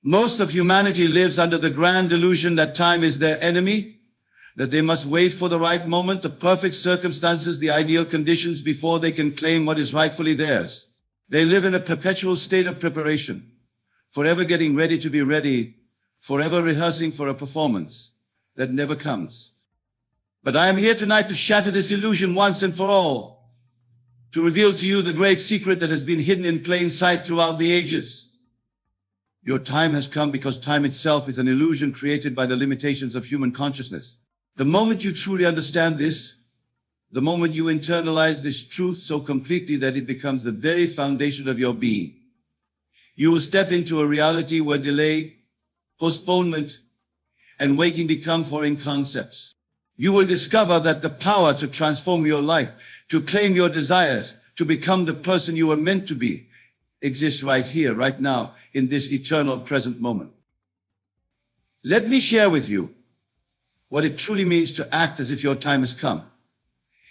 Most of humanity lives under the grand delusion that time is their enemy, that they must wait for the right moment, the perfect circumstances, the ideal conditions before they can claim what is rightfully theirs. They live in a perpetual state of preparation, forever getting ready to be ready, forever rehearsing for a performance that never comes. But I am here tonight to shatter this illusion once and for all, to reveal to you the great secret that has been hidden in plain sight throughout the ages. Your time has come because time itself is an illusion created by the limitations of human consciousness. The moment you truly understand this, the moment you internalize this truth so completely that it becomes the very foundation of your being, you will step into a reality where delay, postponement, and waiting become foreign concepts. You will discover that the power to transform your life, to claim your desires, to become the person you were meant to be, exists right here, right now, in this eternal present moment. Let me share with you what it truly means to act as if your time has come.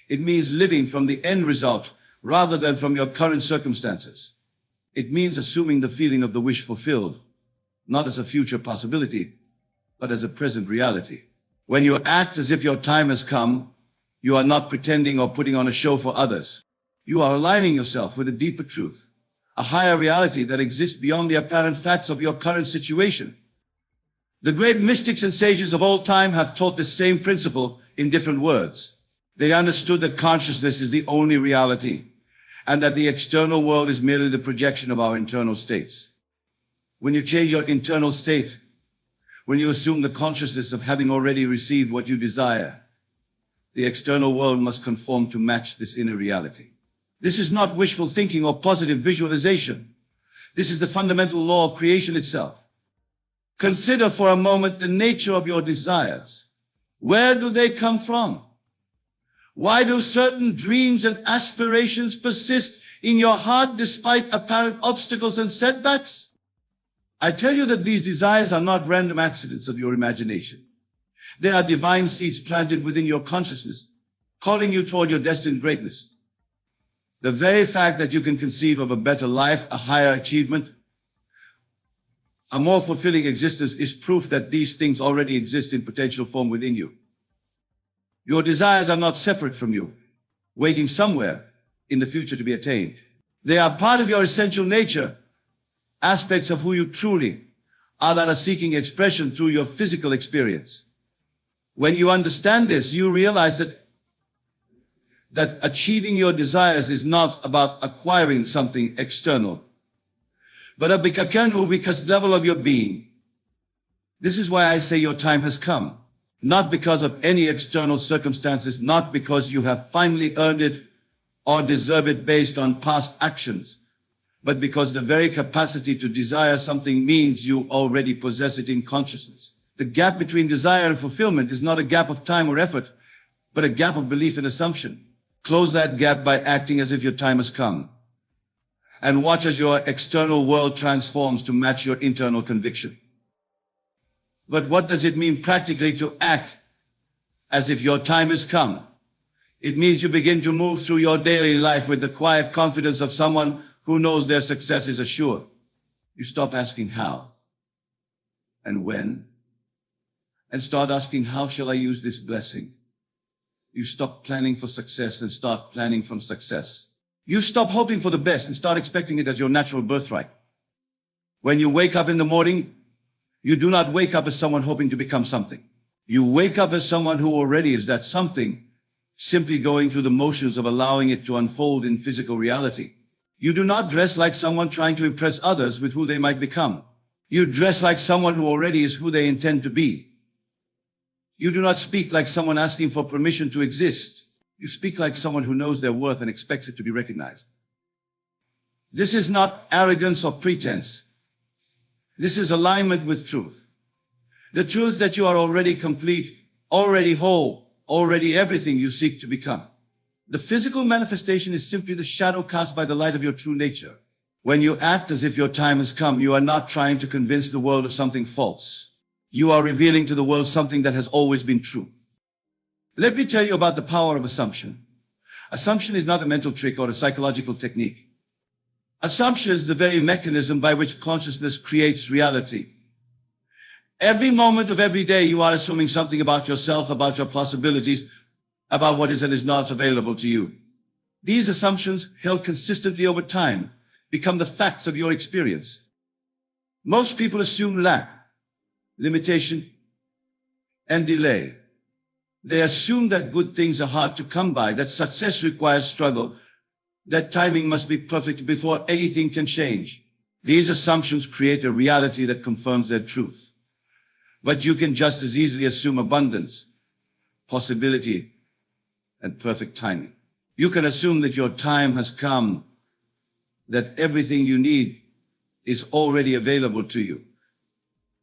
It means living from the end result rather than from your current circumstances. It means assuming the feeling of the wish fulfilled, not as a future possibility, but as a present reality. When you act as if your time has come, you are not pretending or putting on a show for others. You are aligning yourself with a deeper truth, a higher reality that exists beyond the apparent facts of your current situation. The great mystics and sages of all time have taught the same principle in different words. They understood that consciousness is the only reality, and that the external world is merely the projection of our internal states. When you change your internal state, when you assume the consciousness of having already received what you desire, the external world must conform to match this inner reality. This is not wishful thinking or positive visualization. This is the fundamental law of creation itself. Consider for a moment the nature of your desires. Where do they come from? Why do certain dreams and aspirations persist in your heart despite apparent obstacles and setbacks? I tell you that these desires are not random accidents of your imagination. They are divine seeds planted within your consciousness, calling you toward your destined greatness. The very fact that you can conceive of a better life, a higher achievement, a more fulfilling existence is proof that these things already exist in potential form within you. Your desires are not separate from you, waiting somewhere in the future to be attained. They are part of your essential nature, aspects of who you truly are that are seeking expression through your physical experience. When you understand this, you realize that achieving your desires is not about acquiring something external, but a because level of your being. This is why I say your time has come, not because of any external circumstances, not because you have finally earned it or deserve it based on past actions, but because the very capacity to desire something means you already possess it in consciousness. The gap between desire and fulfillment is not a gap of time or effort, but a gap of belief and assumption. Close that gap by acting as if your time has come, and watch as your external world transforms to match your internal conviction. But what does it mean practically to act as if your time has come? It means you begin to move through your daily life with the quiet confidence of someone who knows their success is assured. You stop asking how and when, and start asking, how shall I use this blessing? You stop planning for success and start planning from success. You stop hoping for the best and start expecting it as your natural birthright. When you wake up in the morning, you do not wake up as someone hoping to become something. You wake up as someone who already is that something, simply going through the motions of allowing it to unfold in physical reality. You do not dress like someone trying to impress others with who they might become. You dress like someone who already is who they intend to be. You do not speak like someone asking for permission to exist. You speak like someone who knows their worth and expects it to be recognized. This is not arrogance or pretense. This is alignment with truth. The truth that you are already complete, already whole, already everything you seek to become. The physical manifestation is simply the shadow cast by the light of your true nature. When you act as if your time has come, you are not trying to convince the world of something false. You are revealing to the world something that has always been true. Let me tell you about the power of assumption. Assumption is not a mental trick or a psychological technique. Assumption is the very mechanism by which consciousness creates reality. Every moment of every day, you are assuming something about yourself, about your possibilities, about what is and is not available to you. These assumptions, held consistently over time, become the facts of your experience. Most people assume lack, limitation, and delay. They assume that good things are hard to come by, that success requires struggle, that timing must be perfect before anything can change. These assumptions create a reality that confirms their truth. But you can just as easily assume abundance, possibility, and perfect timing. You can assume that your time has come, that everything you need is already available to you,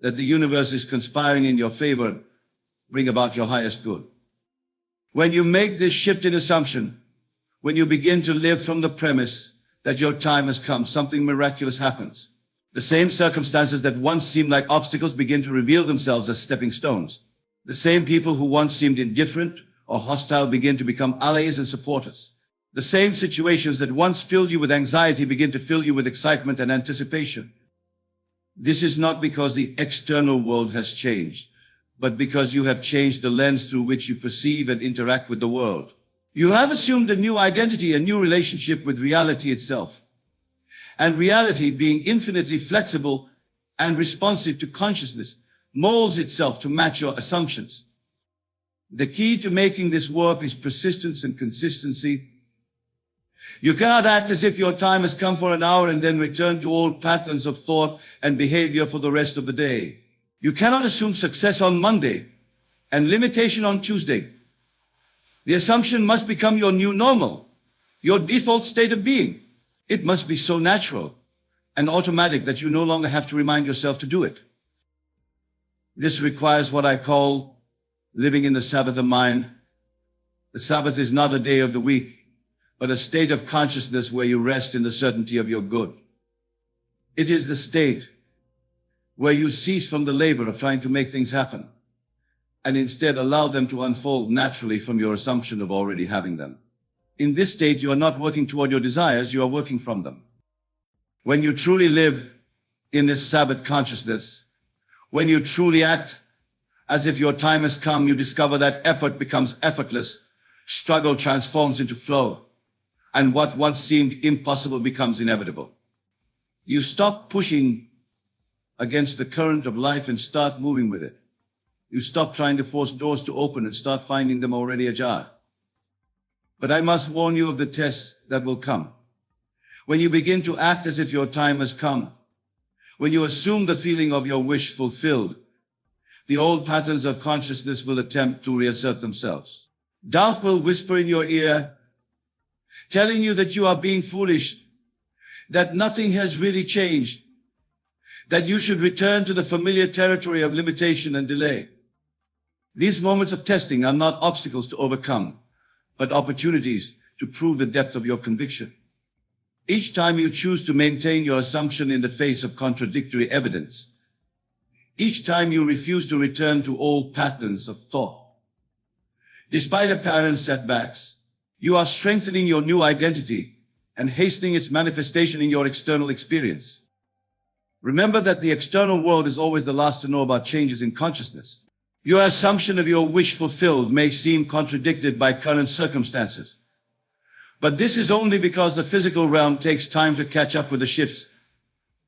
that the universe is conspiring in your favor, bring about your highest good. When you make this shift in assumption, when you begin to live from the premise that your time has come, something miraculous happens. The same circumstances that once seemed like obstacles begin to reveal themselves as stepping stones. The same people who once seemed indifferent or hostile begin to become allies and supporters. The same situations that once filled you with anxiety begin to fill you with excitement and anticipation. This is not because the external world has changed, but because you have changed the lens through which you perceive and interact with the world. You have assumed a new identity, a new relationship with reality itself. And reality, being infinitely flexible and responsive to consciousness, molds itself to match your assumptions. The key to making this work is persistence and consistency. You cannot act as if your time has come for an hour and then return to old patterns of thought and behavior for the rest of the day. You cannot assume success on Monday and limitation on Tuesday. The assumption must become your new normal, your default state of being. It must be so natural and automatic that you no longer have to remind yourself to do it. This requires what I call living in the Sabbath of mind. The Sabbath is not a day of the week, but a state of consciousness where you rest in the certainty of your good. It is the state where you cease from the labor of trying to make things happen and instead allow them to unfold naturally from your assumption of already having them. In this state, you are not working toward your desires, you are working from them. When you truly live in this Sabbath consciousness, when you truly act as if your time has come, you discover that effort becomes effortless, struggle transforms into flow, and what once seemed impossible becomes inevitable. You stop pushing against the current of life and start moving with it. You stop trying to force doors to open and start finding them already ajar. But I must warn you of the tests that will come. When you begin to act as if your time has come, when you assume the feeling of your wish fulfilled, the old patterns of consciousness will attempt to reassert themselves. Doubt will whisper in your ear, telling you that you are being foolish, that nothing has really changed, that you should return to the familiar territory of limitation and delay. These moments of testing are not obstacles to overcome, but opportunities to prove the depth of your conviction. Each time you choose to maintain your assumption in the face of contradictory evidence, each time you refuse to return to old patterns of thought, despite apparent setbacks, you are strengthening your new identity and hastening its manifestation in your external experience. Remember that the external world is always the last to know about changes in consciousness. Your assumption of your wish fulfilled may seem contradicted by current circumstances. But this is only because the physical realm takes time to catch up with the shifts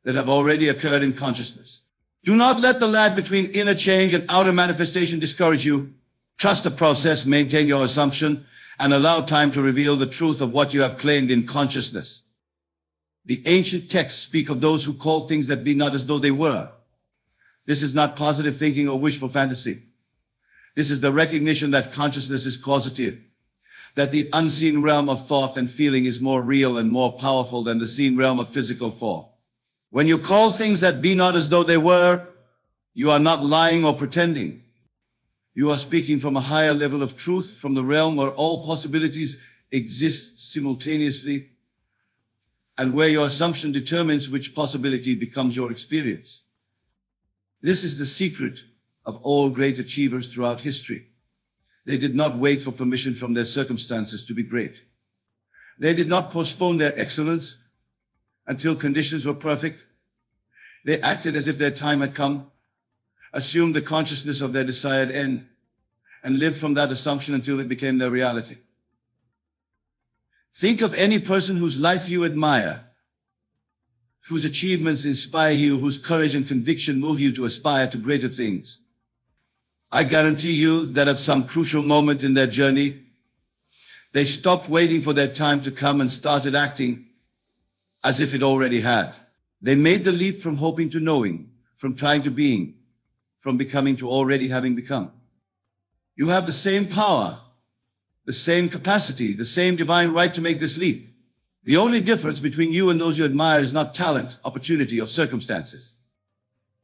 that have already occurred in consciousness. Do not let the lag between inner change and outer manifestation discourage you. Trust the process, maintain your assumption, and allow time to reveal the truth of what you have claimed in consciousness. The ancient texts speak of those who call things that be not as though they were. This is not positive thinking or wishful fantasy. This is the recognition that consciousness is causative, that the unseen realm of thought and feeling is more real and more powerful than the seen realm of physical form. When you call things that be not as though they were, you are not lying or pretending. You are speaking from a higher level of truth, from the realm where all possibilities exist simultaneously, and where your assumption determines which possibility becomes your experience. This is the secret of all great achievers throughout history. They did not wait for permission from their circumstances to be great. They did not postpone their excellence until conditions were perfect. They acted as if their time had come, assumed the consciousness of their desired end, and lived from that assumption until it became their reality. Think of any person whose life you admire, whose achievements inspire you, whose courage and conviction move you to aspire to greater things. I guarantee you that at some crucial moment in their journey, they stopped waiting for their time to come and started acting as if it already had. They made the leap from hoping to knowing, from trying to being, from becoming to already having become. You have the same power, the same capacity, the same divine right to make this leap. The only difference between you and those you admire is not talent, opportunity, or circumstances.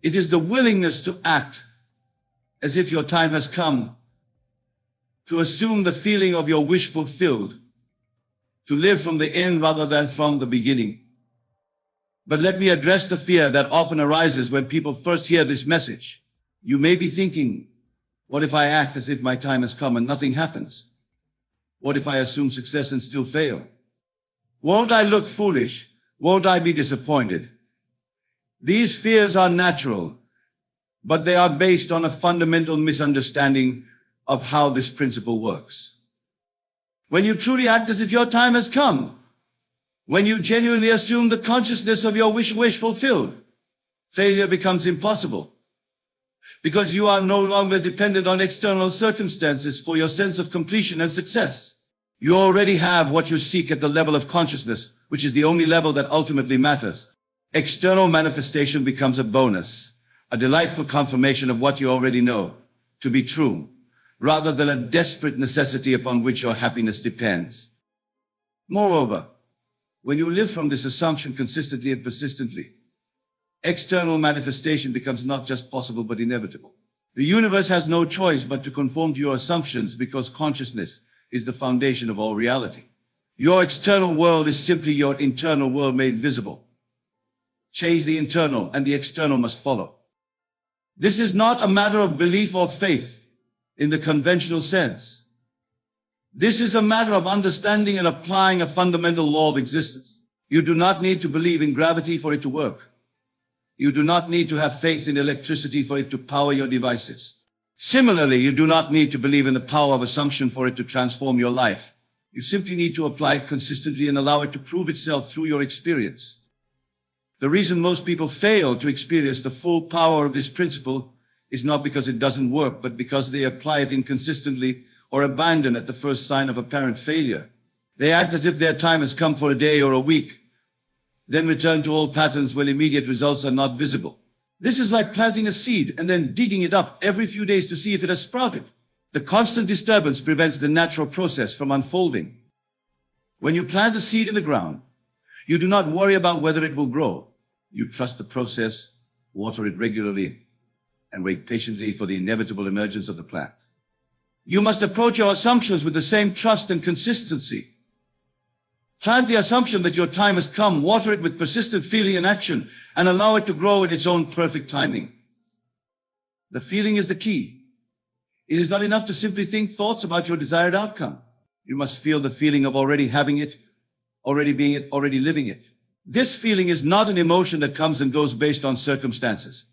It is the willingness to act as if your time has come, to assume the feeling of your wish fulfilled, to live from the end rather than from the beginning. But let me address the fear that often arises when people first hear this message. You may be thinking, what if I act as if my time has come and nothing happens? What if I assume success and still fail? Won't I look foolish? Won't I be disappointed? These fears are natural, but they are based on a fundamental misunderstanding of how this principle works. When you truly act as if your time has come, when you genuinely assume the consciousness of your wish fulfilled, failure becomes impossible, because you are no longer dependent on external circumstances for your sense of completion and success. You already have what you seek at the level of consciousness, which is the only level that ultimately matters. External manifestation becomes a bonus, a delightful confirmation of what you already know to be true, rather than a desperate necessity upon which your happiness depends. Moreover, when you live from this assumption consistently and persistently, external manifestation becomes not just possible but inevitable. The universe has no choice but to conform to your assumptions because consciousness is the foundation of all reality. Your external world is simply your internal world made visible. Change the internal and the external must follow. This is not a matter of belief or faith in the conventional sense. This is a matter of understanding and applying a fundamental law of existence. You do not need to believe in gravity for it to work. You do not need to have faith in electricity for it to power your devices. Similarly, you do not need to believe in the power of assumption for it to transform your life. You simply need to apply it consistently and allow it to prove itself through your experience. The reason most people fail to experience the full power of this principle is not because it doesn't work, but because they apply it inconsistently or abandon at the first sign of apparent failure. They act as if their time has come for a day or a week, then return to old patterns when immediate results are not visible. This is like planting a seed and then digging it up every few days to see if it has sprouted. The constant disturbance prevents the natural process from unfolding. When you plant a seed in the ground, you do not worry about whether it will grow. You trust the process, water it regularly, and wait patiently for the inevitable emergence of the plant. You must approach your assumptions with the same trust and consistency. Plant the assumption that your time has come, water it with persistent feeling and action, and allow it to grow in its own perfect timing. The feeling is the key. It is not enough to simply think thoughts about your desired outcome. You must feel the feeling of already having it, already being it, already living it. This feeling is not an emotion that comes and goes based on circumstances.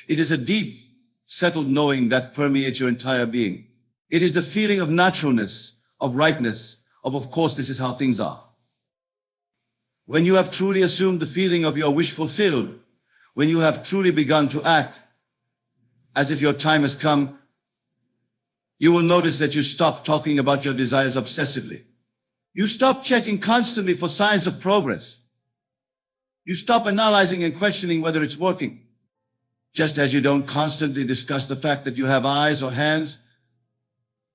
It is a deep, settled knowing that permeates your entire being. It is the feeling of naturalness, of rightness, of course this is how things are. When you have truly assumed the feeling of your wish fulfilled, when you have truly begun to act as if your time has come, you will notice that you stop talking about your desires obsessively. You stop checking constantly for signs of progress. You stop analyzing and questioning whether it's working. Just as you don't constantly discuss the fact that you have eyes or hands,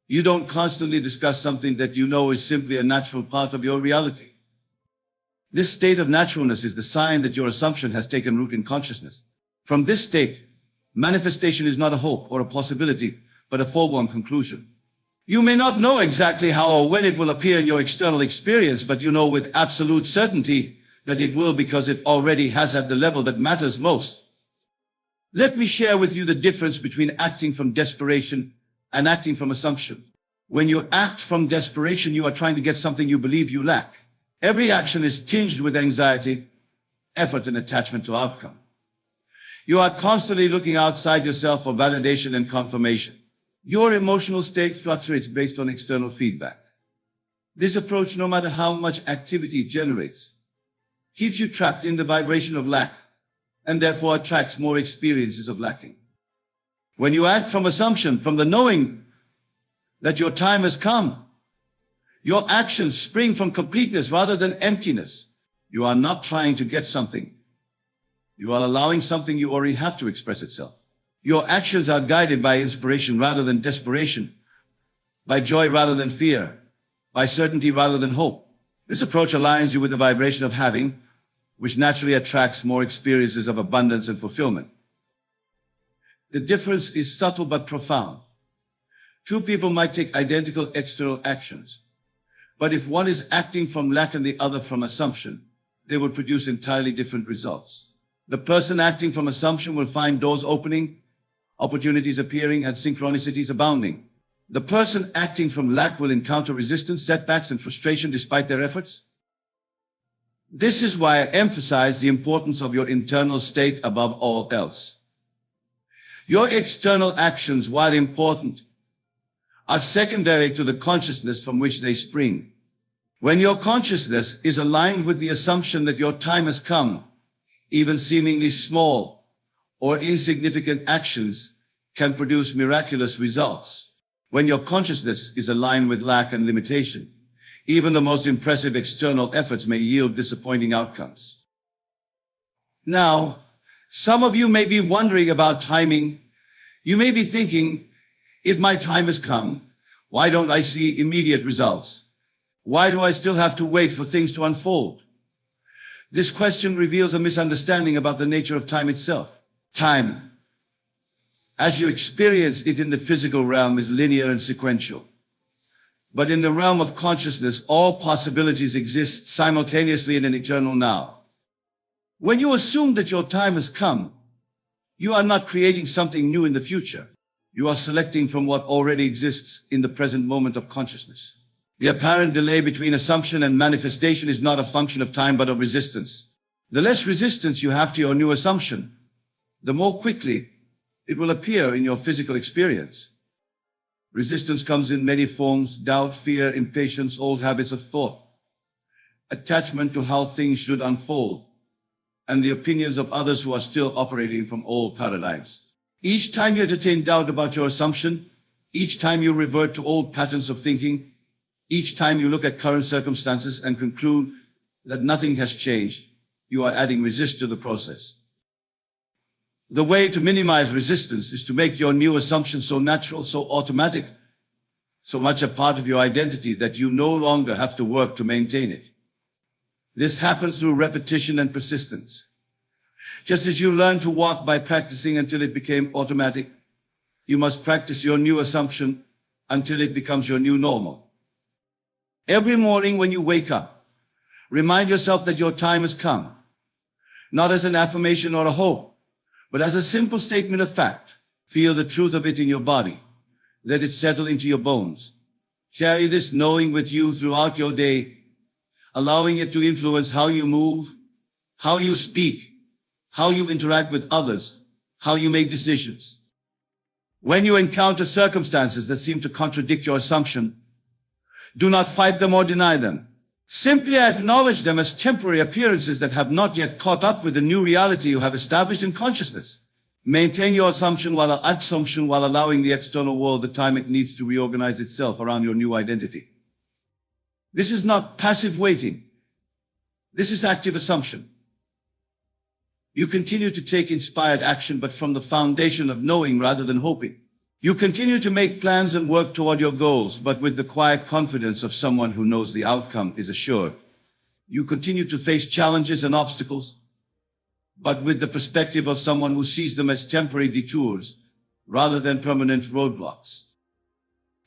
you don't constantly discuss something that you know is simply a natural part of your reality. This state of naturalness is the sign that your assumption has taken root in consciousness. From this state, manifestation is not a hope or a possibility, but a foregone conclusion. You may not know exactly how or when it will appear in your external experience, but you know with absolute certainty that it will because it already has at the level that matters most. Let me share with you the difference between acting from desperation and acting from assumption. When you act from desperation, you are trying to get something you believe you lack. Every action is tinged with anxiety, effort, and attachment to outcome. You are constantly looking outside yourself for validation and confirmation. Your emotional state fluctuates based on external feedback. This approach, no matter how much activity it generates, keeps you trapped in the vibration of lack, and therefore attracts more experiences of lacking. When you act from assumption, from the knowing that your time has come, your actions spring from completeness rather than emptiness. You are not trying to get something. You are allowing something you already have to express itself. Your actions are guided by inspiration rather than desperation, by joy rather than fear, by certainty rather than hope. This approach aligns you with the vibration of having, which naturally attracts more experiences of abundance and fulfillment. The difference is subtle but profound. Two people might take identical external actions, but if one is acting from lack and the other from assumption, they will produce entirely different results. The person acting from assumption will find doors opening, opportunities appearing, and synchronicities abounding. The person acting from lack will encounter resistance, setbacks, and frustration despite their efforts. This is why I emphasize the importance of your internal state above all else. Your external actions, while important, are secondary to the consciousness from which they spring. When your consciousness is aligned with the assumption that your time has come, even seemingly small or insignificant actions can produce miraculous results. When your consciousness is aligned with lack and limitation, even the most impressive external efforts may yield disappointing outcomes. Now, some of you may be wondering about timing. You may be thinking, if my time has come, why don't I see immediate results? Why do I still have to wait for things to unfold? This question reveals a misunderstanding about the nature of time itself. Time, as you experience it in the physical realm, is linear and sequential. But in the realm of consciousness, all possibilities exist simultaneously in an eternal now. When you assume that your time has come, you are not creating something new in the future. You are selecting from what already exists in the present moment of consciousness. The apparent delay between assumption and manifestation is not a function of time but of resistance. The less resistance you have to your new assumption, the more quickly it will appear in your physical experience. Resistance comes in many forms: doubt, fear, impatience, old habits of thought, attachment to how things should unfold, and the opinions of others who are still operating from old paradigms. Each time you entertain doubt about your assumption, each time you revert to old patterns of thinking, each time you look at current circumstances and conclude that nothing has changed, you are adding resist to the process. The way to minimize resistance is to make your new assumption so natural, so automatic, so much a part of your identity that you no longer have to work to maintain it. This happens through repetition and persistence. Just as you learn to walk by practicing until it became automatic, you must practice your new assumption until it becomes your new normal. Every morning when you wake up, remind yourself that your time has come, not as an affirmation or a hope, but as a simple statement of fact. Feel the truth of it in your body. Let it settle into your bones. Carry this knowing with you throughout your day, allowing it to influence how you move, how you speak, how you interact with others, how you make decisions. When you encounter circumstances that seem to contradict your assumption, do not fight them or deny them. Simply acknowledge them as temporary appearances that have not yet caught up with the new reality you have established in consciousness. Maintain your assumption while allowing the external world the time it needs to reorganize itself around your new identity. This is not passive waiting. This is active assumption. You continue to take inspired action, but from the foundation of knowing rather than hoping. You continue to make plans and work toward your goals, but with the quiet confidence of someone who knows the outcome is assured. You continue to face challenges and obstacles, but with the perspective of someone who sees them as temporary detours rather than permanent roadblocks.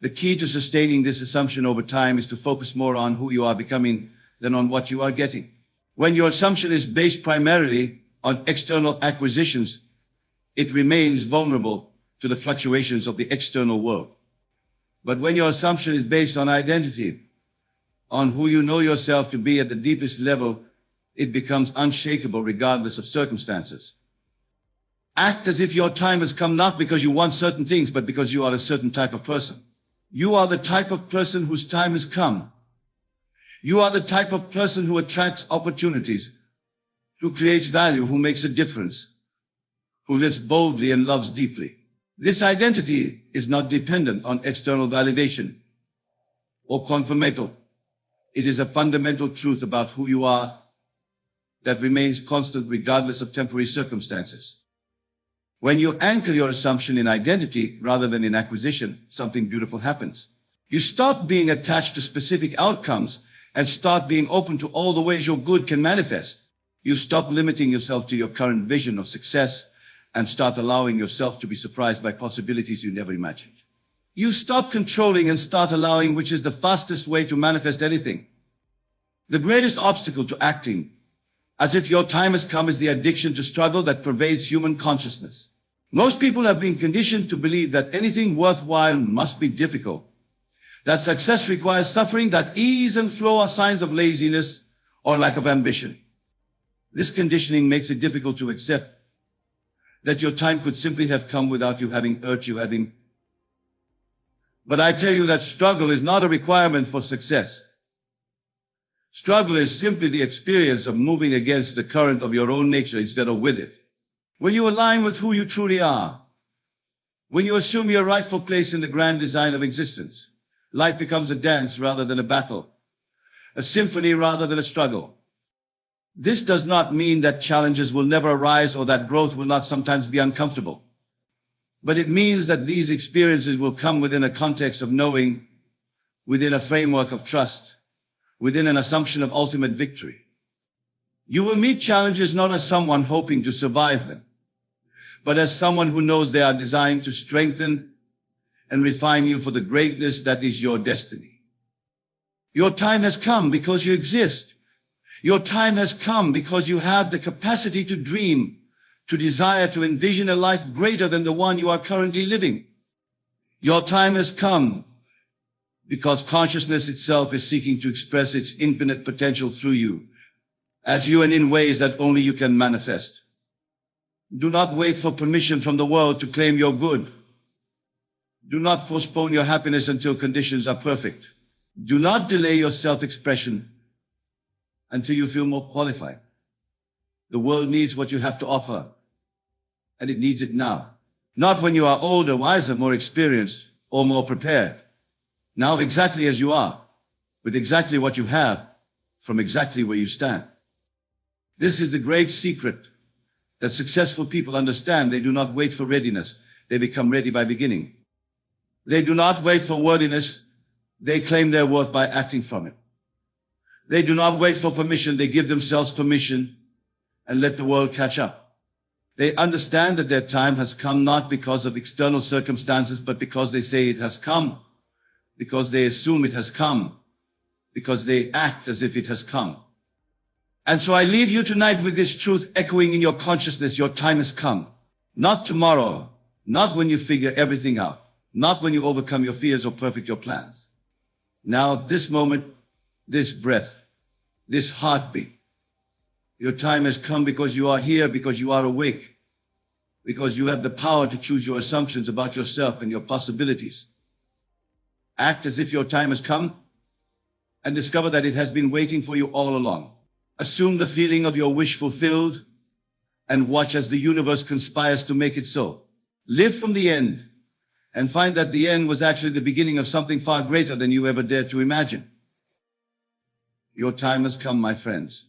The key to sustaining this assumption over time is to focus more on who you are becoming than on what you are getting. When your assumption is based primarily on external acquisitions, it remains vulnerable to the fluctuations of the external world. But when your assumption is based on identity, on who you know yourself to be at the deepest level, it becomes unshakable regardless of circumstances. Act as if your time has come not because you want certain things, but because you are a certain type of person. You are the type of person whose time has come. You are the type of person who attracts opportunities, who creates value, who makes a difference, who lives boldly and loves deeply. This identity is not dependent on external validation or confirmation. It is a fundamental truth about who you are that remains constant regardless of temporary circumstances. When you anchor your assumption in identity rather than in acquisition, something beautiful happens. You stop being attached to specific outcomes and start being open to all the ways your good can manifest. You stop limiting yourself to your current vision of success and start allowing yourself to be surprised by possibilities you never imagined. You stop controlling and start allowing, which is the fastest way to manifest anything. The greatest obstacle to acting as if your time has come is the addiction to struggle that pervades human consciousness. Most people have been conditioned to believe that anything worthwhile must be difficult, that success requires suffering, that ease and flow are signs of laziness or lack of ambition. This conditioning makes it difficult to accept that your time could simply have come without you having urged you having. But I tell you that struggle is not a requirement for success. Struggle is simply the experience of moving against the current of your own nature instead of with it. When you align with who you truly are, when you assume your rightful place in the grand design of existence, life becomes a dance rather than a battle, a symphony rather than a struggle. This does not mean that challenges will never arise or that growth will not sometimes be uncomfortable. But it means that these experiences will come within a context of knowing, within a framework of trust, within an assumption of ultimate victory. You will meet challenges not as someone hoping to survive them, but as someone who knows they are designed to strengthen and refine you for the greatness that is your destiny. Your time has come because you exist. Your time has come because you have the capacity to dream, to desire, to envision a life greater than the one you are currently living. Your time has come because consciousness itself is seeking to express its infinite potential through you, as you and in ways that only you can manifest. Do not wait for permission from the world to claim your good. Do not postpone your happiness until conditions are perfect. Do not delay your self-expression until you feel more qualified. The world needs what you have to offer, and it needs it now. Not when you are older, wiser, more experienced, or more prepared. Now exactly as you are, with exactly what you have, from exactly where you stand. This is the great secret that successful people understand. They do not wait for readiness. They become ready by beginning. They do not wait for worthiness. They claim their worth by acting from it. They do not wait for permission. They give themselves permission and let the world catch up. They understand that their time has come not because of external circumstances, but because they say it has come, because they assume it has come, because they act as if it has come. And so I leave you tonight with this truth echoing in your consciousness. Your time has come. Not tomorrow, not when you figure everything out, not when you overcome your fears or perfect your plans. Now, this moment, this breath, this heartbeat. Your time has come because you are here, because you are awake, because you have the power to choose your assumptions about yourself and your possibilities. Act as if your time has come and discover that it has been waiting for you all along. Assume the feeling of your wish fulfilled and watch as the universe conspires to make it so. Live from the end and find that the end was actually the beginning of something far greater than you ever dared to imagine. Your time has come, my friends.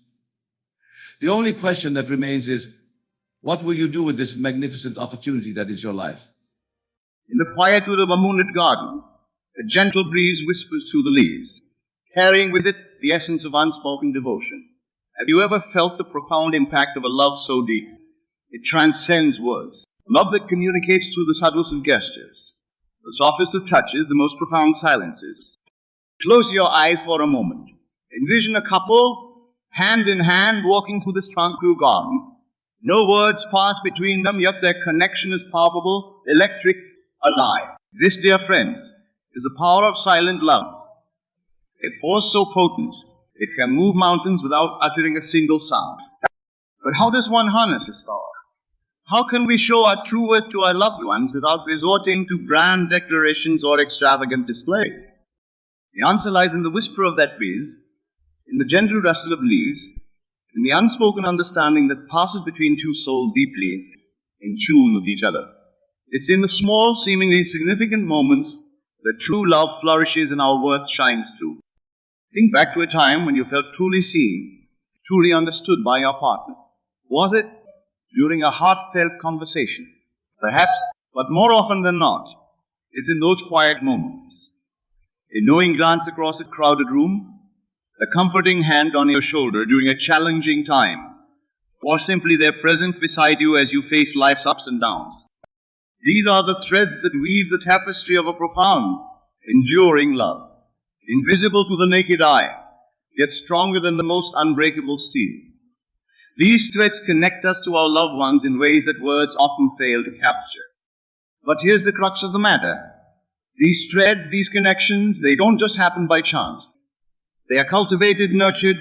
The only question that remains is, what will you do with this magnificent opportunity that is your life? In the quietude of a moonlit garden, a gentle breeze whispers through the leaves, carrying with it the essence of unspoken devotion. Have you ever felt the profound impact of a love so deep? It transcends words. Love that communicates through the subtlest of gestures, the softest of touches, the most profound silences. Close your eyes for a moment. Envision a couple, hand in hand, walking through this tranquil garden. No words pass between them, yet their connection is palpable, electric, alive. This, dear friends, is the power of silent love. A force so potent, it can move mountains without uttering a single sound. But how does one harness this power? How can we show our true worth to our loved ones without resorting to grand declarations or extravagant display? The answer lies in the whisper of that breeze, in the gentle rustle of leaves, in the unspoken understanding that passes between two souls deeply in tune with each other. It's in the small, seemingly insignificant moments that true love flourishes and our worth shines through. Think back to a time when you felt truly seen, truly understood by your partner. Was it during a heartfelt conversation? Perhaps, but more often than not, it's in those quiet moments. A knowing glance across a crowded room, a comforting hand on your shoulder during a challenging time, or simply their presence beside you as you face life's ups and downs. These are the threads that weave the tapestry of a profound, enduring love, invisible to the naked eye, yet stronger than the most unbreakable steel. These threads connect us to our loved ones in ways that words often fail to capture. But here's the crux of the matter. These threads, these connections, they don't just happen by chance. They are cultivated, nurtured,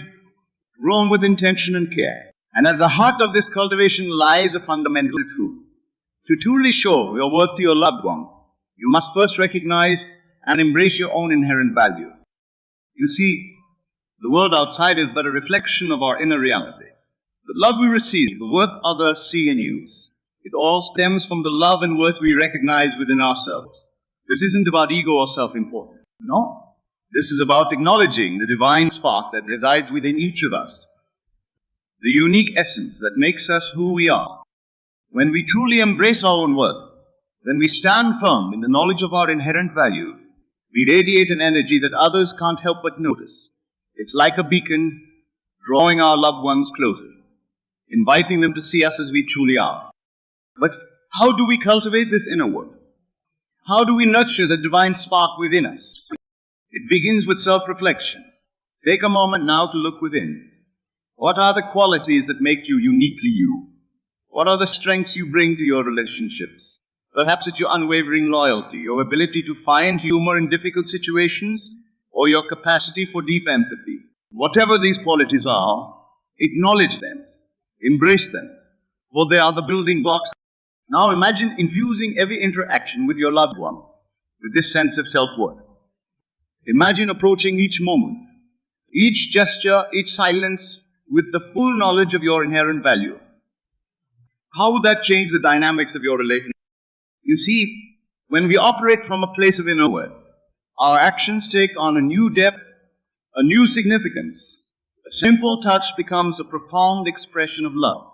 grown with intention and care. And at the heart of this cultivation lies a fundamental truth. To truly show your worth to your loved one, you must first recognize and embrace your own inherent value. You see, the world outside is but a reflection of our inner reality. The love we receive, the worth others see and use, it all stems from the love and worth we recognize within ourselves. This isn't about ego or self-importance. No. This is about acknowledging the divine spark that resides within each of us, the unique essence that makes us who we are. When we truly embrace our own worth, when we stand firm in the knowledge of our inherent value, we radiate an energy that others can't help but notice. It's like a beacon drawing our loved ones closer, inviting them to see us as we truly are. But how do we cultivate this inner worth? How do we nurture the divine spark within us? It begins with self-reflection. Take a moment now to look within. What are the qualities that make you uniquely you? What are the strengths you bring to your relationships? Perhaps it's your unwavering loyalty, your ability to find humor in difficult situations, or your capacity for deep empathy. Whatever these qualities are, acknowledge them, embrace them, for they are the building blocks. Now imagine infusing every interaction with your loved one with this sense of self-worth. Imagine approaching each moment, each gesture, each silence with the full knowledge of your inherent value. How would that change the dynamics of your relationship? You see, when we operate from a place of inner worth, our actions take on a new depth, a new significance. A simple touch becomes a profound expression of love.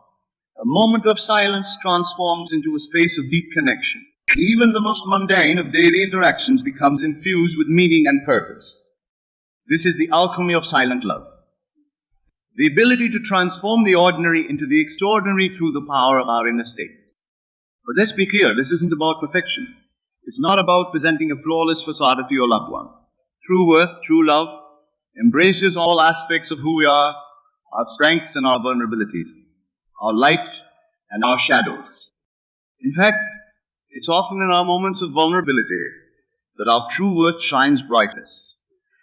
A moment of silence transforms into a space of deep connection. Even the most mundane of daily interactions becomes infused with meaning and purpose. This is the alchemy of silent love. The ability to transform the ordinary into the extraordinary through the power of our inner state. But let's be clear, this isn't about perfection. It's not about presenting a flawless facade to your loved one. True worth, true love, embraces all aspects of who we are, our strengths and our vulnerabilities, our light and our shadows. In fact, it's often in our moments of vulnerability that our true worth shines brightest.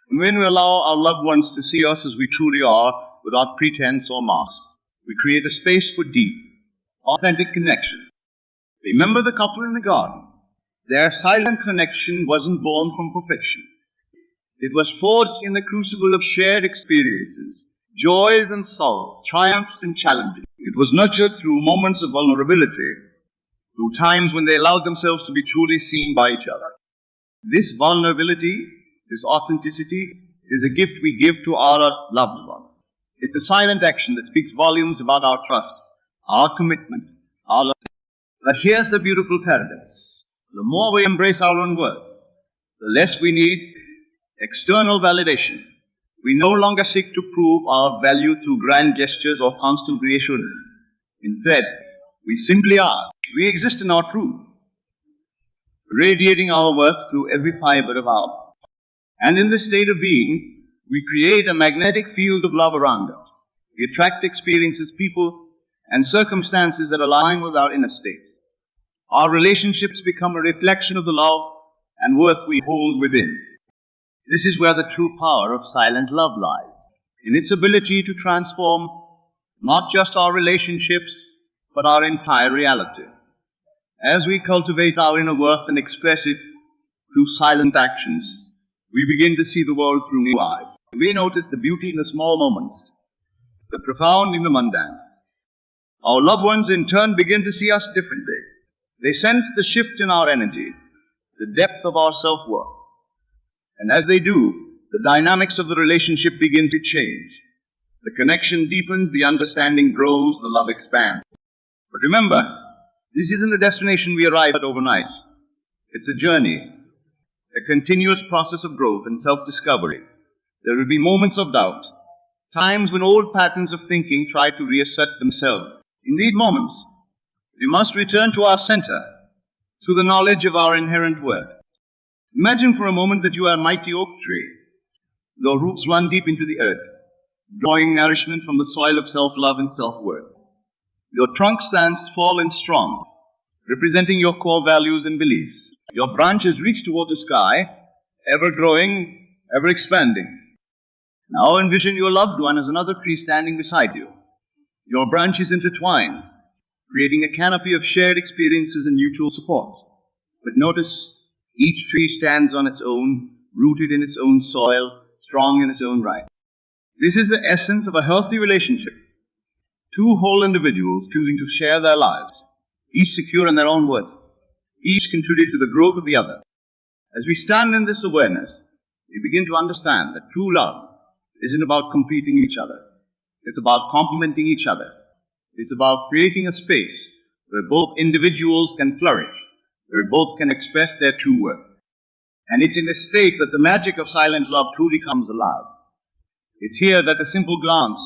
And when we allow our loved ones to see us as we truly are, without pretense or mask, we create a space for deep, authentic connection. Remember the couple in the garden. Their silent connection wasn't born from perfection. It was forged in the crucible of shared experiences, joys and sorrows, triumphs and challenges. It was nurtured through moments of vulnerability, through times when they allowed themselves to be truly seen by each other. This vulnerability, this authenticity, is a gift we give to our loved ones. It's a silent action that speaks volumes about our trust, our commitment, our love. But here's the beautiful paradox. The more we embrace our own worth, the less we need external validation. We no longer seek to prove our value through grand gestures or constant reassurance. Instead, we simply are. We exist in our truth, radiating our worth through every fiber of our body. And in this state of being, we create a magnetic field of love around us. We attract experiences, people, and circumstances that align with our inner state. Our relationships become a reflection of the love and worth we hold within. This is where the true power of silent love lies, in its ability to transform not just our relationships, but our entire reality. As we cultivate our inner worth and express it through silent actions, we begin to see the world through new eyes. We notice the beauty in the small moments, the profound in the mundane. Our loved ones in turn begin to see us differently. They sense the shift in our energy, the depth of our self-worth. And as they do, the dynamics of the relationship begin to change. The connection deepens, the understanding grows, the love expands. But remember, this isn't a destination we arrive at overnight. It's a journey, a continuous process of growth and self-discovery. There will be moments of doubt, times when old patterns of thinking try to reassert themselves. In these moments, we must return to our center through the knowledge of our inherent worth. Imagine for a moment that you are a mighty oak tree. Your roots run deep into the earth, drawing nourishment from the soil of self-love and self-worth. Your trunk stands tall and strong, representing your core values and beliefs. Your branches reach toward the sky, ever growing, ever expanding. Now envision your loved one as another tree standing beside you. Your branches intertwine, creating a canopy of shared experiences and mutual support. But notice, each tree stands on its own, rooted in its own soil, strong in its own right. This is the essence of a healthy relationship. Two whole individuals choosing to share their lives, each secure in their own worth, each contribute to the growth of the other. As we stand in this awareness, we begin to understand that true love isn't about competing each other. It's about complementing each other. It's about creating a space where both individuals can flourish, where both can express their true worth. And it's in this state that the magic of silent love truly comes alive. It's here that a simple glance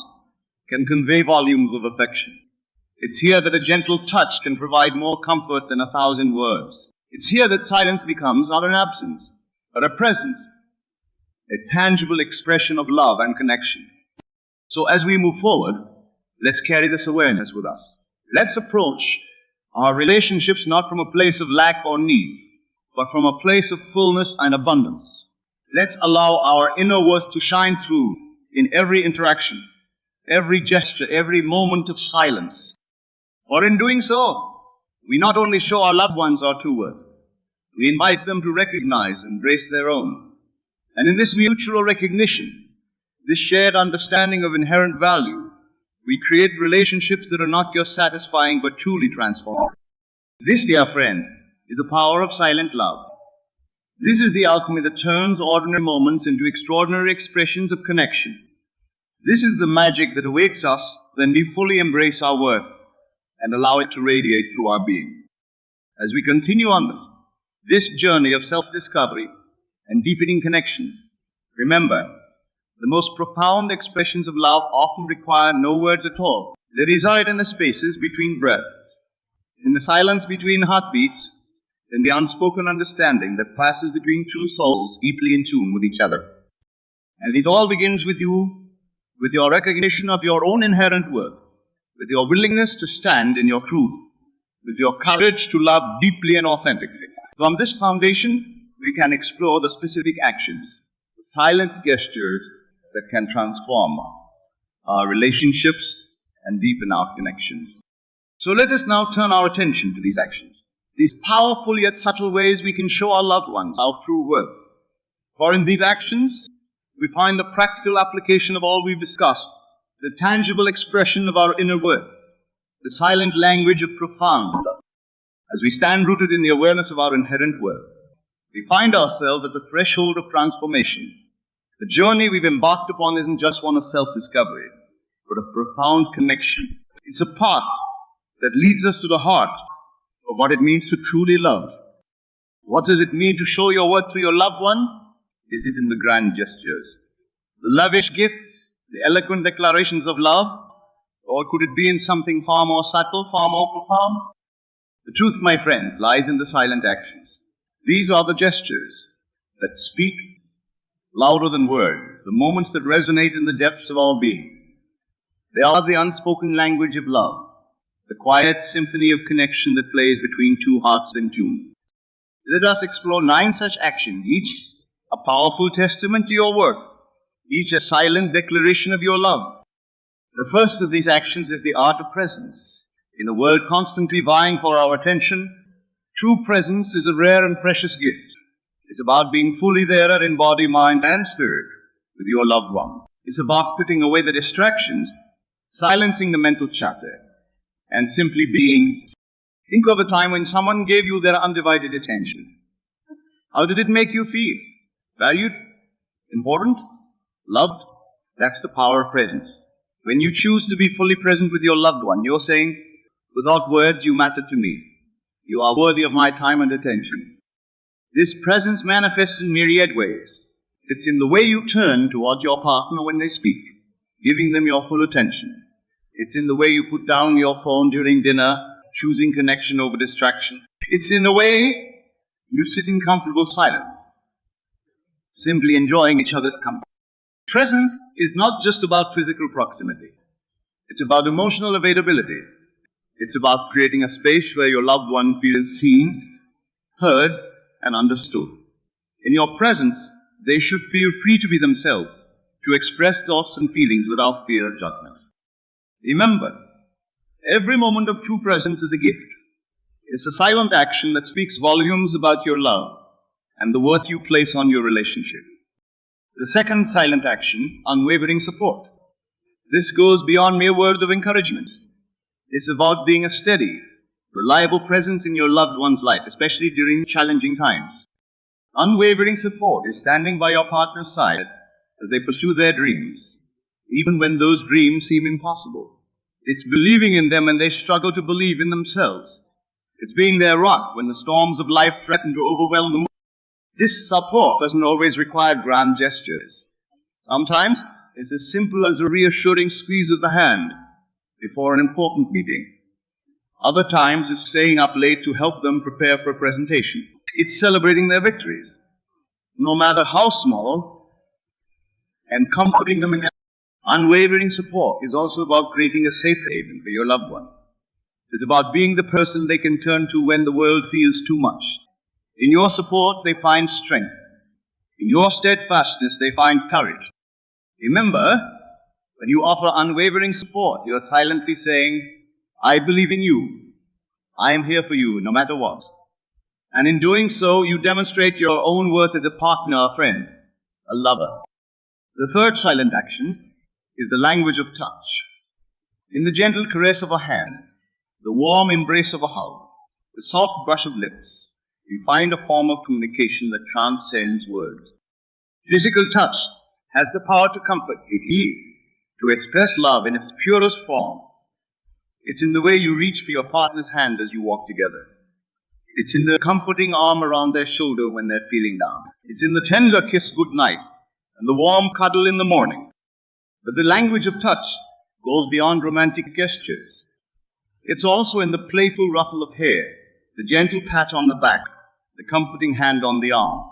can convey volumes of affection. It's here that a gentle touch can provide more comfort than 1,000 words. It's here that silence becomes not an absence, but a presence, a tangible expression of love and connection. So as we move forward, let's carry this awareness with us. Let's approach our relationships not from a place of lack or need, but from a place of fullness and abundance. Let's allow our inner worth to shine through in every interaction, every gesture, every moment of silence. For in doing so, we not only show our loved ones our true worth, we invite them to recognize and embrace their own. And in this mutual recognition, this shared understanding of inherent value, we create relationships that are not just satisfying but truly transformative. This, dear friend, is the power of silent love. This is the alchemy that turns ordinary moments into extraordinary expressions of connection. This is the magic that awaits us when we fully embrace our worth and allow it to radiate through our being. As we continue on this journey of self-discovery and deepening connection, remember, the most profound expressions of love often require no words at all. They reside in the spaces between breaths, in the silence between heartbeats, in the unspoken understanding that passes between two souls deeply in tune with each other. And it all begins with you, with your recognition of your own inherent worth, with your willingness to stand in your truth, with your courage to love deeply and authentically. From this foundation, we can explore the specific actions, the silent gestures that can transform our relationships and deepen our connections. So let us now turn our attention to these actions, these powerful yet subtle ways we can show our loved ones our true worth. For in these actions, we find the practical application of all we've discussed, the tangible expression of our inner worth, the silent language of profound love. As we stand rooted in the awareness of our inherent worth, we find ourselves at the threshold of transformation. The journey we've embarked upon isn't just one of self-discovery, but of profound connection. It's a path that leads us to the heart of what it means to truly love. What does it mean to show your worth to your loved one? Is it in the grand gestures, the lavish gifts, the eloquent declarations of love? Or could it be in something far more subtle, far more profound? The truth, my friends, lies in the silent actions. These are the gestures that speak louder than words, the moments that resonate in the depths of our being. They are the unspoken language of love, the quiet symphony of connection that plays between two hearts in tune. Let us explore 9 such actions, each a powerful testament to your work, each a silent declaration of your love. The first of these actions is the art of presence. In a world constantly vying for our attention, true presence is a rare and precious gift. It's about being fully there in body, mind, and spirit with your loved one. It's about putting away the distractions, silencing the mental chatter, and simply being. Think of a time when someone gave you their undivided attention. How did it make you feel? Valued? Important? Loved? That's the power of presence. When you choose to be fully present with your loved one, you're saying, without words, you matter to me. You are worthy of my time and attention. This presence manifests in myriad ways. It's in the way you turn towards your partner when they speak, giving them your full attention. It's in the way you put down your phone during dinner, choosing connection over distraction. It's in the way you sit in comfortable silence, simply enjoying each other's company. Presence is not just about physical proximity. It's about emotional availability. It's about creating a space where your loved one feels seen, heard, and understood. In your presence, they should feel free to be themselves, to express thoughts and feelings without fear of judgment. Remember, every moment of true presence is a gift. It's a silent action that speaks volumes about your love and the worth you place on your relationship. The second silent action, unwavering support. This goes beyond mere words of encouragement. It's about being a steady, reliable presence in your loved one's life, especially during challenging times. Unwavering support is standing by your partner's side as they pursue their dreams, even when those dreams seem impossible. It's believing in them when they struggle to believe in themselves. It's being their rock when the storms of life threaten to overwhelm them. This support doesn't always require grand gestures. Sometimes it's as simple as a reassuring squeeze of the hand before an important meeting. Other times it's staying up late to help them prepare for a presentation. It's celebrating their victories, no matter how small, and comforting them in their unwavering support is also about creating a safe haven for your loved one. It's about being the person they can turn to when the world feels too much. In your support, they find strength. In your steadfastness, they find courage. Remember, when you offer unwavering support, you are silently saying, I believe in you. I am here for you, no matter what. And in doing so, you demonstrate your own worth as a partner, a friend, a lover. The third silent action is the language of touch. In the gentle caress of a hand, the warm embrace of a hug, the soft brush of lips, you find a form of communication that transcends words. Physical touch has the power to comfort, to heal, to express love in its purest form. It's in the way you reach for your partner's hand as you walk together. It's in the comforting arm around their shoulder when they're feeling down. It's in the tender kiss goodnight and the warm cuddle in the morning. But the language of touch goes beyond romantic gestures. It's also in the playful ruffle of hair, the gentle pat on the back, the comforting hand on the arm.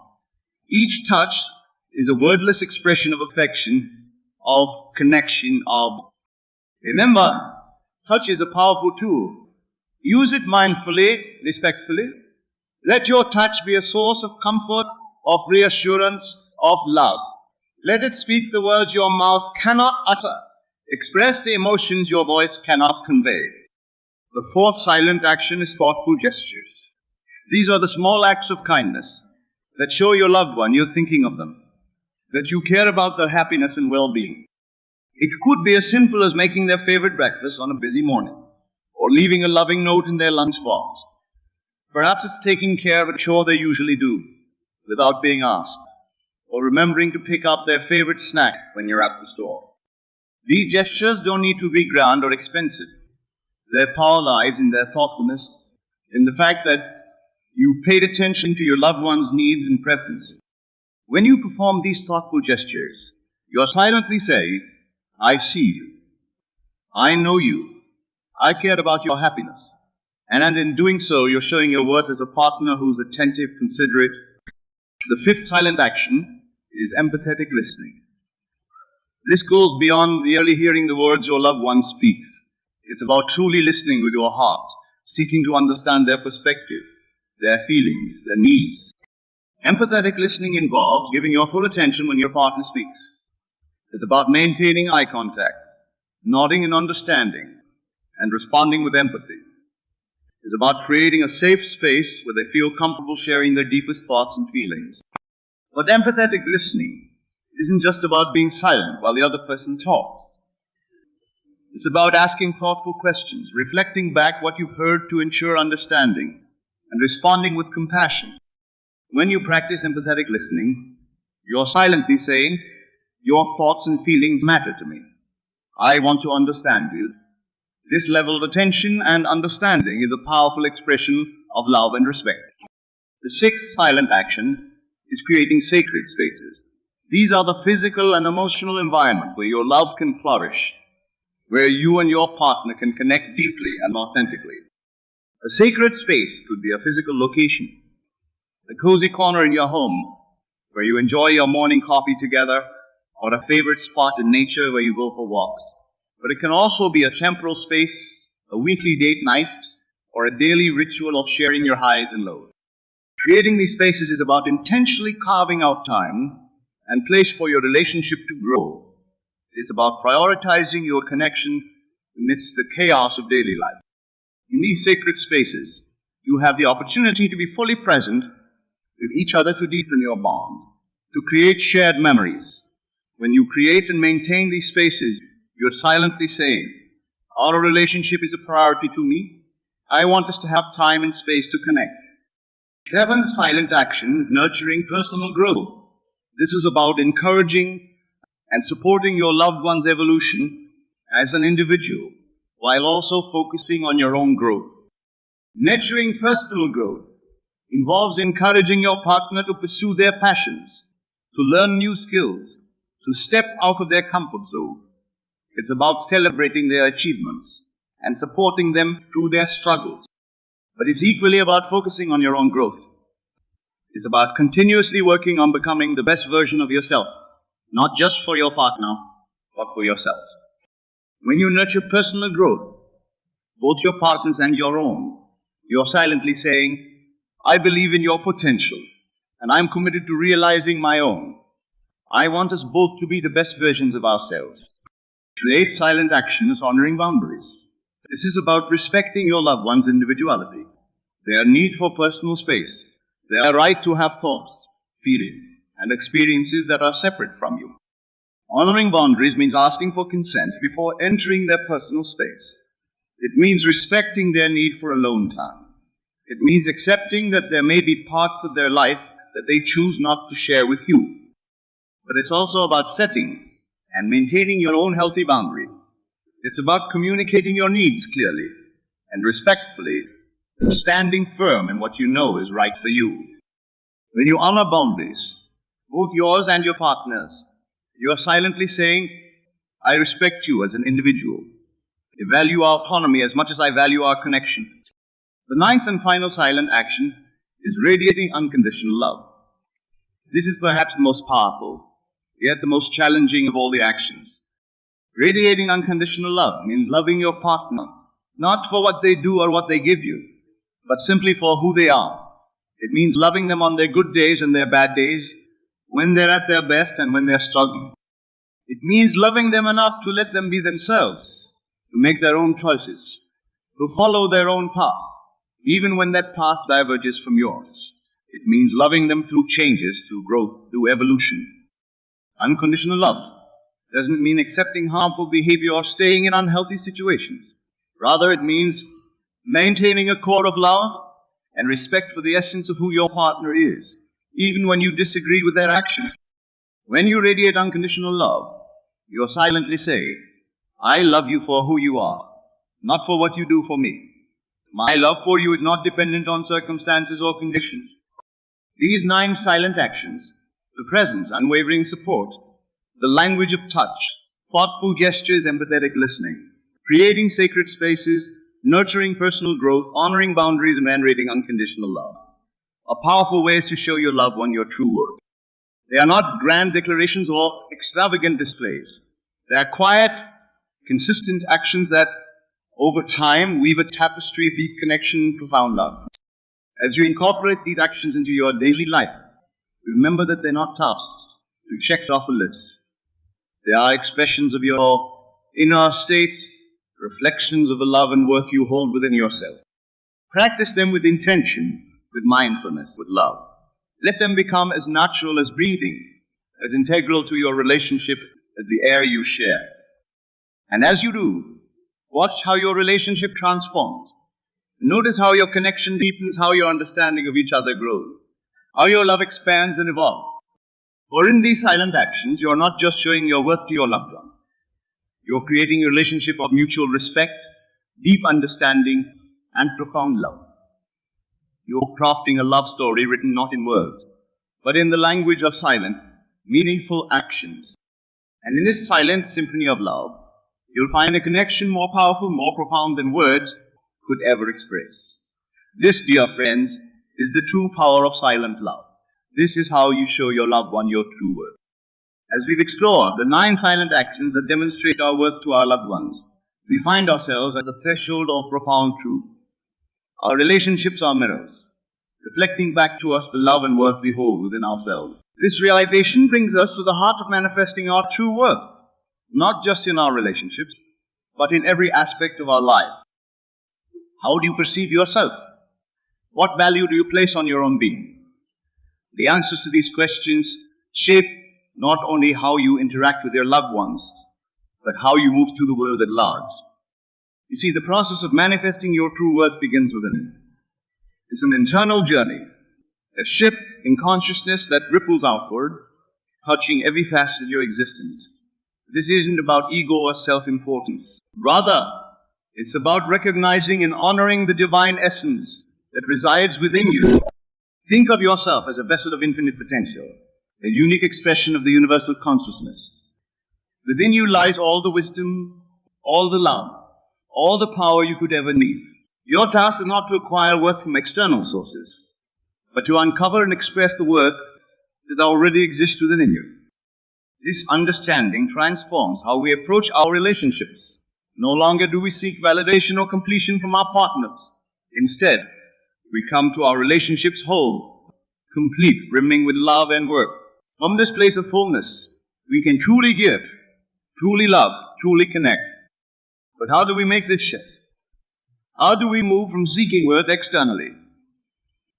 Each touch is a wordless expression of affection, of connection, of... Remember, touch is a powerful tool. Use it mindfully, respectfully. Let your touch be a source of comfort, of reassurance, of love. Let it speak the words your mouth cannot utter, express the emotions your voice cannot convey. The fourth silent action is thoughtful gestures. These are the small acts of kindness that show your loved one you're thinking of them, that you care about their happiness and well-being. It could be as simple as making their favorite breakfast on a busy morning, or leaving a loving note in their lunchbox. Perhaps it's taking care of a chore they usually do, without being asked, or remembering to pick up their favorite snack when you're at the store. These gestures don't need to be grand or expensive. Their power lies in their thoughtfulness, in the fact that you paid attention to your loved one's needs and preferences. When you perform these thoughtful gestures, you are silently saying, I see you. I know you. I care about your happiness. And in doing so, you're showing your worth as a partner who's attentive, considerate. The fifth silent action is empathetic listening. This goes beyond merely hearing the words your loved one speaks. It's about truly listening with your heart, seeking to understand their perspective, their feelings, their needs. Empathetic listening involves giving your full attention when your partner speaks. It's about maintaining eye contact, nodding and understanding, and responding with empathy. It's about creating a safe space where they feel comfortable sharing their deepest thoughts and feelings. But empathetic listening isn't just about being silent while the other person talks. It's about asking thoughtful questions, reflecting back what you've heard to ensure understanding, and responding with compassion. When you practice empathetic listening, you're silently saying, "Your thoughts and feelings matter to me. I want to understand you." This level of attention and understanding is a powerful expression of love and respect. The sixth silent action is creating sacred spaces. These are the physical and emotional environments where your love can flourish, where you and your partner can connect deeply and authentically. A sacred space could be a physical location, a cozy corner in your home where you enjoy your morning coffee together, or a favorite spot in nature where you go for walks. But it can also be a temporal space, a weekly date night, or a daily ritual of sharing your highs and lows. Creating these spaces is about intentionally carving out time and place for your relationship to grow. It's about prioritizing your connection amidst the chaos of daily life. In these sacred spaces, you have the opportunity to be fully present with each other to deepen your bond, to create shared memories. When you create and maintain these spaces, you're silently saying, "Our relationship is a priority to me. I want us to have time and space to connect." Seventh silent action is nurturing personal growth. This is about encouraging and supporting your loved one's evolution as an individual, while also focusing on your own growth. Nurturing personal growth involves encouraging your partner to pursue their passions, to learn new skills, to step out of their comfort zone. It's about celebrating their achievements and supporting them through their struggles. But it's equally about focusing on your own growth. It's about continuously working on becoming the best version of yourself, not just for your partner, but for yourself. When you nurture personal growth, both your partner's and your own, you're silently saying, "I believe in your potential, and I'm committed to realizing my own. I want us both to be the best versions of ourselves." The eighth silent action is honoring boundaries. This is about respecting your loved one's individuality, their need for personal space, their right to have thoughts, feelings, and experiences that are separate from you. Honoring boundaries means asking for consent before entering their personal space. It means respecting their need for alone time. It means accepting that there may be parts of their life that they choose not to share with you. But it's also about setting and maintaining your own healthy boundary. It's about communicating your needs clearly and respectfully, standing firm in what you know is right for you. When you honor boundaries, both yours and your partner's, you are silently saying, "I respect you as an individual. I value our autonomy as much as I value our connection." The ninth and final silent action is radiating unconditional love. This is perhaps the most powerful, yet the most challenging of all the actions. Radiating unconditional love means loving your partner, not for what they do or what they give you, but simply for who they are. It means loving them on their good days and their bad days, when they're at their best and when they're struggling. It means loving them enough to let them be themselves, to make their own choices, to follow their own path, even when that path diverges from yours. It means loving them through changes, through growth, through evolution. Unconditional love doesn't mean accepting harmful behavior or staying in unhealthy situations. Rather, it means maintaining a core of love and respect for the essence of who your partner is, even when you disagree with their actions. When you radiate unconditional love, you're silently saying, "I love you for who you are, not for what you do for me. My love for you is not dependent on circumstances or conditions." These 9 silent actions, the presence, unwavering support, the language of touch, thoughtful gestures, empathetic listening, creating sacred spaces, nurturing personal growth, honoring boundaries, and radiating unconditional love, are powerful ways to show your loved one your true worth. They are not grand declarations or extravagant displays. They are quiet, consistent actions that, over time, weave a tapestry of deep connection and profound love. As you incorporate these actions into your daily life, remember that they're not tasks to be checked off a list. They are expressions of your inner state, reflections of the love and worth you hold within yourself. Practice them with intention, with mindfulness, with love. Let them become as natural as breathing, as integral to your relationship as the air you share. And as you do, watch how your relationship transforms. Notice how your connection deepens, how your understanding of each other grows, how your love expands and evolves. For in these silent actions, you are not just showing your worth to your loved one. You are creating a relationship of mutual respect, deep understanding, and profound love. You are crafting a love story written not in words, but in the language of silent, meaningful actions. And in this silent symphony of love, you'll find a connection more powerful, more profound than words could ever express. This, dear friends, is the true power of silent love. This is how you show your loved one your true worth. As we've explored the 9 silent actions that demonstrate our worth to our loved ones, we find ourselves at the threshold of profound truth. Our relationships are mirrors, reflecting back to us the love and worth we hold within ourselves. This realization brings us to the heart of manifesting our true worth, not just in our relationships, but in every aspect of our life. How do you perceive yourself? What value do you place on your own being? The answers to these questions shape not only how you interact with your loved ones, but how you move through the world at large. You see, the process of manifesting your true worth begins within. It's an internal journey, a shift in consciousness that ripples outward, touching every facet of your existence. This isn't about ego or self-importance. Rather, it's about recognizing and honoring the divine essence that resides within you. Think of yourself as a vessel of infinite potential, a unique expression of the universal consciousness. Within you lies all the wisdom, all the love, all the power you could ever need. Your task is not to acquire worth from external sources, but to uncover and express the worth that already exists within you. This understanding transforms how we approach our relationships. No longer do we seek validation or completion from our partners. Instead, we come to our relationships whole, complete, brimming with love and worth. From this place of fullness, we can truly give, truly love, truly connect. But how do we make this shift? How do we move from seeking worth externally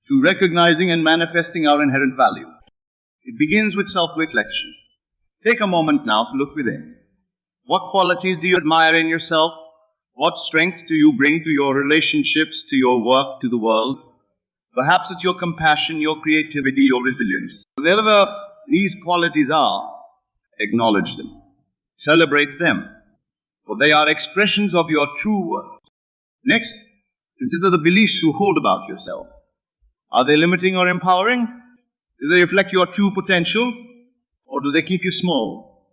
to recognizing and manifesting our inherent value? It begins with self-reflection. Take a moment now to look within. What qualities do you admire in yourself? What strength do you bring to your relationships, to your work, to the world? Perhaps it's your compassion, your creativity, your resilience. Wherever these qualities are, acknowledge them. Celebrate them, for they are expressions of your true worth. Next, consider the beliefs you hold about yourself. Are they limiting or empowering? Do they reflect your true potential, or do they keep you small?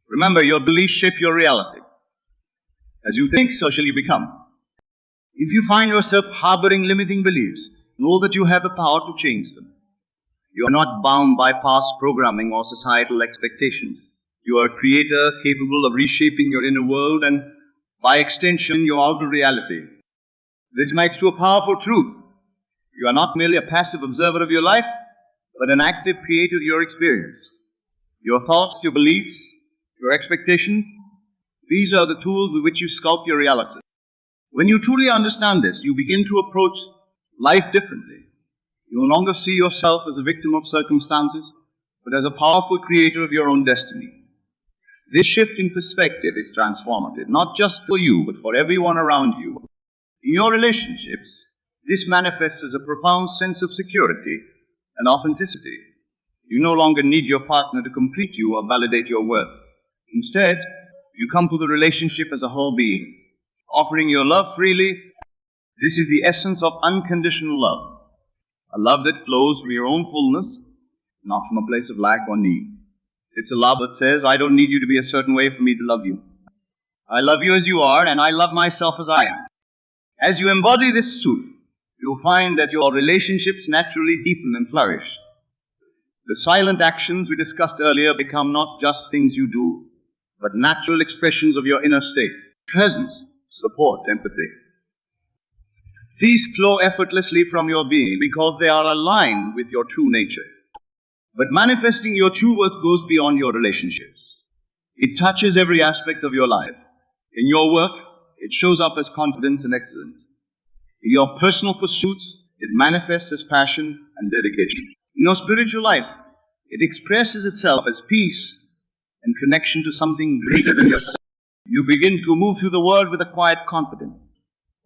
Remember, your beliefs shape your reality. As you think, so shall you become. If you find yourself harboring limiting beliefs, know that you have the power to change them. You are not bound by past programming or societal expectations. You are a creator capable of reshaping your inner world and, by extension, your outer reality. This makes you a powerful truth. You are not merely a passive observer of your life, but an active creator of your experience. Your thoughts, your beliefs, your expectations, these are the tools with which you sculpt your reality. When you truly understand this, you begin to approach life differently. You no longer see yourself as a victim of circumstances, but as a powerful creator of your own destiny. This shift in perspective is transformative, not just for you, but for everyone around you. In your relationships, this manifests as a profound sense of security and authenticity. You no longer need your partner to complete you or validate your worth. Instead, you come to the relationship as a whole being, offering your love freely. This is the essence of unconditional love, a love that flows from your own fullness, not from a place of lack or need. It's a love that says, I don't need you to be a certain way for me to love you. I love you as you are, and I love myself as I am. As you embody this truth, you'll find that your relationships naturally deepen and flourish. The silent actions we discussed earlier become not just things you do, but natural expressions of your inner state. Presence, support, empathy. These flow effortlessly from your being because they are aligned with your true nature. But manifesting your true worth goes beyond your relationships. It touches every aspect of your life. In your work, it shows up as confidence and excellence. In your personal pursuits, it manifests as passion and dedication. In your spiritual life, it expresses itself as peace and connection to something greater than yourself. You begin to move through the world with a quiet confidence,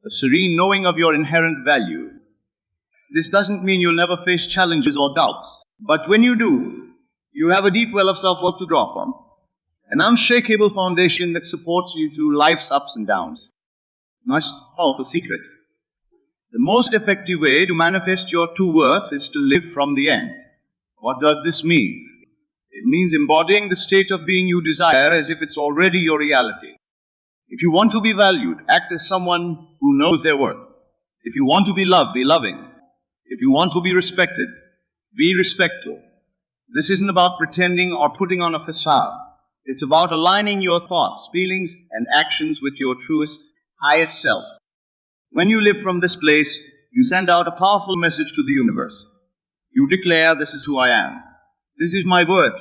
a serene knowing of your inherent value. This doesn't mean you'll never face challenges or doubts, but when you do, you have a deep well of self-worth to draw from, an unshakable foundation that supports you through life's ups and downs. Most powerful secret. The most effective way to manifest your true worth is to live from the end. What does this mean? It means embodying the state of being you desire as if it's already your reality. If you want to be valued, act as someone who knows their worth. If you want to be loved, be loving. If you want to be respected, be respectful. This isn't about pretending or putting on a facade. It's about aligning your thoughts, feelings, and actions with your truest, highest self. When you live from this place, you send out a powerful message to the universe. You declare, this is who I am. This is my word.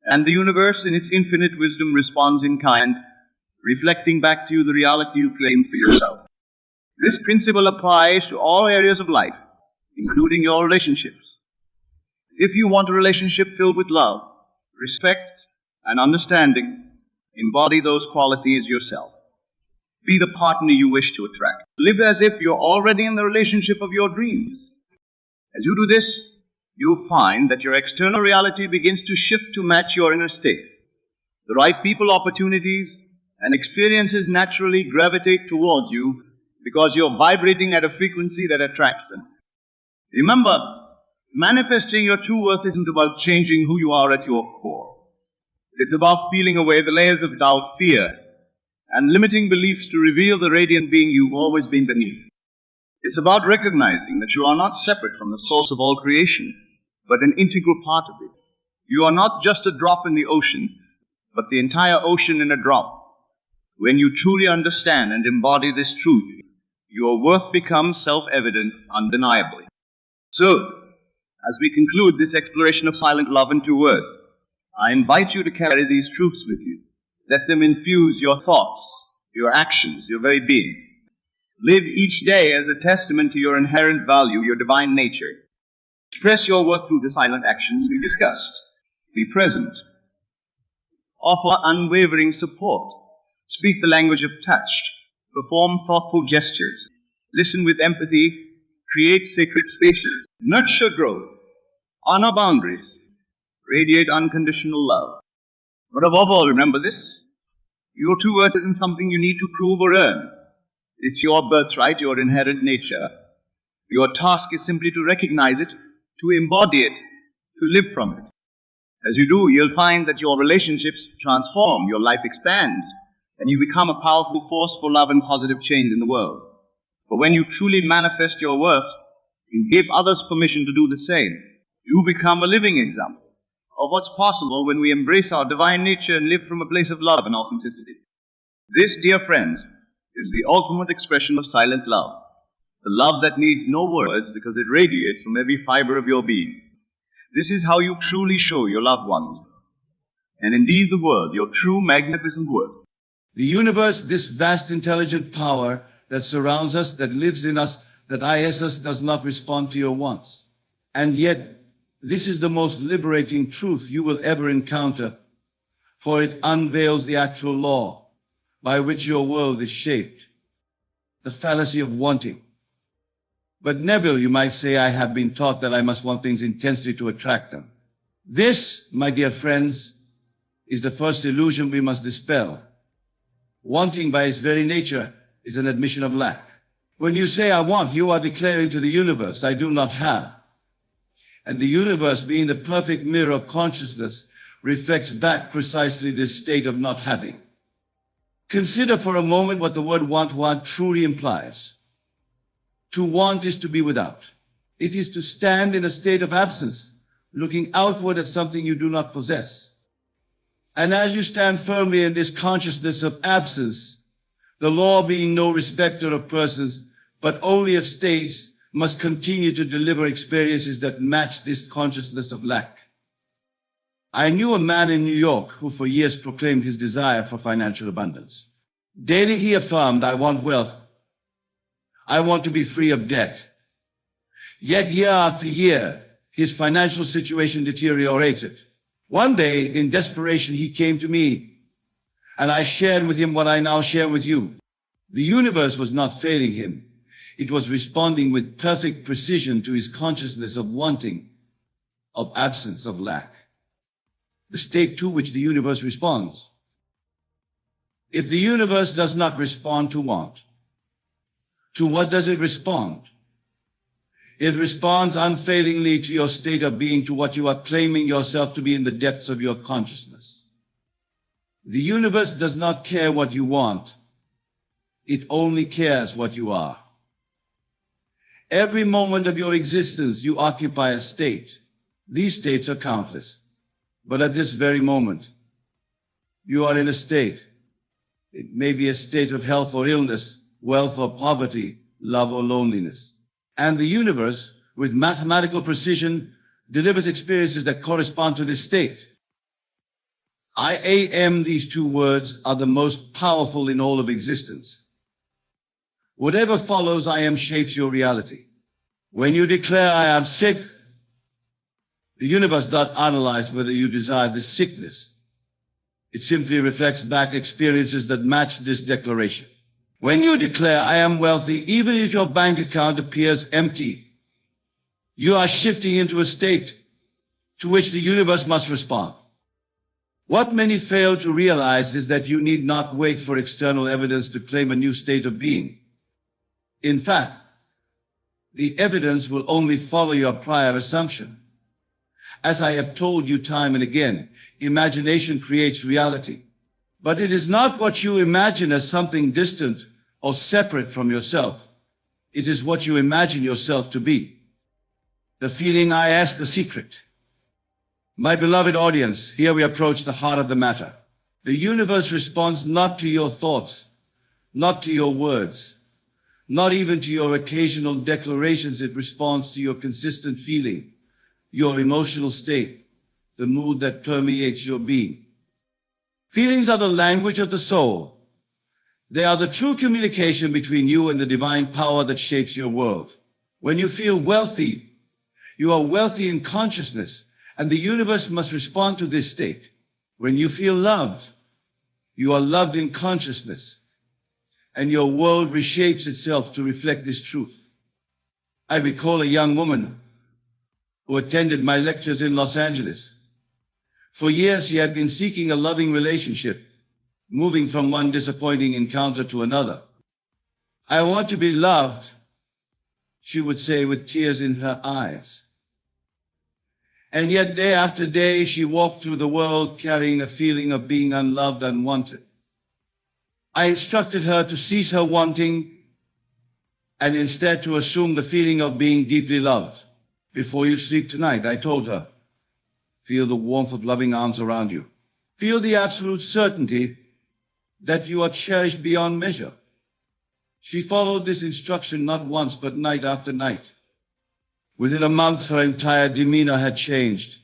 And the universe, in its infinite wisdom, responds in kind, reflecting back to you the reality you claim for yourself. This principle applies to all areas of life, including your relationships. If you want a relationship filled with love, respect, and understanding, embody those qualities yourself. Be the partner you wish to attract. Live as if you're already in the relationship of your dreams. As you do this, you'll find that your external reality begins to shift to match your inner state. The right people, opportunities, and experiences naturally gravitate towards you because you're vibrating at a frequency that attracts them. Remember, manifesting your true worth isn't about changing who you are at your core. It's about peeling away the layers of doubt, fear, and limiting beliefs to reveal the radiant being you've always been beneath. It's about recognizing that you are not separate from the source of all creation, but an integral part of it. You are not just a drop in the ocean, but the entire ocean in a drop. When you truly understand and embody this truth, your worth becomes self-evident undeniably. So, as we conclude this exploration of silent love in 2 words, I invite you to carry these truths with you. Let them infuse your thoughts, your actions, your very being. Live each day as a testament to your inherent value, your divine nature. Express your worth through the silent actions we discussed. Be present. Offer unwavering support. Speak the language of touch. Perform thoughtful gestures. Listen with empathy. Create sacred spaces. Nurture growth. Honor boundaries. Radiate unconditional love. But above all, remember this. Your true worth isn't something you need to prove or earn. It's your birthright, your inherent nature. Your task is simply to recognize it, to embody it, to live from it. As you do, you'll find that your relationships transform, your life expands, and you become a powerful force for love and positive change in the world. But when you truly manifest your worth, you give others permission to do the same. You become a living example of what's possible when we embrace our divine nature and live from a place of love and authenticity. This, dear friends, is the ultimate expression of silent love. The love that needs no words because it radiates from every fiber of your being. This is how you truly show your loved ones, and indeed the world, your true magnificent worth. The universe, this vast intelligent power that surrounds us, that lives in us, that ISS does not respond to your wants. And yet, this is the most liberating truth you will ever encounter, for it unveils the actual law by which your world is shaped, the fallacy of wanting. But Neville, you might say, I have been taught that I must want things intensely to attract them. This, my dear friends, is the first illusion we must dispel. Wanting by its very nature is an admission of lack. When you say I want, you are declaring to the universe, I do not have. And the universe, being the perfect mirror of consciousness, reflects back precisely this state of not having. Consider for a moment what the word want truly implies. To want is to be without. It is to stand in a state of absence, looking outward at something you do not possess. And as you stand firmly in this consciousness of absence, the law being no respecter of persons, but only of states, must continue to deliver experiences that match this consciousness of lack. I knew a man in New York who for years proclaimed his desire for financial abundance. Daily he affirmed, I want wealth. I want to be free of debt. Yet year after year, his financial situation deteriorated. One day, in desperation, he came to me, and I shared with him what I now share with you. The universe was not failing him. It was responding with perfect precision to his consciousness of wanting, of absence, of lack. The state to which the universe responds. If the universe does not respond to want, to what does it respond? It responds unfailingly to your state of being, to what you are claiming yourself to be in the depths of your consciousness. The universe does not care what you want. It only cares what you are. Every moment of your existence, you occupy a state. These states are countless. But at this very moment, you are in a state. It may be a state of health or illness, wealth or poverty, love or loneliness. And the universe, with mathematical precision, delivers experiences that correspond to this state. I am, these two words are the most powerful in all of existence. Whatever follows, I am shapes your reality. When you declare I am sick, the universe does not analyze whether you desire this sickness. It simply reflects back experiences that match this declaration. When you declare I am wealthy, even if your bank account appears empty, you are shifting into a state to which the universe must respond. What many fail to realize is that you need not wait for external evidence to claim a new state of being. In fact, the evidence will only follow your prior assumption. As I have told you time and again, imagination creates reality. But it is not what you imagine as something distant or separate from yourself. It is what you imagine yourself to be. The feeling I ask the secret. My beloved audience, here we approach the heart of the matter. The universe responds not to your thoughts, not to your words, not even to your occasional declarations. It responds to your consistent feeling, your emotional state, the mood that permeates your being. Feelings are the language of the soul. They are the true communication between you and the divine power that shapes your world. When you feel wealthy, you are wealthy in consciousness, and the universe must respond to this state. When you feel loved, you are loved in consciousness, and your world reshapes itself to reflect this truth. I recall a young woman who attended my lectures in Los Angeles. For years, she had been seeking a loving relationship, moving from one disappointing encounter to another. I want to be loved, she would say with tears in her eyes. And yet day after day, she walked through the world carrying a feeling of being unloved and unwanted. I instructed her to cease her wanting and instead to assume the feeling of being deeply loved. Before you sleep tonight, I told her, feel the warmth of loving arms around you. Feel the absolute certainty that you are cherished beyond measure. She followed this instruction not once, but night after night. Within a month, her entire demeanor had changed.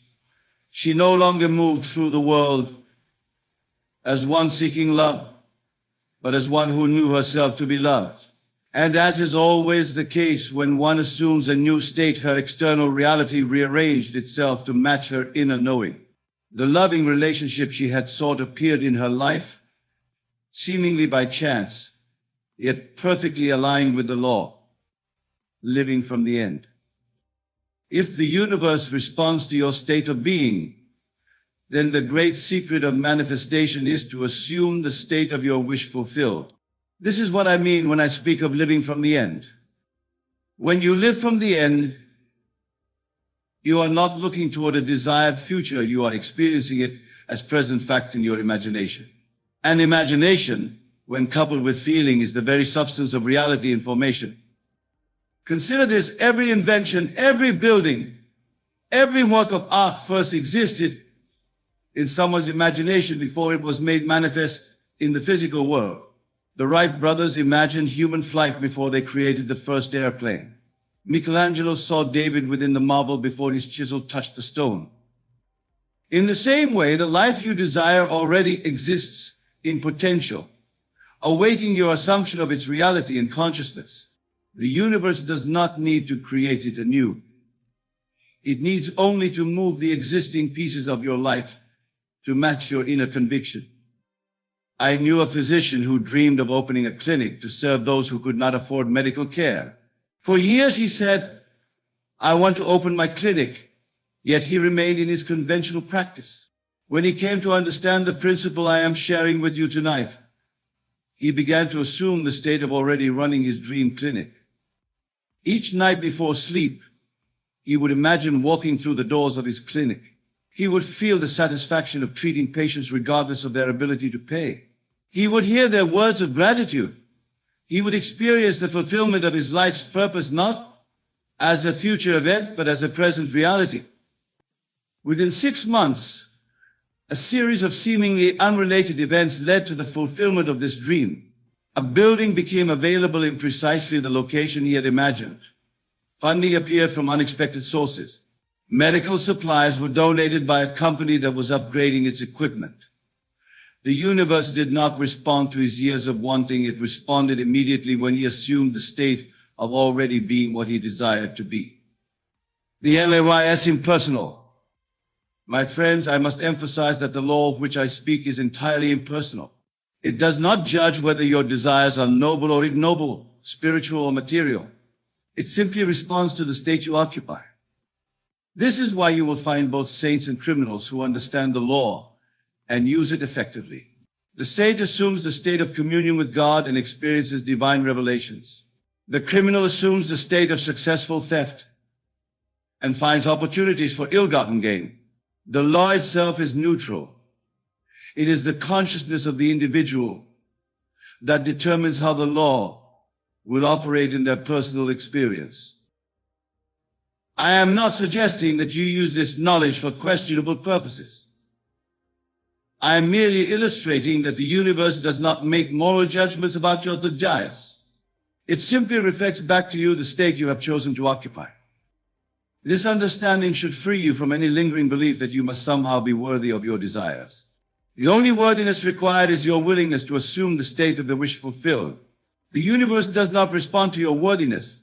She no longer moved through the world as one seeking love, but as one who knew herself to be loved. And as is always the case, when one assumes a new state, her external reality rearranged itself to match her inner knowing. The loving relationship she had sought appeared in her life, seemingly by chance, yet perfectly aligned with the law, living from the end. If the universe responds to your state of being, then the great secret of manifestation is to assume the state of your wish fulfilled. This is what I mean when I speak of living from the end. When you live from the end, you are not looking toward a desired future, you are experiencing it as present fact in your imagination. And imagination, when coupled with feeling, is the very substance of reality and formation. Consider this: every invention, every building, every work of art first existed in someone's imagination before it was made manifest in the physical world. The Wright brothers imagined human flight before they created the first airplane. Michelangelo saw David within the marble before his chisel touched the stone. In the same way, the life you desire already exists in potential. awaiting your assumption of its reality and consciousness. The universe does not need to create it anew. It needs only to move the existing pieces of your life to match your inner conviction. I knew a physician who dreamed of opening a clinic to serve those who could not afford medical care. For years he said, "I want to open my clinic," yet he remained in his conventional practice. When he came to understand the principle I am sharing with you tonight, he began to assume the state of already running his dream clinic. Each night before sleep, he would imagine walking through the doors of his clinic. He would feel the satisfaction of treating patients regardless of their ability to pay. He would hear their words of gratitude. He would experience the fulfillment of his life's purpose not as a future event, but as a present reality. Within 6 months, a series of seemingly unrelated events led to the fulfillment of this dream. A building became available in precisely the location he had imagined. Funding appeared from unexpected sources. Medical supplies were donated by a company that was upgrading its equipment. The universe did not respond to his years of wanting. It responded immediately when he assumed the state of already being what he desired to be. The LAYS impersonal. My friends, I must emphasize that the law of which I speak is entirely impersonal. It does not judge whether your desires are noble or ignoble, spiritual or material. It simply responds to the state you occupy. This is why you will find both saints and criminals who understand the law and use it effectively. The saint assumes the state of communion with God and experiences divine revelations. The criminal assumes the state of successful theft and finds opportunities for ill-gotten gain. The law itself is neutral. It is the consciousness of the individual that determines how the law will operate in their personal experience. I am not suggesting that you use this knowledge for questionable purposes. I am merely illustrating that the universe does not make moral judgments about your desires. It simply reflects back to you the state you have chosen to occupy. This understanding should free you from any lingering belief that you must somehow be worthy of your desires. The only worthiness required is your willingness to assume the state of the wish fulfilled. The universe does not respond to your worthiness.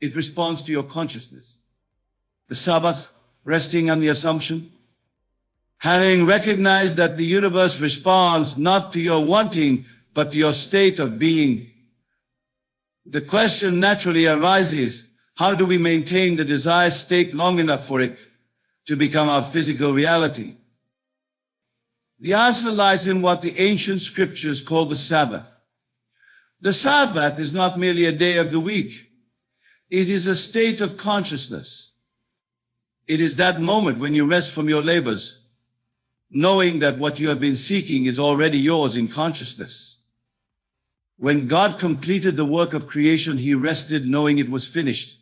It responds to your consciousness. The Sabbath, resting on the assumption, having recognized that the universe responds not to your wanting, but to your state of being. The question naturally arises, how do we maintain the desired state long enough for it to become our physical reality? The answer lies in what the ancient scriptures call the Sabbath. The Sabbath is not merely a day of the week. It is a state of consciousness. It is that moment when you rest from your labors, knowing that what you have been seeking is already yours in consciousness. When God completed the work of creation, he rested knowing it was finished.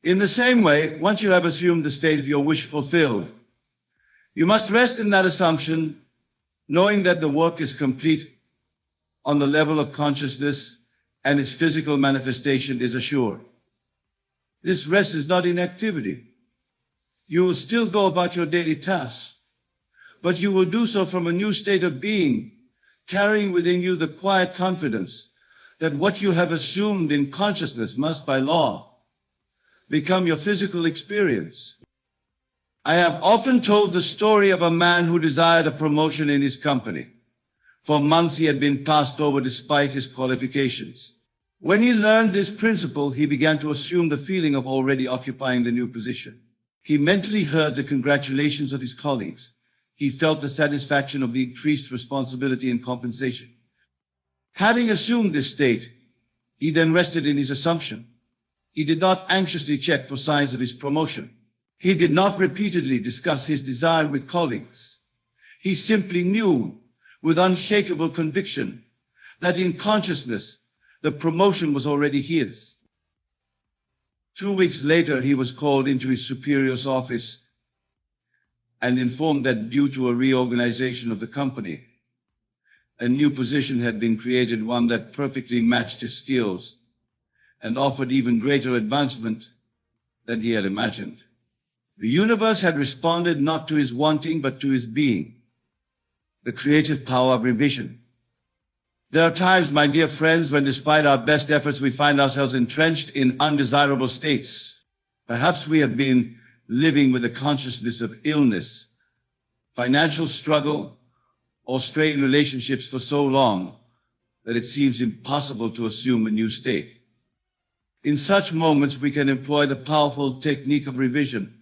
In the same way, once you have assumed the state of your wish fulfilled, you must rest in that assumption, knowing that the work is complete on the level of consciousness and its physical manifestation is assured. This rest is not inactivity. You will still go about your daily tasks, but you will do so from a new state of being, carrying within you the quiet confidence that what you have assumed in consciousness must, by law, become your physical experience. I have often told the story of a man who desired a promotion in his company. For months he had been passed over despite his qualifications. When he learned this principle, he began to assume the feeling of already occupying the new position. He mentally heard the congratulations of his colleagues. He felt the satisfaction of the increased responsibility and compensation. Having assumed this state, he then rested in his assumption. He did not anxiously check for signs of his promotion. He did not repeatedly discuss his desire with colleagues. He simply knew with unshakable conviction that in consciousness, the promotion was already his. 2 weeks later, he was called into his superior's office and informed that due to a reorganization of the company, a new position had been created, one that perfectly matched his skills and offered even greater advancement than he had imagined. The universe had responded not to his wanting, but to his being, the creative power of envision. There are times, my dear friends, when despite our best efforts, we find ourselves entrenched in undesirable states. Perhaps we have been living with the consciousness of illness, financial struggle, or strained relationships for so long that it seems impossible to assume a new state. In such moments, we can employ the powerful technique of revision.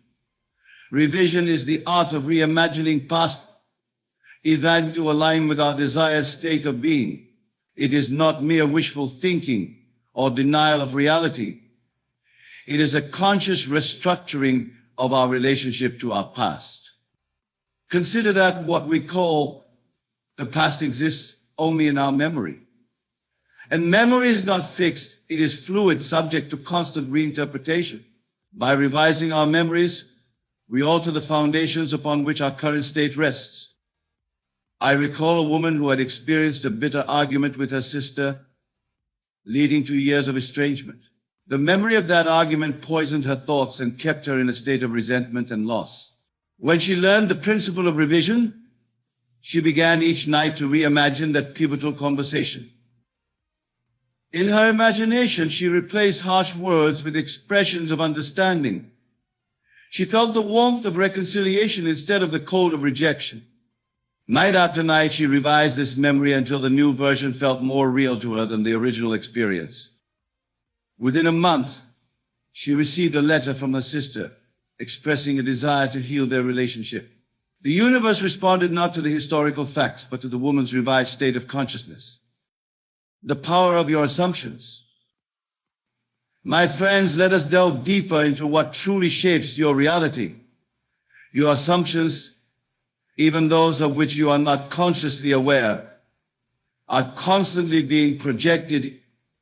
Revision is the art of reimagining past events to align with our desired state of being. It is not mere wishful thinking or denial of reality. It is a conscious restructuring of our relationship to our past. Consider that what we call the past exists only in our memory. And memory is not fixed, it is fluid, subject to constant reinterpretation. By revising our memories, we alter the foundations upon which our current state rests. I recall a woman who had experienced a bitter argument with her sister, leading to years of estrangement. The memory of that argument poisoned her thoughts and kept her in a state of resentment and loss. When she learned the principle of revision, she began each night to reimagine that pivotal conversation. In her imagination, she replaced harsh words with expressions of understanding. She felt the warmth of reconciliation instead of the cold of rejection. Night after night, she revised this memory until the new version felt more real to her than the original experience. Within a month, she received a letter from her sister expressing a desire to heal their relationship. The universe responded not to the historical facts, but to the woman's revised state of consciousness. The power of your assumptions. My friends, let us delve deeper into what truly shapes your reality. Your assumptions, even those of which you are not consciously aware, are constantly being projected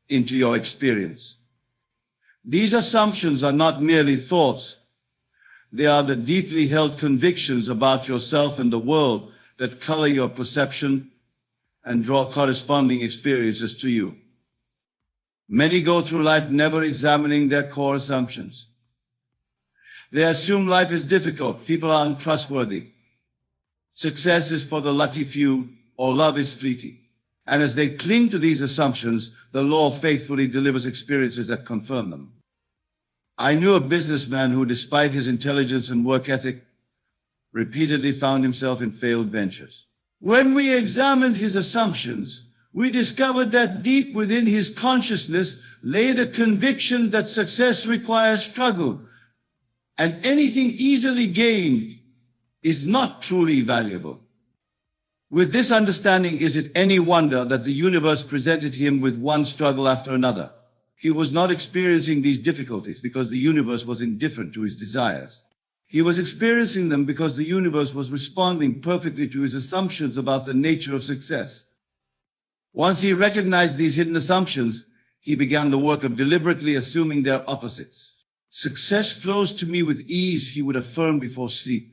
into your experience. These assumptions are not merely thoughts. They are the deeply held convictions about yourself and the world that color your perception and draw corresponding experiences to you. Many go through life never examining their core assumptions. They assume life is difficult, people are untrustworthy, success is for the lucky few, or love is fleeting. And as they cling to these assumptions, the law faithfully delivers experiences that confirm them. I knew a businessman who, despite his intelligence and work ethic, repeatedly found himself in failed ventures. When we examined his assumptions, we discovered that deep within his consciousness lay the conviction that success requires struggle, and anything easily gained is not truly valuable. With this understanding, is it any wonder that the universe presented him with one struggle after another? He was not experiencing these difficulties because the universe was indifferent to his desires. He was experiencing them because the universe was responding perfectly to his assumptions about the nature of success. Once he recognized these hidden assumptions, he began the work of deliberately assuming their opposites. Success flows to me with ease, he would affirm before sleep.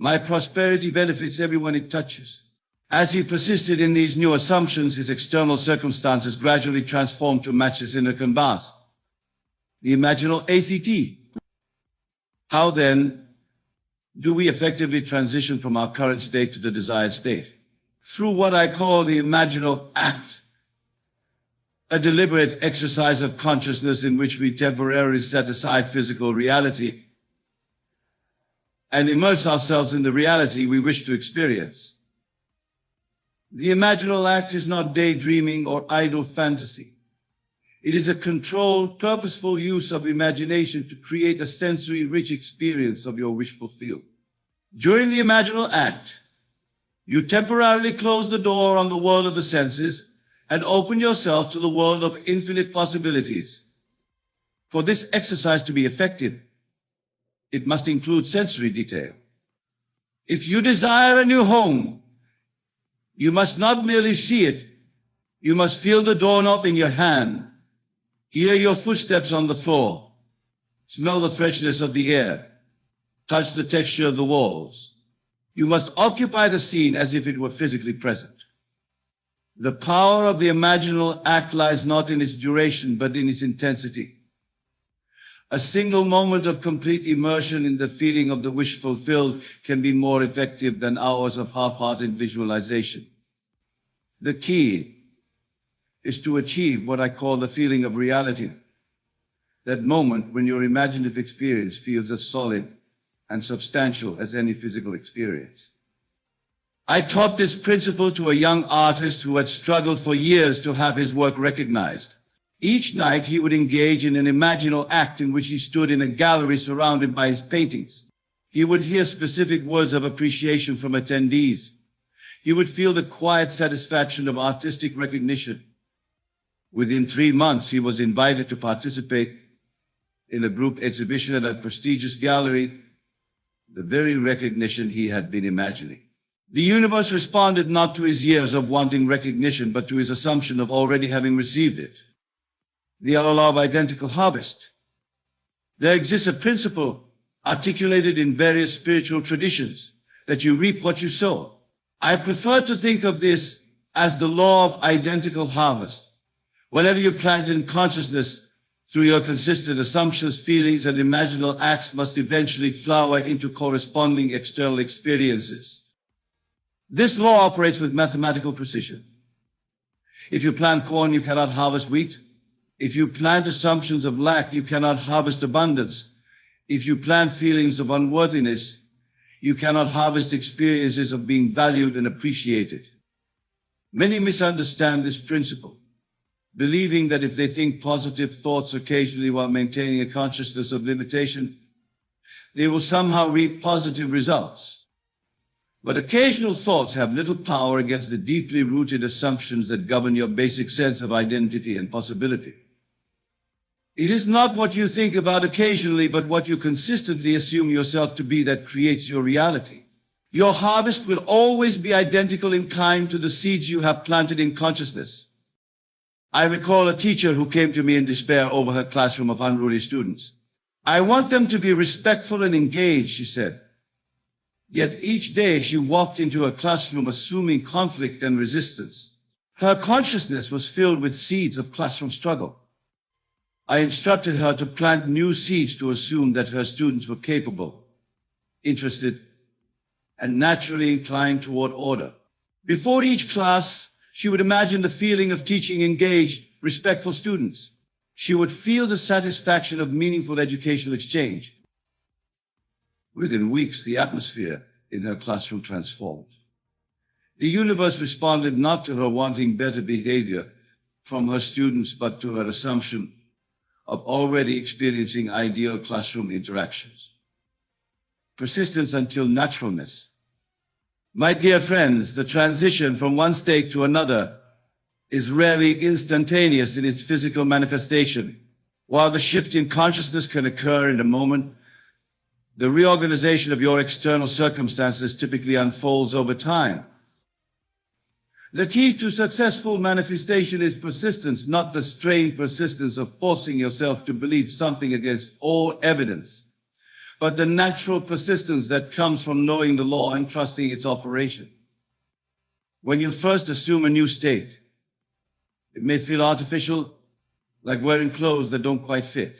My prosperity benefits everyone it touches. As he persisted in these new assumptions, his external circumstances gradually transformed to match his inner canvas. The imaginal ACT. How then do we effectively transition from our current state to the desired state? Through what I call the imaginal act, a deliberate exercise of consciousness in which we temporarily set aside physical reality and immerse ourselves in the reality we wish to experience. The imaginal act is not daydreaming or idle fantasy. It is a controlled, purposeful use of imagination to create a sensory-rich experience of your wish fulfilled. During the imaginal act, you temporarily close the door on the world of the senses and open yourself to the world of infinite possibilities. For this exercise to be effective, it must include sensory detail. If you desire a new home, you must not merely see it, you must feel the doorknob in your hand, hear your footsteps on the floor, smell the freshness of the air, touch the texture of the walls. You must occupy the scene as if it were physically present. The power of the imaginal act lies not in its duration, but in its intensity. A single moment of complete immersion in the feeling of the wish fulfilled can be more effective than hours of half-hearted visualization. The key is to achieve what I call the feeling of reality. That moment when your imaginative experience feels as solid and substantial as any physical experience. I taught this principle to a young artist who had struggled for years to have his work recognized. Each night he would engage in an imaginal act in which he stood in a gallery surrounded by his paintings. He would hear specific words of appreciation from attendees. He would feel the quiet satisfaction of artistic recognition. Within 3 months, he was invited to participate in a group exhibition at a prestigious gallery, the very recognition he had been imagining. The universe responded not to his years of wanting recognition, but to his assumption of already having received it. The law of identical harvest. There exists a principle articulated in various spiritual traditions that you reap what you sow. I prefer to think of this as the law of identical harvest. Whatever you plant in consciousness through your consistent assumptions, feelings, and imaginal acts must eventually flower into corresponding external experiences. This law operates with mathematical precision. If you plant corn, you cannot harvest wheat. If you plant assumptions of lack, you cannot harvest abundance. If you plant feelings of unworthiness, you cannot harvest experiences of being valued and appreciated. Many misunderstand this principle, believing that if they think positive thoughts occasionally while maintaining a consciousness of limitation, they will somehow reap positive results. But occasional thoughts have little power against the deeply rooted assumptions that govern your basic sense of identity and possibility. It is not what you think about occasionally, but what you consistently assume yourself to be that creates your reality. Your harvest will always be identical in kind to the seeds you have planted in consciousness. I recall a teacher who came to me in despair over her classroom of unruly students. I want them to be respectful and engaged, she said. Yet each day she walked into her classroom assuming conflict and resistance. Her consciousness was filled with seeds of classroom struggle. I instructed her to plant new seeds to assume that her students were capable, interested, and naturally inclined toward order. Before each class, she would imagine the feeling of teaching engaged, respectful students. She would feel the satisfaction of meaningful educational exchange. Within weeks, the atmosphere in her classroom transformed. The universe responded not to her wanting better behavior from her students, but to her assumption of already experiencing ideal classroom interactions. Persistence until naturalness. My dear friends, the transition from one state to another is rarely instantaneous in its physical manifestation. While the shift in consciousness can occur in a moment, the reorganization of your external circumstances typically unfolds over time. The key to successful manifestation is persistence, not the strained persistence of forcing yourself to believe something against all evidence, but the natural persistence that comes from knowing the law and trusting its operation. When you first assume a new state, it may feel artificial, like wearing clothes that don't quite fit.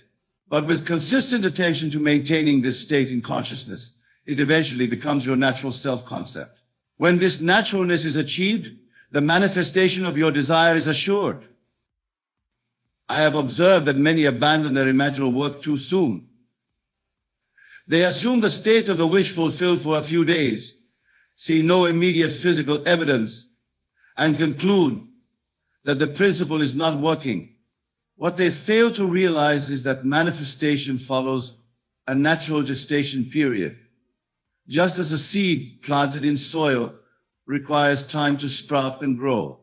But with consistent attention to maintaining this state in consciousness, it eventually becomes your natural self-concept. When this naturalness is achieved, the manifestation of your desire is assured. I have observed that many abandon their imaginal work too soon. They assume the state of the wish fulfilled for a few days, see no immediate physical evidence, and conclude that the principle is not working. What they fail to realize is that manifestation follows a natural gestation period. Just as a seed planted in soil requires time to sprout and grow.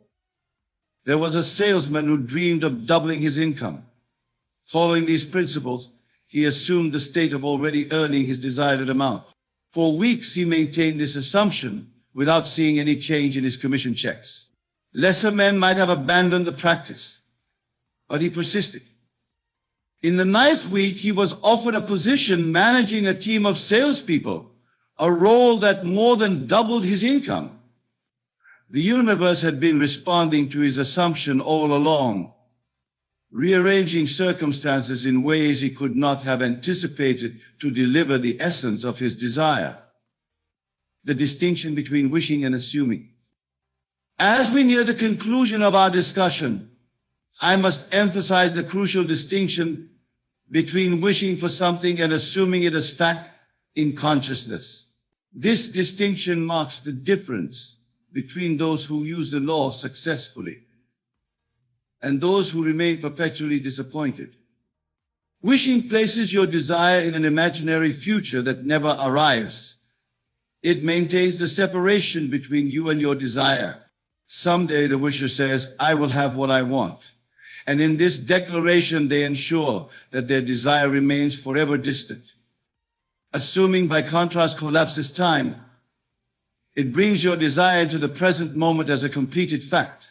There was a salesman who dreamed of doubling his income. Following these principles, he assumed the state of already earning his desired amount. For weeks, he maintained this assumption without seeing any change in his commission checks. Lesser men might have abandoned the practice, but he persisted. In the 9th week, he was offered a position managing a team of salespeople, a role that more than doubled his income. The universe had been responding to his assumption all along, rearranging circumstances in ways he could not have anticipated to deliver the essence of his desire. The distinction between wishing and assuming. As we near the conclusion of our discussion, I must emphasize the crucial distinction between wishing for something and assuming it as fact in consciousness. This distinction marks the difference between those who use the law successfully and those who remain perpetually disappointed. Wishing places your desire in an imaginary future that never arrives. It maintains the separation between you and your desire. Someday the wisher says, I will have what I want. And in this declaration they ensure that their desire remains forever distant. Assuming by contrast collapses time, it brings your desire to the present moment as a completed fact.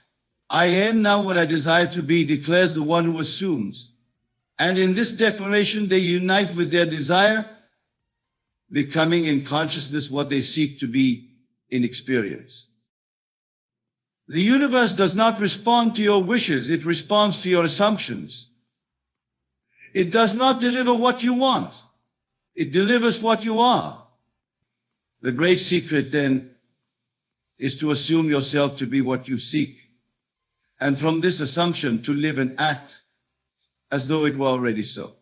I am now what I desire to be, declares the one who assumes. And in this declaration they unite with their desire, becoming in consciousness what they seek to be in experience. The universe does not respond to your wishes, it responds to your assumptions. It does not deliver what you want, it delivers what you are. The great secret then is to assume yourself to be what you seek, and from this assumption to live and act as though it were already so.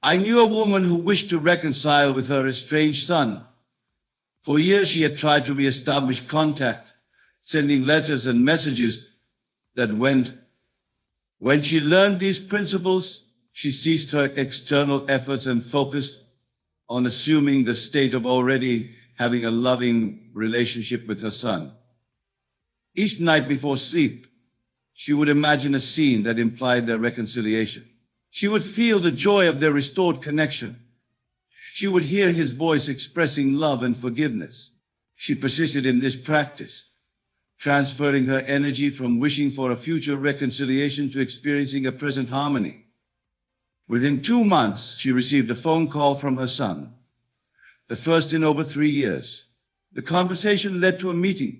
I knew a woman who wished to reconcile with her estranged son. For years she had tried to reestablish contact, sending letters and messages that went. When she learned these principles, she ceased her external efforts and focused on assuming the state of already having a loving relationship with her son. Each night before sleep, she would imagine a scene that implied their reconciliation. She would feel the joy of their restored connection. She would hear his voice expressing love and forgiveness. She persisted in this practice, transferring her energy from wishing for a future reconciliation to experiencing a present harmony. Within 2 months, she received a phone call from her son, the first in over 3 years. The conversation led to a meeting,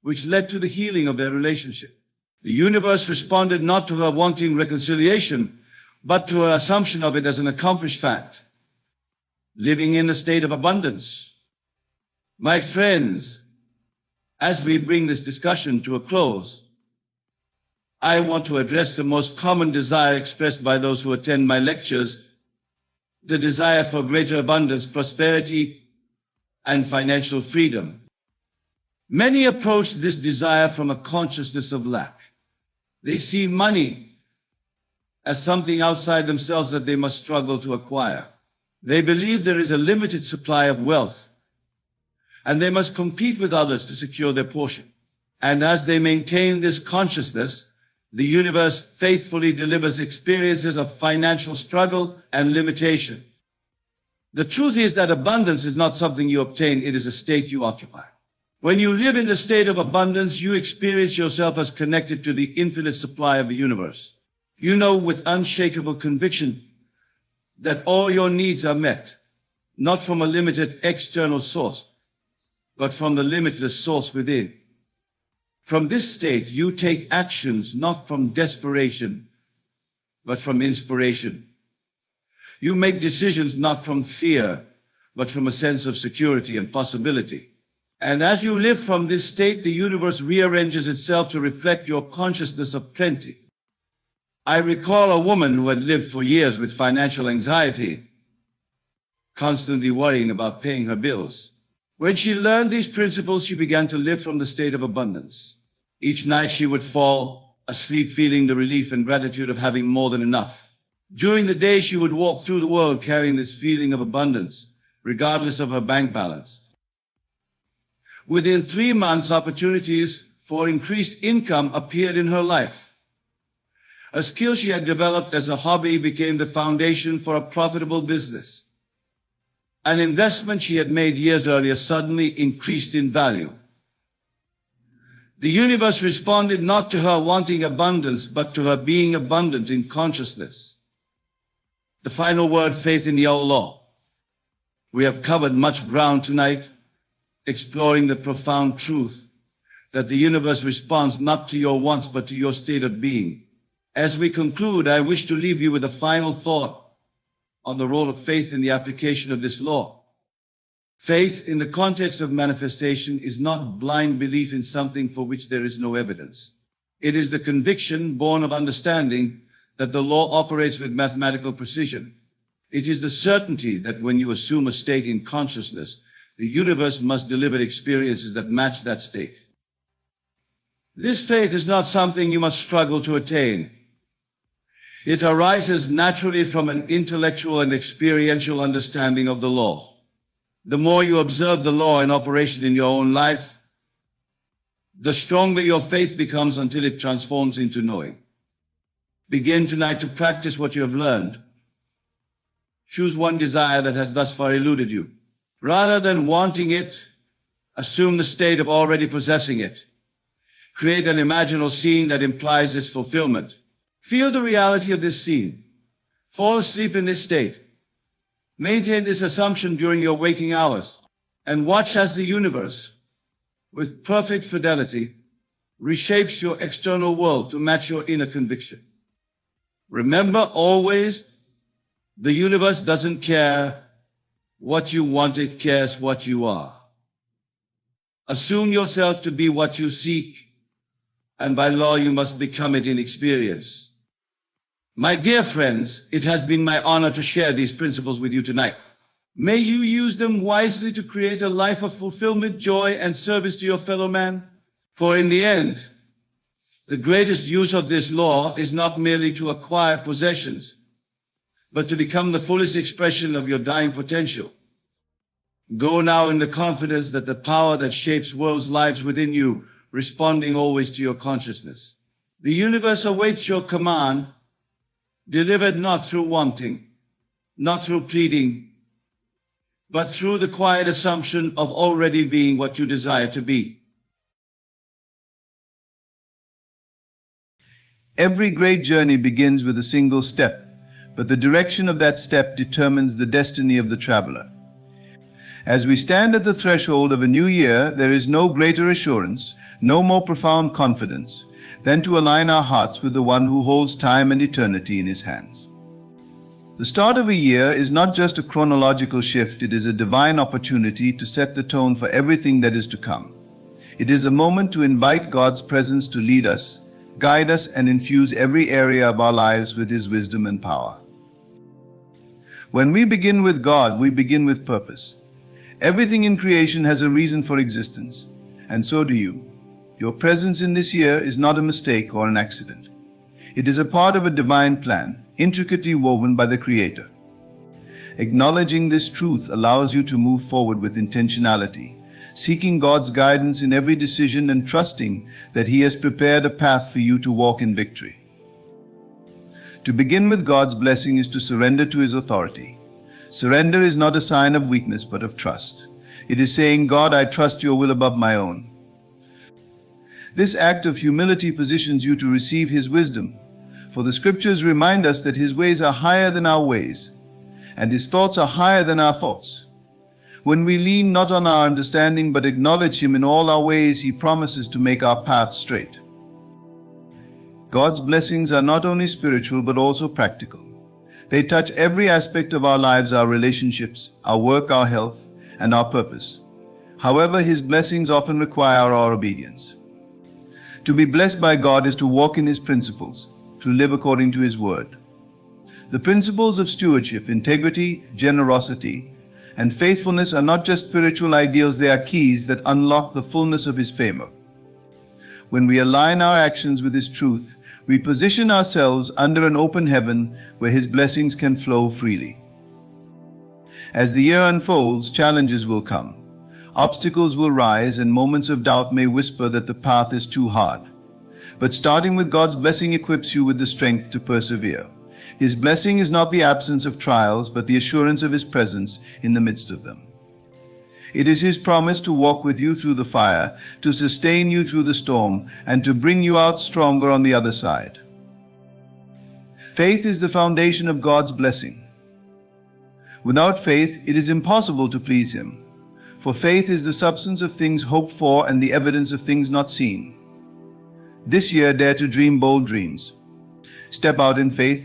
which led to the healing of their relationship. The universe responded not to her wanting reconciliation, but to her assumption of it as an accomplished fact, living in a state of abundance. My friends, as we bring this discussion to a close, I want to address the most common desire expressed by those who attend my lectures, the desire for greater abundance, prosperity, and financial freedom. Many approach this desire from a consciousness of lack. They see money as something outside themselves that they must struggle to acquire. They believe there is a limited supply of wealth, and they must compete with others to secure their portion. And as they maintain this consciousness, the universe faithfully delivers experiences of financial struggle and limitation. The truth is that abundance is not something you obtain, it is a state you occupy. When you live in the state of abundance, you experience yourself as connected to the infinite supply of the universe. You know with unshakable conviction that all your needs are met, not from a limited external source, but from the limitless source within. From this state, you take actions not from desperation, but from inspiration. You make decisions not from fear, but from a sense of security and possibility. And as you live from this state, the universe rearranges itself to reflect your consciousness of plenty. I recall a woman who had lived for years with financial anxiety, constantly worrying about paying her bills. When she learned these principles, she began to live from the state of abundance. Each night she would fall asleep feeling the relief and gratitude of having more than enough. During the day, she would walk through the world carrying this feeling of abundance, regardless of her bank balance. Within 3 months, opportunities for increased income appeared in her life. A skill she had developed as a hobby became the foundation for a profitable business. An investment she had made years earlier suddenly increased in value. The universe responded not to her wanting abundance, but to her being abundant in consciousness. The final word, faith in the Allah. We have covered much ground tonight, exploring the profound truth that the universe responds not to your wants, but to your state of being. As we conclude, I wish to leave you with a final thought on the role of faith in the application of this law. Faith in the context of manifestation is not blind belief in something for which there is no evidence. It is the conviction born of understanding that the law operates with mathematical precision. It is the certainty that when you assume a state in consciousness, the universe must deliver experiences that match that state. This faith is not something you must struggle to attain. It arises naturally from an intellectual and experiential understanding of the law. The more you observe the law in operation in your own life, the stronger your faith becomes until it transforms into knowing. Begin tonight to practice what you have learned. Choose one desire that has thus far eluded you. Rather than wanting it, assume the state of already possessing it. Create an imaginal scene that implies its fulfillment. Feel the reality of this scene. Fall asleep in this state. Maintain this assumption during your waking hours, and watch as the universe, with perfect fidelity, reshapes your external world to match your inner conviction. Remember always, the universe doesn't care what you want, it cares what you are. Assume yourself to be what you seek, and by law you must become it in experience. My dear friends, it has been my honor to share these principles with you tonight. May you use them wisely to create a life of fulfillment, joy, and service to your fellow man. For in the end, the greatest use of this law is not merely to acquire possessions, but to become the fullest expression of your dying potential. Go now in the confidence that the power that shapes worlds lies within you, responding always to your consciousness. The universe awaits your command, delivered not through wanting, not through pleading, but through the quiet assumption of already being what you desire to be. Every great journey begins with a single step, but the direction of that step determines the destiny of the traveler. As we stand at the threshold of a new year, there is no greater assurance, no more profound confidence, than to align our hearts with the one who holds time and eternity in his hands. The start of a year is not just a chronological shift, it is a divine opportunity to set the tone for everything that is to come. It is a moment to invite God's presence to lead us, guide us, and infuse every area of our lives with His wisdom and power. When we begin with God, we begin with purpose. Everything in creation has a reason for existence, and so do you. Your presence in this year is not a mistake or an accident. It is a part of a divine plan, intricately woven by the Creator. Acknowledging this truth allows you to move forward with intentionality, seeking God's guidance in every decision and trusting that He has prepared a path for you to walk in victory. To begin with God's blessing is to surrender to His authority. Surrender is not a sign of weakness but of trust. It is saying, God, I trust your will above my own. This act of humility positions you to receive His wisdom, for the Scriptures remind us that His ways are higher than our ways, and His thoughts are higher than our thoughts. When we lean not on our understanding but acknowledge Him in all our ways, He promises to make our path straight. God's blessings are not only spiritual but also practical. They touch every aspect of our lives, our relationships, our work, our health, and our purpose. However, His blessings often require our obedience. To be blessed by God is to walk in His principles, to live according to His word. The principles of stewardship, integrity, generosity, and faithfulness are not just spiritual ideals, they are keys that unlock the fullness of His favor. When we align our actions with His truth, we position ourselves under an open heaven where His blessings can flow freely. As the year unfolds, challenges will come. Obstacles will rise, and moments of doubt may whisper that the path is too hard. But starting with God's blessing equips you with the strength to persevere. His blessing is not the absence of trials, but the assurance of His presence in the midst of them. It is His promise to walk with you through the fire, to sustain you through the storm, and to bring you out stronger on the other side. Faith is the foundation of God's blessing. Without faith, it is impossible to please Him. For faith is the substance of things hoped for and the evidence of things not seen. This year, dare to dream bold dreams. Step out in faith,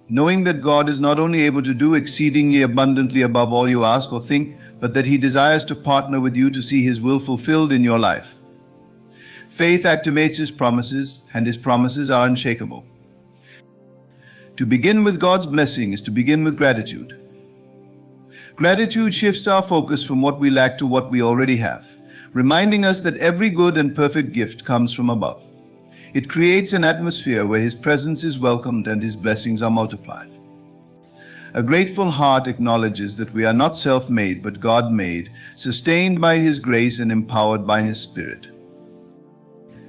knowing that God is not only able to do exceedingly abundantly above all you ask or think, but that He desires to partner with you to see His will fulfilled in your life. Faith activates His promises, and His promises are unshakable. To begin with God's blessing is to begin with gratitude. Gratitude shifts our focus from what we lack to what we already have, reminding us that every good and perfect gift comes from above. It creates an atmosphere where His presence is welcomed and His blessings are multiplied. A grateful heart acknowledges that we are not self-made but God-made, sustained by His grace and empowered by His Spirit.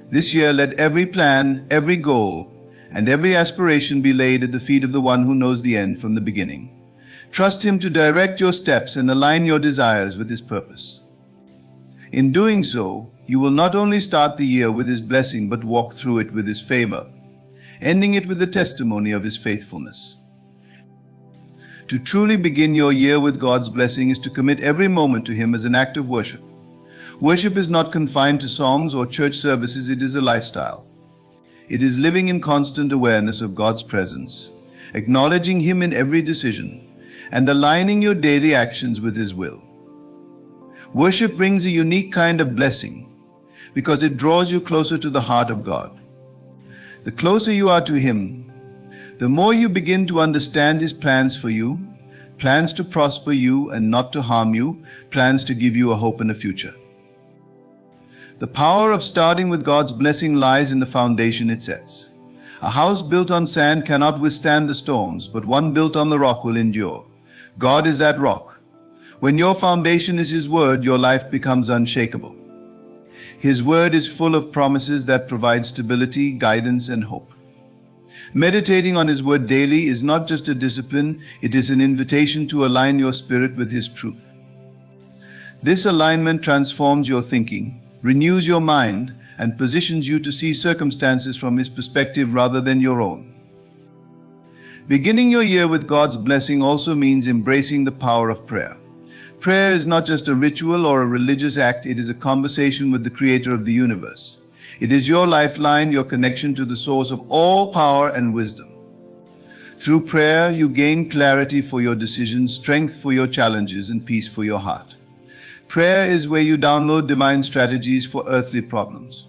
This year let every plan, every goal, and every aspiration be laid at the feet of the one who knows the end from the beginning. Trust Him to direct your steps and align your desires with His purpose. In doing so, you will not only start the year with His blessing but walk through it with His favor, ending it with the testimony of His faithfulness. To truly begin your year with God's blessing is to commit every moment to Him as an act of worship. Worship is not confined to songs or church services, it is a lifestyle. It is living in constant awareness of God's presence, acknowledging Him in every decision, and aligning your daily actions with His will. Worship brings a unique kind of blessing because it draws you closer to the heart of God. The closer you are to Him, the more you begin to understand His plans for you, plans to prosper you and not to harm you, plans to give you a hope and a future. The power of starting with God's blessing lies in the foundation it sets. A house built on sand cannot withstand the storms, but one built on the rock will endure. God is that rock. When your foundation is His Word, your life becomes unshakable. His Word is full of promises that provide stability, guidance, and hope. Meditating on His Word daily is not just a discipline, it is an invitation to align your spirit with His truth. This alignment transforms your thinking, renews your mind, and positions you to see circumstances from His perspective rather than your own. Beginning your year with God's blessing also means embracing the power of prayer. Prayer is not just a ritual or a religious act, it is a conversation with the Creator of the universe. It is your lifeline, your connection to the source of all power and wisdom. Through prayer, you gain clarity for your decisions, strength for your challenges, and peace for your heart. Prayer is where you download divine strategies for earthly problems.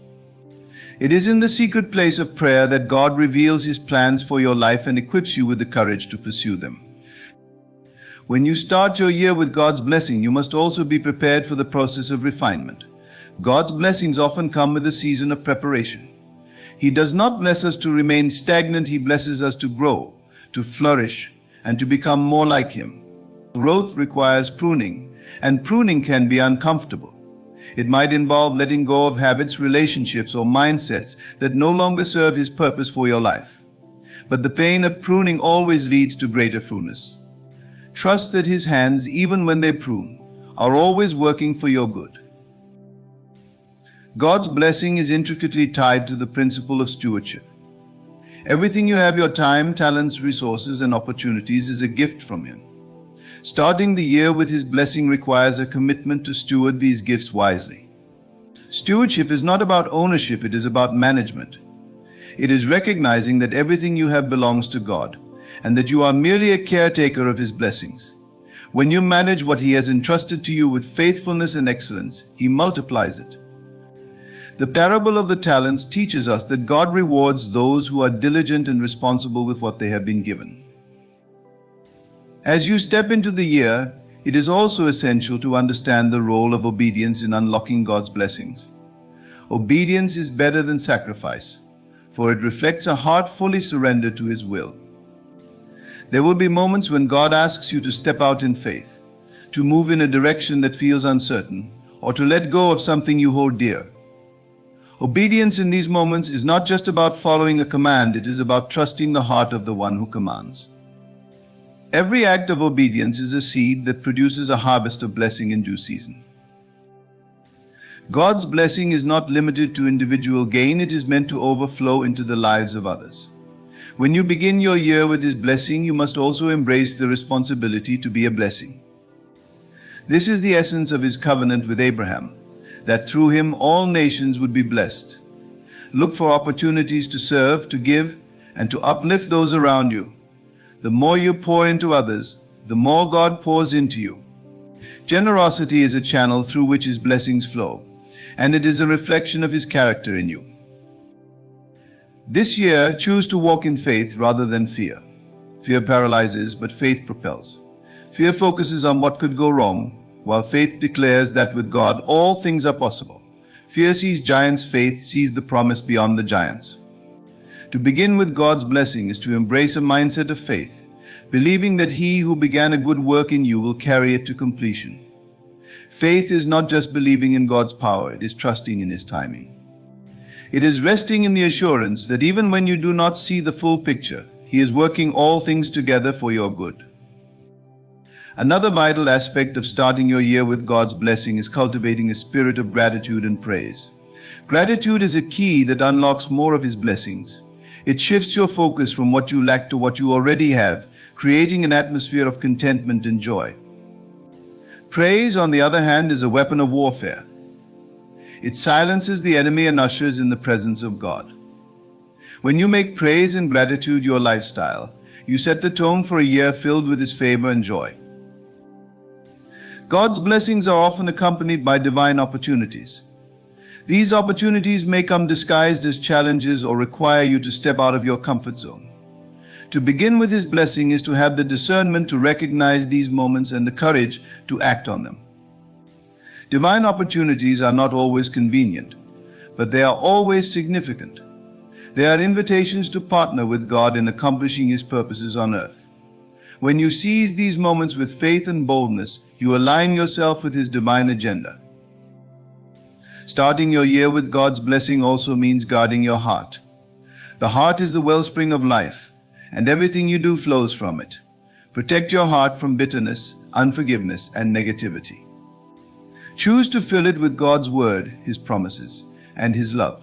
It is in the secret place of prayer that God reveals His plans for your life and equips you with the courage to pursue them. When you start your year with God's blessing, you must also be prepared for the process of refinement. God's blessings often come with a season of preparation. He does not bless us to remain stagnant, He blesses us to grow, to flourish, and to become more like Him. Growth requires pruning, and pruning can be uncomfortable. It might involve letting go of habits, relationships, or mindsets that no longer serve His purpose for your life. But the pain of pruning always leads to greater fullness. Trust that His hands, even when they prune, are always working for your good. God's blessing is intricately tied to the principle of stewardship. Everything you have, your time, talents, resources, and opportunities, is a gift from Him. Starting the year with His blessing requires a commitment to steward these gifts wisely. Stewardship is not about ownership, it is about management. It is recognizing that everything you have belongs to God, and that you are merely a caretaker of His blessings. When you manage what He has entrusted to you with faithfulness and excellence, He multiplies it. The parable of the talents teaches us that God rewards those who are diligent and responsible with what they have been given. As you step into the year, it is also essential to understand the role of obedience in unlocking God's blessings. Obedience is better than sacrifice, for it reflects a heart fully surrendered to His will. There will be moments when God asks you to step out in faith, to move in a direction that feels uncertain, or to let go of something you hold dear. Obedience in these moments is not just about following a command, it is about trusting the heart of the one who commands. Every act of obedience is a seed that produces a harvest of blessing in due season. God's blessing is not limited to individual gain, it is meant to overflow into the lives of others. When you begin your year with His blessing, you must also embrace the responsibility to be a blessing. This is the essence of His covenant with Abraham, that through him all nations would be blessed. Look for opportunities to serve, to give, and to uplift those around you. The more you pour into others, the more God pours into you. Generosity is a channel through which His blessings flow, and it is a reflection of His character in you. This year, choose to walk in faith rather than fear. Fear paralyzes, but faith propels. Fear focuses on what could go wrong, while faith declares that with God all things are possible. Fear sees giants, faith sees the promise beyond the giants. To begin with God's blessing is to embrace a mindset of faith, believing that He who began a good work in you will carry it to completion. Faith is not just believing in God's power, it is trusting in His timing. It is resting in the assurance that even when you do not see the full picture, He is working all things together for your good. Another vital aspect of starting your year with God's blessing is cultivating a spirit of gratitude and praise. Gratitude is a key that unlocks more of His blessings. It shifts your focus from what you lack to what you already have, creating an atmosphere of contentment and joy. Praise, on the other hand, is a weapon of warfare. It silences the enemy and ushers in the presence of God. When you make praise and gratitude your lifestyle, you set the tone for a year filled with His favor and joy. God's blessings are often accompanied by divine opportunities. These opportunities may come disguised as challenges or require you to step out of your comfort zone. To begin with His blessing is to have the discernment to recognize these moments and the courage to act on them. Divine opportunities are not always convenient, but they are always significant. They are invitations to partner with God in accomplishing His purposes on earth. When you seize these moments with faith and boldness, you align yourself with His divine agenda. Starting your year with God's blessing also means guarding your heart. The heart is the wellspring of life, and everything you do flows from it. Protect your heart from bitterness, unforgiveness, and negativity. Choose to fill it with God's word, His promises, and His love.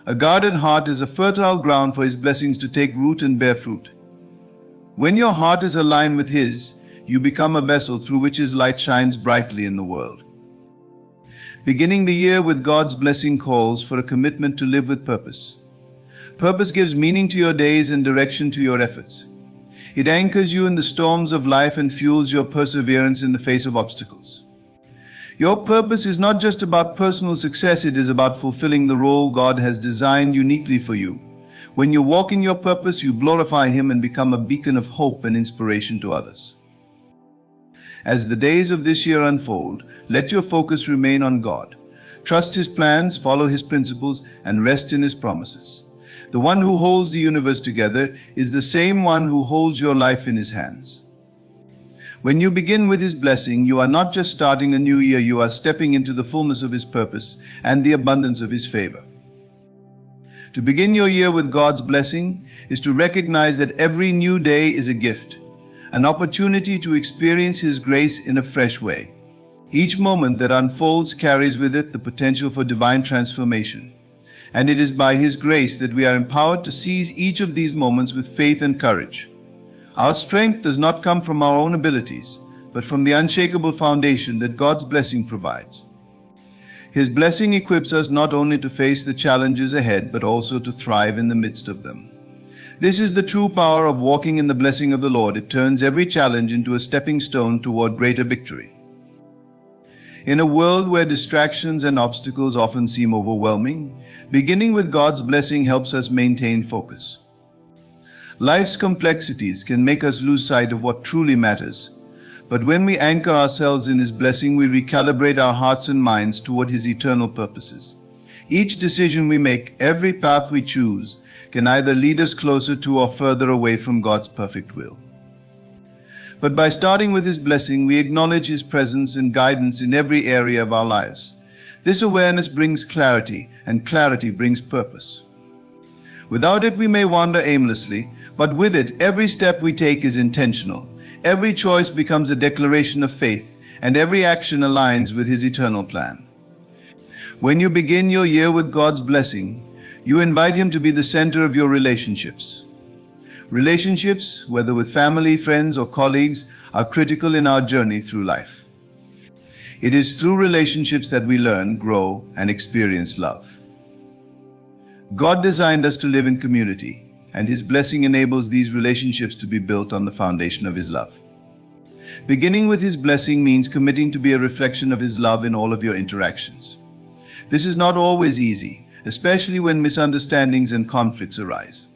A guarded heart is a fertile ground for His blessings to take root and bear fruit. When your heart is aligned with His, you become a vessel through which His light shines brightly in the world. Beginning the year with God's blessing calls for a commitment to live with purpose. Purpose gives meaning to your days and direction to your efforts. It anchors you in the storms of life and fuels your perseverance in the face of obstacles. Your purpose is not just about personal success, it is about fulfilling the role God has designed uniquely for you. When you walk in your purpose, you glorify Him and become a beacon of hope and inspiration to others. As the days of this year unfold, let your focus remain on God. Trust His plans, follow His principles, and rest in His promises. The one who holds the universe together is the same one who holds your life in His hands. When you begin with His blessing, you are not just starting a new year, you are stepping into the fullness of His purpose and the abundance of His favor. To begin your year with God's blessing is to recognize that every new day is a gift, an opportunity to experience His grace in a fresh way. Each moment that unfolds carries with it the potential for divine transformation, and it is by His grace that we are empowered to seize each of these moments with faith and courage. Our strength does not come from our own abilities, but from the unshakable foundation that God's blessing provides. His blessing equips us not only to face the challenges ahead, but also to thrive in the midst of them. This is the true power of walking in the blessing of the Lord. It turns every challenge into a stepping stone toward greater victory. In a world where distractions and obstacles often seem overwhelming, beginning with God's blessing helps us maintain focus. Life's complexities can make us lose sight of what truly matters, but when we anchor ourselves in His blessing, we recalibrate our hearts and minds toward His eternal purposes. Each decision we make, every path we choose, can either lead us closer to or further away from God's perfect will. But by starting with His blessing, we acknowledge His presence and guidance in every area of our lives. This awareness brings clarity, and clarity brings purpose. Without it, we may wander aimlessly, but with it, every step we take is intentional. Every choice becomes a declaration of faith, and every action aligns with His eternal plan. When you begin your year with God's blessing, you invite Him to be the center of your relationships. Relationships, whether with family, friends, or colleagues, are critical in our journey through life. It is through relationships that we learn, grow, and experience love. God designed us to live in community, and His blessing enables these relationships to be built on the foundation of His love. Beginning with His blessing means committing to be a reflection of His love in all of your interactions. This is not always easy, especially when misunderstandings and conflicts arise.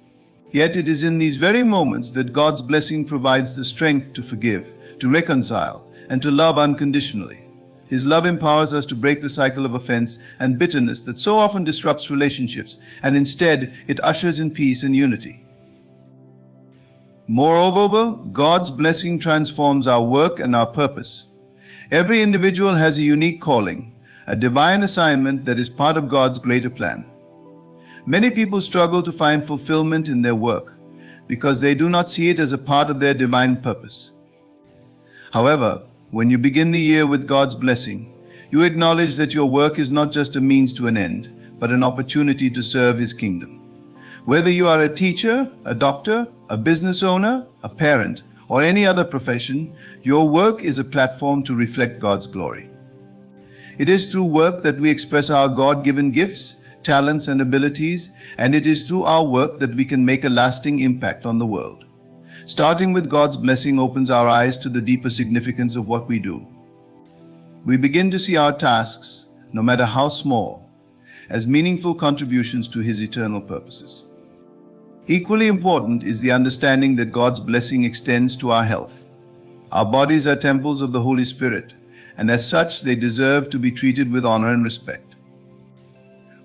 Yet it is in these very moments that God's blessing provides the strength to forgive, to reconcile, and to love unconditionally. His love empowers us to break the cycle of offense and bitterness that so often disrupts relationships, and instead it ushers in peace and unity. Moreover, God's blessing transforms our work and our purpose. Every individual has a unique calling, a divine assignment that is part of God's greater plan. Many people struggle to find fulfillment in their work because they do not see it as a part of their divine purpose. However, when you begin the year with God's blessing, you acknowledge that your work is not just a means to an end, but an opportunity to serve His kingdom. Whether you are a teacher, a doctor, a business owner, a parent, or any other profession, your work is a platform to reflect God's glory. It is through work that we express our God-given gifts, talents, and abilities, and it is through our work that we can make a lasting impact on the world. Starting with God's blessing opens our eyes to the deeper significance of what we do. We begin to see our tasks, no matter how small, as meaningful contributions to His eternal purposes. Equally important is the understanding that God's blessing extends to our health. Our bodies are temples of the Holy Spirit, and as such they deserve to be treated with honor and respect.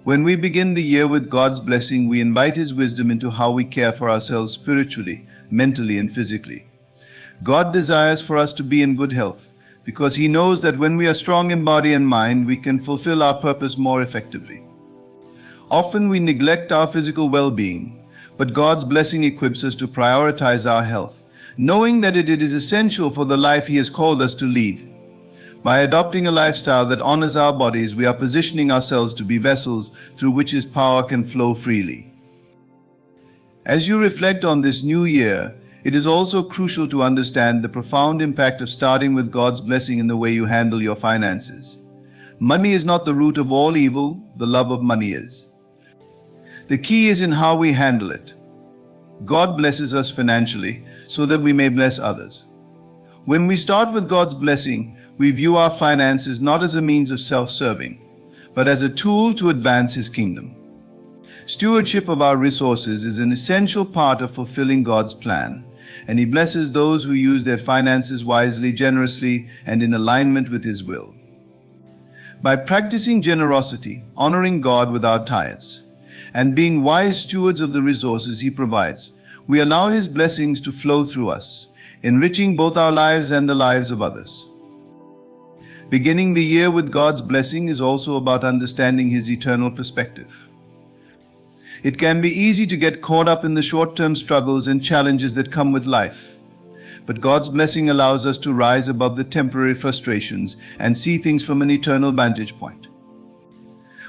When we begin the year with God's blessing, we invite His wisdom into how we care for ourselves spiritually, mentally, and physically. God desires for us to be in good health because He knows that when we are strong in body and mind, we can fulfill our purpose more effectively. Often we neglect our physical well-being, but God's blessing equips us to prioritize our health, knowing that it is essential for the life He has called us to lead. By adopting a lifestyle that honors our bodies, we are positioning ourselves to be vessels through which His power can flow freely. As you reflect on this new year, it is also crucial to understand the profound impact of starting with God's blessing in the way you handle your finances. Money is not the root of all evil, the love of money is. The key is in how we handle it. God blesses us financially so that we may bless others. When we start with God's blessing, we view our finances not as a means of self-serving, but as a tool to advance His kingdom. Stewardship of our resources is an essential part of fulfilling God's plan, and He blesses those who use their finances wisely, generously, and in alignment with His will. By practicing generosity, honoring God with our tithes, and being wise stewards of the resources He provides, we allow His blessings to flow through us, enriching both our lives and the lives of others. Beginning the year with God's blessing is also about understanding His eternal perspective. It can be easy to get caught up in the short-term struggles and challenges that come with life. But God's blessing allows us to rise above the temporary frustrations and see things from an eternal vantage point.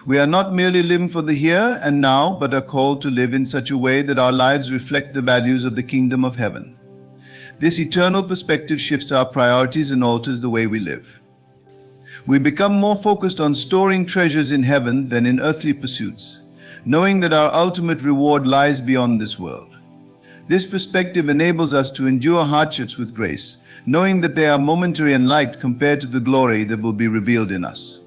We are not merely living for the here and now, but are called to live in such a way that our lives reflect the values of the kingdom of heaven. This eternal perspective shifts our priorities and alters the way we live. We become more focused on storing treasures in heaven than in earthly pursuits, knowing that our ultimate reward lies beyond this world. This perspective enables us to endure hardships with grace, knowing that they are momentary and light compared to the glory that will be revealed in us.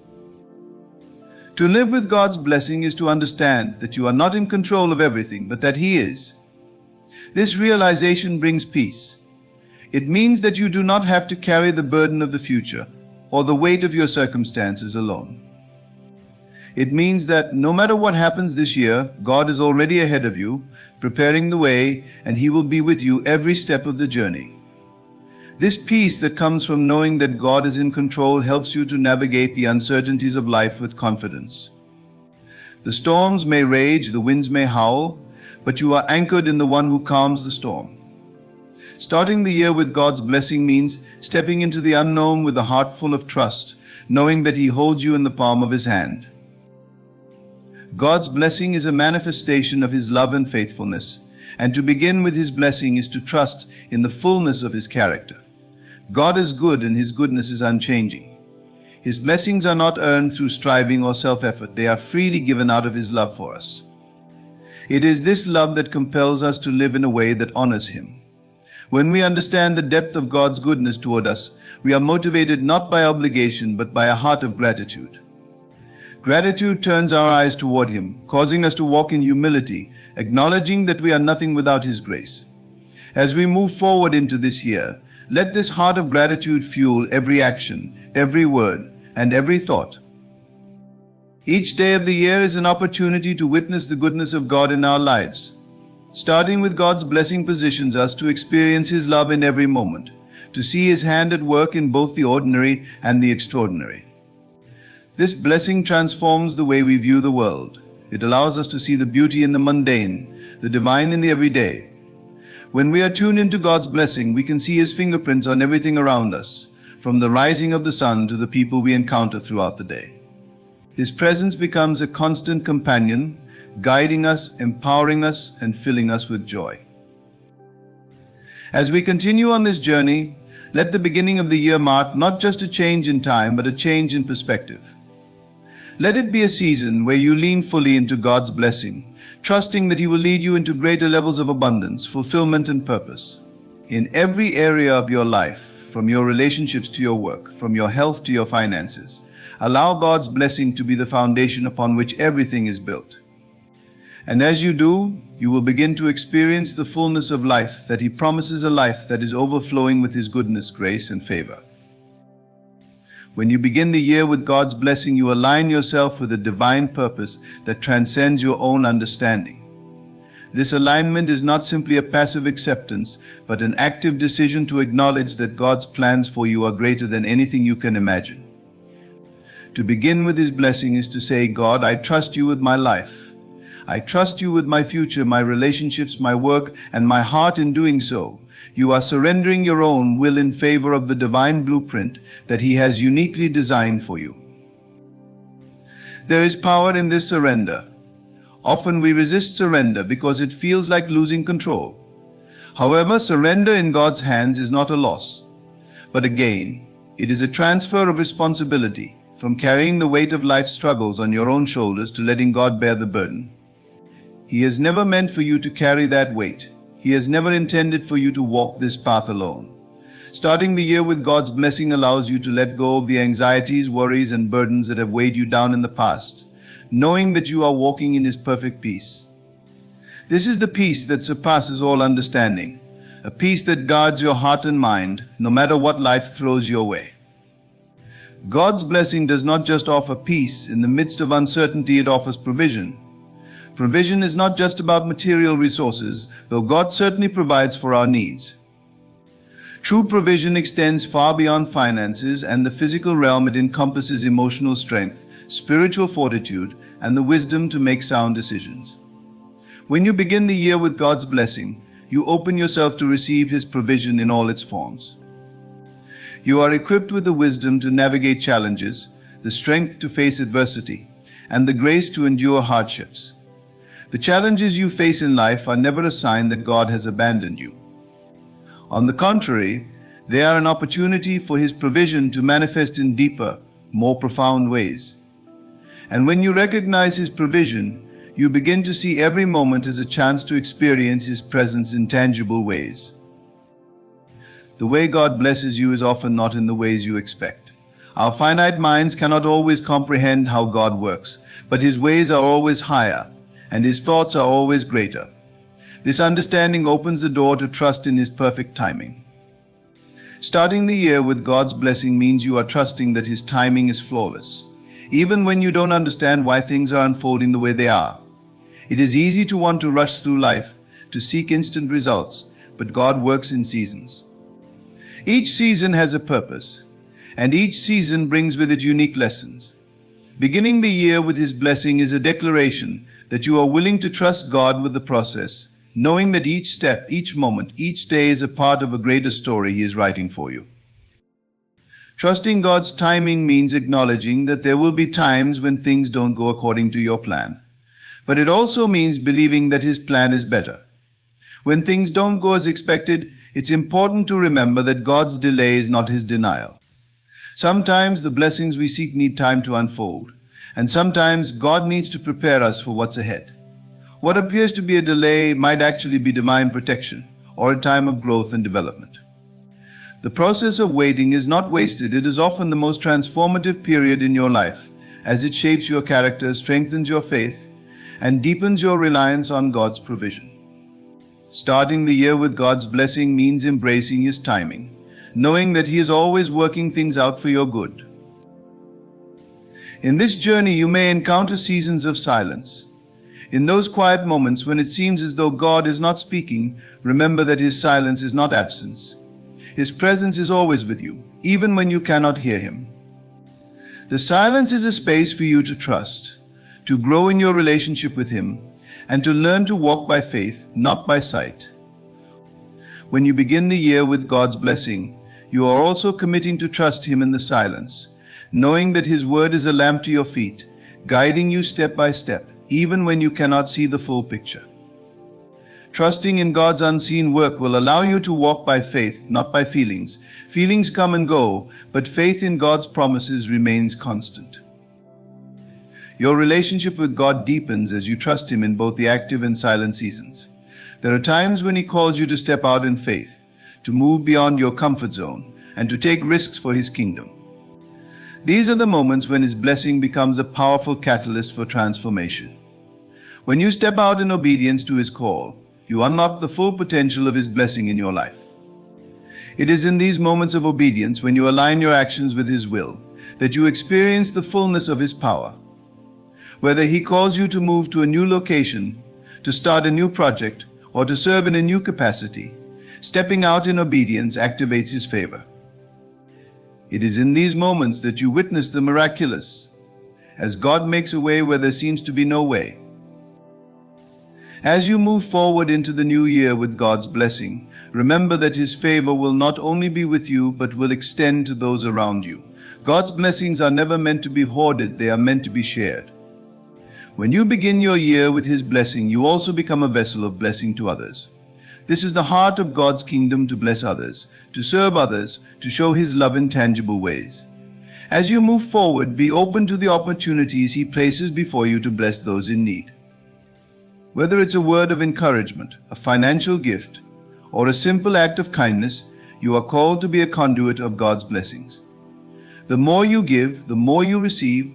To live with God's blessing is to understand that you are not in control of everything, but that He is. This realization brings peace. It means that you do not have to carry the burden of the future or the weight of your circumstances alone. It means that no matter what happens this year, God is already ahead of you, preparing the way, and He will be with you every step of the journey. This peace that comes from knowing that God is in control helps you to navigate the uncertainties of life with confidence. The storms may rage, the winds may howl, but you are anchored in the one who calms the storm. Starting the year with God's blessing means stepping into the unknown with a heart full of trust, knowing that He holds you in the palm of His hand. God's blessing is a manifestation of His love and faithfulness, and to begin with His blessing is to trust in the fullness of His character. God is good and His goodness is unchanging. His blessings are not earned through striving or self-effort. They are freely given out of His love for us. It is this love that compels us to live in a way that honors Him. When we understand the depth of God's goodness toward us, We are motivated not by obligation but by a heart of gratitude. Gratitude turns our eyes toward Him, causing us to walk in humility, acknowledging that we are nothing without His grace. As we move forward into this year, let this heart of gratitude fuel every action, every word, and every thought. Each day of the year is an opportunity to witness the goodness of God in our lives. Starting with God's blessing positions us to experience His love in every moment, to see His hand at work in both the ordinary and the extraordinary. This blessing transforms the way we view the world. It allows us to see the beauty in the mundane, the divine in the everyday. When we are tuned into God's blessing, we can see His fingerprints on everything around us, from the rising of the sun to the people we encounter throughout the day. His presence becomes a constant companion, guiding us, empowering us, and filling us with joy. As we continue on this journey, let the beginning of the year mark not just a change in time, but a change in perspective. Let it be a season where you lean fully into God's blessing, trusting that He will lead you into greater levels of abundance, fulfillment, and purpose. In every area of your life, from your relationships to your work, from your health to your finances, allow God's blessing to be the foundation upon which everything is built. And as you do, you will begin to experience the fullness of life that He promises, a life that is overflowing with His goodness, grace, and favor. When you begin the year with God's blessing, you align yourself with a divine purpose that transcends your own understanding. This alignment is not simply a passive acceptance, but an active decision to acknowledge that God's plans for you are greater than anything you can imagine. To begin with His blessing is to say, God, I trust You with my life. I trust You with my future, my relationships, my work, and my heart. In doing so, you are surrendering your own will in favor of the divine blueprint that He has uniquely designed for you. There is power in this surrender. Often we resist surrender because it feels like losing control. However, surrender in God's hands is not a loss, but a gain. It is a transfer of responsibility, from carrying the weight of life's struggles on your own shoulders to letting God bear the burden. He has never meant for you to carry that weight. He has never intended for you to walk this path alone. Starting the year with God's blessing allows you to let go of the anxieties, worries, and burdens that have weighed you down in the past, knowing that you are walking in His perfect peace. This is the peace that surpasses all understanding, a peace that guards your heart and mind, no matter what life throws your way. God's blessing does not just offer peace. In the midst of uncertainty, it offers provision. Provision is not just about material resources, though God certainly provides for our needs. True provision extends far beyond finances and the physical realm. It encompasses emotional strength, spiritual fortitude, and the wisdom to make sound decisions. When you begin the year with God's blessing, you open yourself to receive His provision in all its forms. You are equipped with the wisdom to navigate challenges, the strength to face adversity, and the grace to endure hardships. The challenges you face in life are never a sign that God has abandoned you. On the contrary, they are an opportunity for His provision to manifest in deeper, more profound ways. And when you recognize His provision, you begin to see every moment as a chance to experience His presence in tangible ways. The way God blesses you is often not in the ways you expect. Our finite minds cannot always comprehend how God works, but His ways are always higher, and His thoughts are always greater. This understanding opens the door to trust in His perfect timing. Starting the year with God's blessing means you are trusting that His timing is flawless, even when you don't understand why things are unfolding the way they are. It is easy to want to rush through life, to seek instant results, but God works in seasons. Each season has a purpose, and each season brings with it unique lessons. Beginning the year with His blessing is a declaration that you are willing to trust God with the process, knowing that each step, each moment, each day is a part of a greater story He is writing for you. Trusting God's timing means acknowledging that there will be times when things don't go according to your plan. But it also means believing that His plan is better. When things don't go as expected, it's important to remember that God's delay is not His denial. Sometimes the blessings we seek need time to unfold, and sometimes God needs to prepare us for what's ahead. What appears to be a delay might actually be divine protection or a time of growth and development. The process of waiting is not wasted. It is often the most transformative period in your life, as it shapes your character, strengthens your faith, and deepens your reliance on God's provision. Starting the year with God's blessing means embracing His timing, knowing that He is always working things out for your good. In this journey, you may encounter seasons of silence. In those quiet moments when it seems as though God is not speaking, remember that His silence is not absence. His presence is always with you, even when you cannot hear Him. The silence is a space for you to trust, to grow in your relationship with Him, and to learn to walk by faith, not by sight. When you begin the year with God's blessing, you are also committing to trust Him in the silence, knowing that His word is a lamp to your feet, guiding you step by step, even when you cannot see the full picture. Trusting in God's unseen work will allow you to walk by faith, not by feelings. Feelings come and go, but faith in God's promises remains constant. Your relationship with God deepens as you trust Him in both the active and silent seasons. There are times when He calls you to step out in faith, to move beyond your comfort zone, and to take risks for His kingdom. These are the moments when His blessing becomes a powerful catalyst for transformation. When you step out in obedience to His call, you unlock the full potential of His blessing in your life. It is in these moments of obedience, when you align your actions with His will, that you experience the fullness of His power. Whether He calls you to move to a new location, to start a new project, or to serve in a new capacity, stepping out in obedience activates His favor. It is in these moments that you witness the miraculous, as God makes a way where there seems to be no way. As you move forward into the new year with God's blessing, remember that His favor will not only be with you, but will extend to those around you. God's blessings are never meant to be hoarded, they are meant to be shared. When you begin your year with His blessing, you also become a vessel of blessing to others. This is the heart of God's kingdom, to bless others, to serve others, to show His love in tangible ways. As you move forward, be open to the opportunities He places before you to bless those in need. Whether it's a word of encouragement, a financial gift, or a simple act of kindness, you are called to be a conduit of God's blessings. The more you give, the more you receive,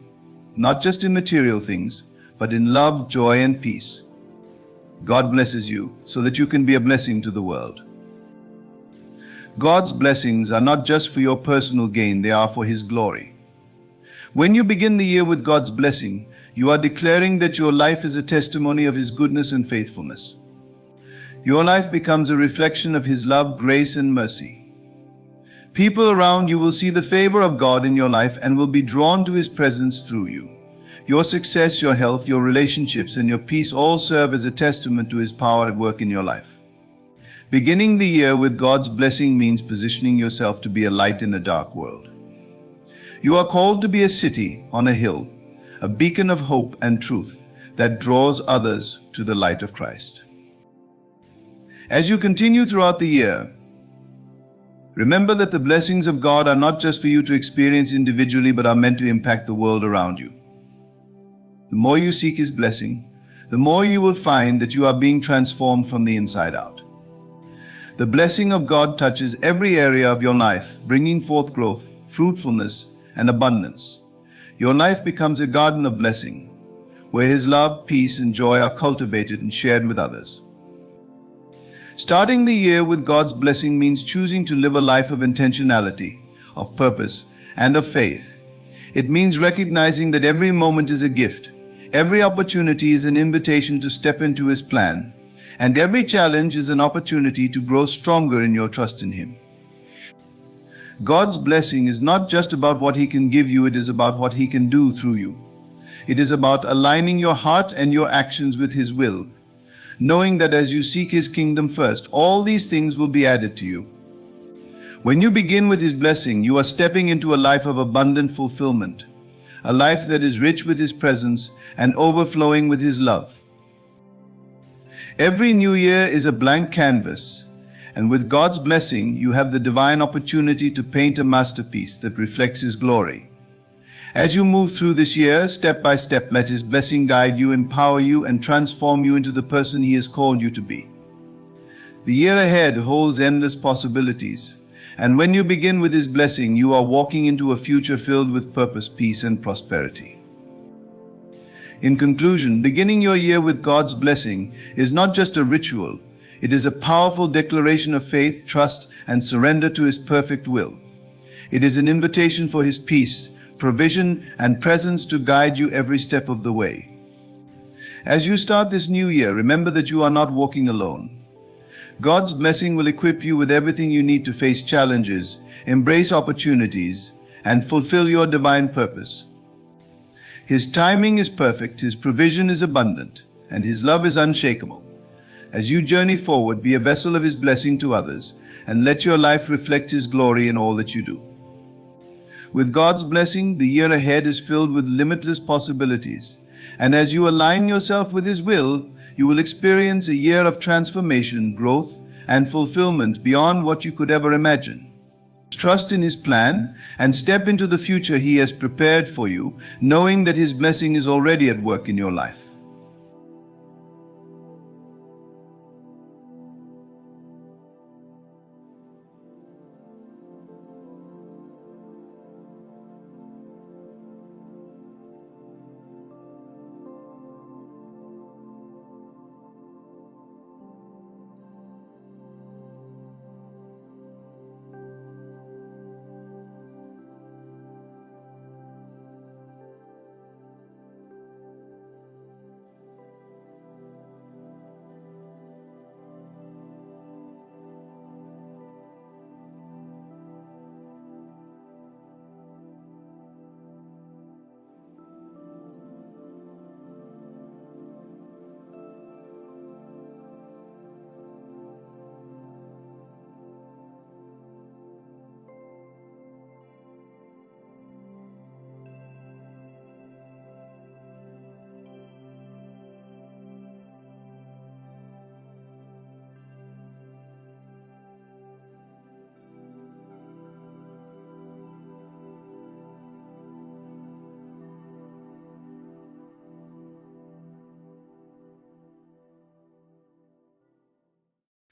not just in material things, but in love, joy, and peace. God blesses you so that you can be a blessing to the world. God's blessings are not just for your personal gain, they are for His glory. When you begin the year with God's blessing, you are declaring that your life is a testimony of His goodness and faithfulness. Your life becomes a reflection of His love, grace, and mercy. People around you will see the favor of God in your life and will be drawn to His presence through you. Your success, your health, your relationships, and your peace all serve as a testament to His power at work in your life. Beginning the year with God's blessing means positioning yourself to be a light in a dark world. You are called to be a city on a hill, a beacon of hope and truth that draws others to the light of Christ. As you continue throughout the year, remember that the blessings of God are not just for you to experience individually, but are meant to impact the world around you. The more you seek His blessing, the more you will find that you are being transformed from the inside out. The blessing of God touches every area of your life, bringing forth growth, fruitfulness, and abundance. Your life becomes a garden of blessing, where His love, peace, and joy are cultivated and shared with others. Starting the year with God's blessing means choosing to live a life of intentionality, of purpose, and of faith. It means recognizing that every moment is a gift, every opportunity is an invitation to step into His plan, and every challenge is an opportunity to grow stronger in your trust in Him. God's blessing is not just about what He can give you, it is about what He can do through you. It is about aligning your heart and your actions with His will, knowing that as you seek His kingdom first, all these things will be added to you. When you begin with His blessing, you are stepping into a life of abundant fulfillment, a life that is rich with His presence and overflowing with His love. Every new year is a blank canvas, and with God's blessing, you have the divine opportunity to paint a masterpiece that reflects His glory. As you move through this year, step by step, let His blessing guide you, empower you, and transform you into the person He has called you to be. The year ahead holds endless possibilities, And when you begin with His blessing, you are walking into a future filled with purpose, peace, and prosperity. In conclusion, beginning your year with God's blessing is not just a ritual. It is a powerful declaration of faith, trust, and surrender to His perfect will. It is an invitation for His peace, provision, and presence to guide you every step of the way. As you start this new year, remember that you are not walking alone. God's blessing will equip you with everything you need to face challenges, embrace opportunities, and fulfill your divine purpose. His timing is perfect, His provision is abundant, and His love is unshakable. As you journey forward, be a vessel of His blessing to others, and let your life reflect His glory in all that you do. With God's blessing, the year ahead is filled with limitless possibilities, and as you align yourself with His will, you will experience a year of transformation, growth, and fulfillment beyond what you could ever imagine. Trust in His plan and step into the future He has prepared for you, knowing that His blessing is already at work in your life.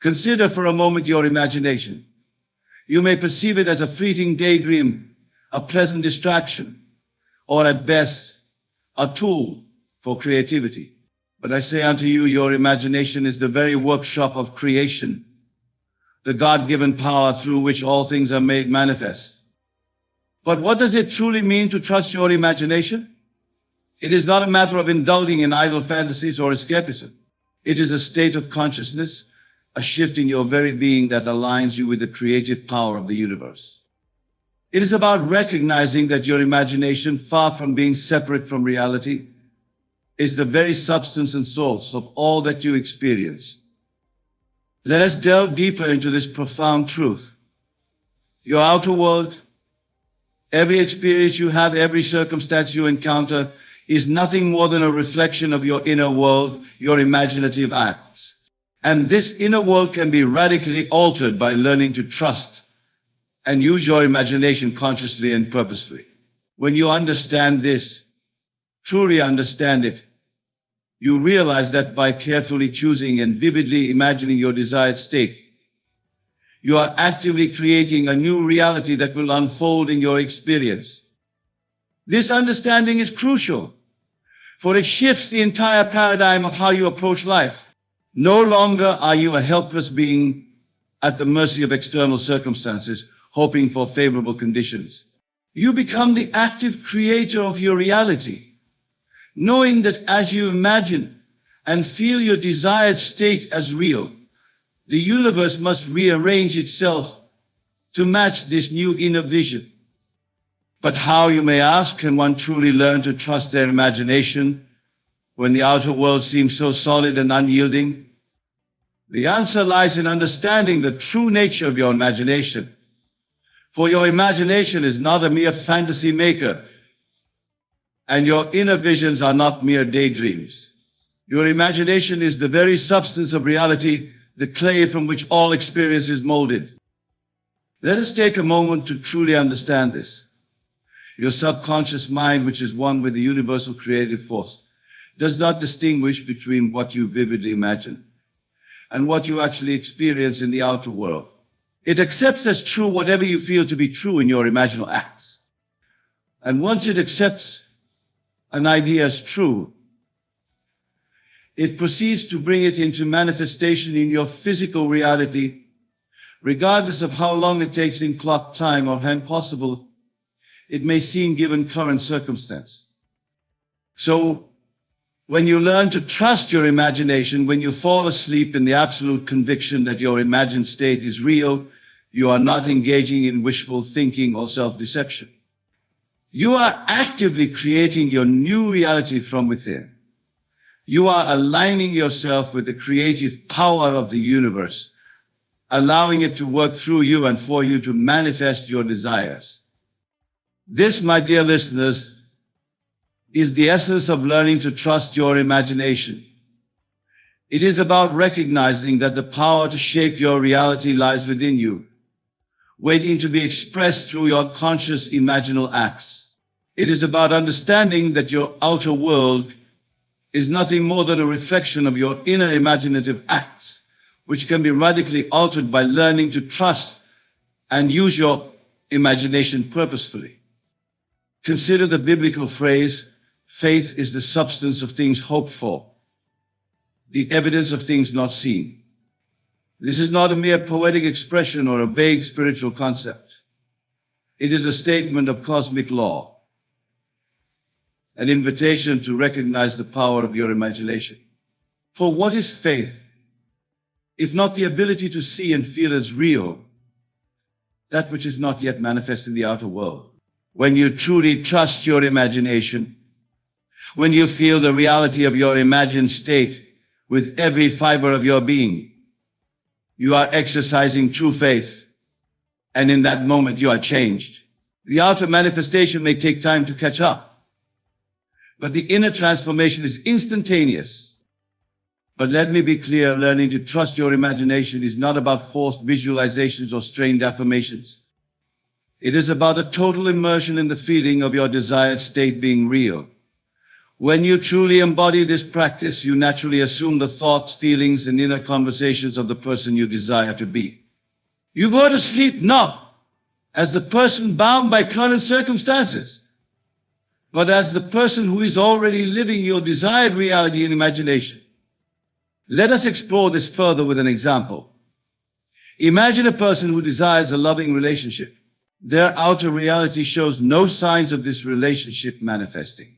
Consider for a moment your imagination. You may perceive it as a fleeting daydream, a pleasant distraction, or at best, a tool for creativity. But I say unto you, your imagination is the very workshop of creation, the God-given power through which all things are made manifest. But what does it truly mean to trust your imagination? It is not a matter of indulging in idle fantasies or escapism. It is a state of consciousness, a shift in your very being that aligns you with the creative power of the universe. It is about recognizing that your imagination, far from being separate from reality, is the very substance and source of all that you experience. Let us delve deeper into this profound truth. Your outer world, every experience you have, every circumstance you encounter, is nothing more than a reflection of your inner world, your imaginative acts. And this inner world can be radically altered by learning to trust and use your imagination consciously and purposefully. When you understand this, truly understand it, you realize that by carefully choosing and vividly imagining your desired state, you are actively creating a new reality that will unfold in your experience. This understanding is crucial, for it shifts the entire paradigm of how you approach life. No longer are you a helpless being at the mercy of external circumstances, hoping for favorable conditions. You become the active creator of your reality, knowing that as you imagine and feel your desired state as real, the universe must rearrange itself to match this new inner vision. But how, you may ask, can one truly learn to trust their imagination when the outer world seems so solid and unyielding? The answer lies in understanding the true nature of your imagination. For your imagination is not a mere fantasy maker, and your inner visions are not mere daydreams. Your imagination is the very substance of reality, the clay from which all experience is molded. Let us take a moment to truly understand this. Your subconscious mind, which is one with the universal creative force, does not distinguish between what you vividly imagine and what you actually experience in the outer world. It accepts as true whatever you feel to be true in your imaginal acts. And once it accepts an idea as true, it proceeds to bring it into manifestation in your physical reality, regardless of how long it takes in clock time or how impossible it may seem given current circumstance. So, when you learn to trust your imagination, when you fall asleep in the absolute conviction that your imagined state is real, you are not engaging in wishful thinking or self-deception. You are actively creating your new reality from within. You are aligning yourself with the creative power of the universe, allowing it to work through you and for you to manifest your desires. This, my dear listeners, is the essence of learning to trust your imagination. It is about recognizing that the power to shape your reality lies within you, waiting to be expressed through your conscious imaginal acts. It is about understanding that your outer world is nothing more than a reflection of your inner imaginative acts, which can be radically altered by learning to trust and use your imagination purposefully. Consider the biblical phrase, faith is the substance of things hoped for, the evidence of things not seen. This is not a mere poetic expression or a vague spiritual concept. It is a statement of cosmic law, an invitation to recognize the power of your imagination. For what is faith, if not the ability to see and feel as real that which is not yet manifest in the outer world? When you truly trust your imagination, when you feel the reality of your imagined state with every fiber of your being, you are exercising true faith, and in that moment you are changed. The outer manifestation may take time to catch up, but the inner transformation is instantaneous. But let me be clear, learning to trust your imagination is not about forced visualizations or strained affirmations. It is about a total immersion in the feeling of your desired state being real. When you truly embody this practice, you naturally assume the thoughts, feelings, and inner conversations of the person you desire to be. You go to sleep not as the person bound by current circumstances, but as the person who is already living your desired reality in imagination. Let us explore this further with an example. Imagine a person who desires a loving relationship. Their outer reality shows no signs of this relationship manifesting.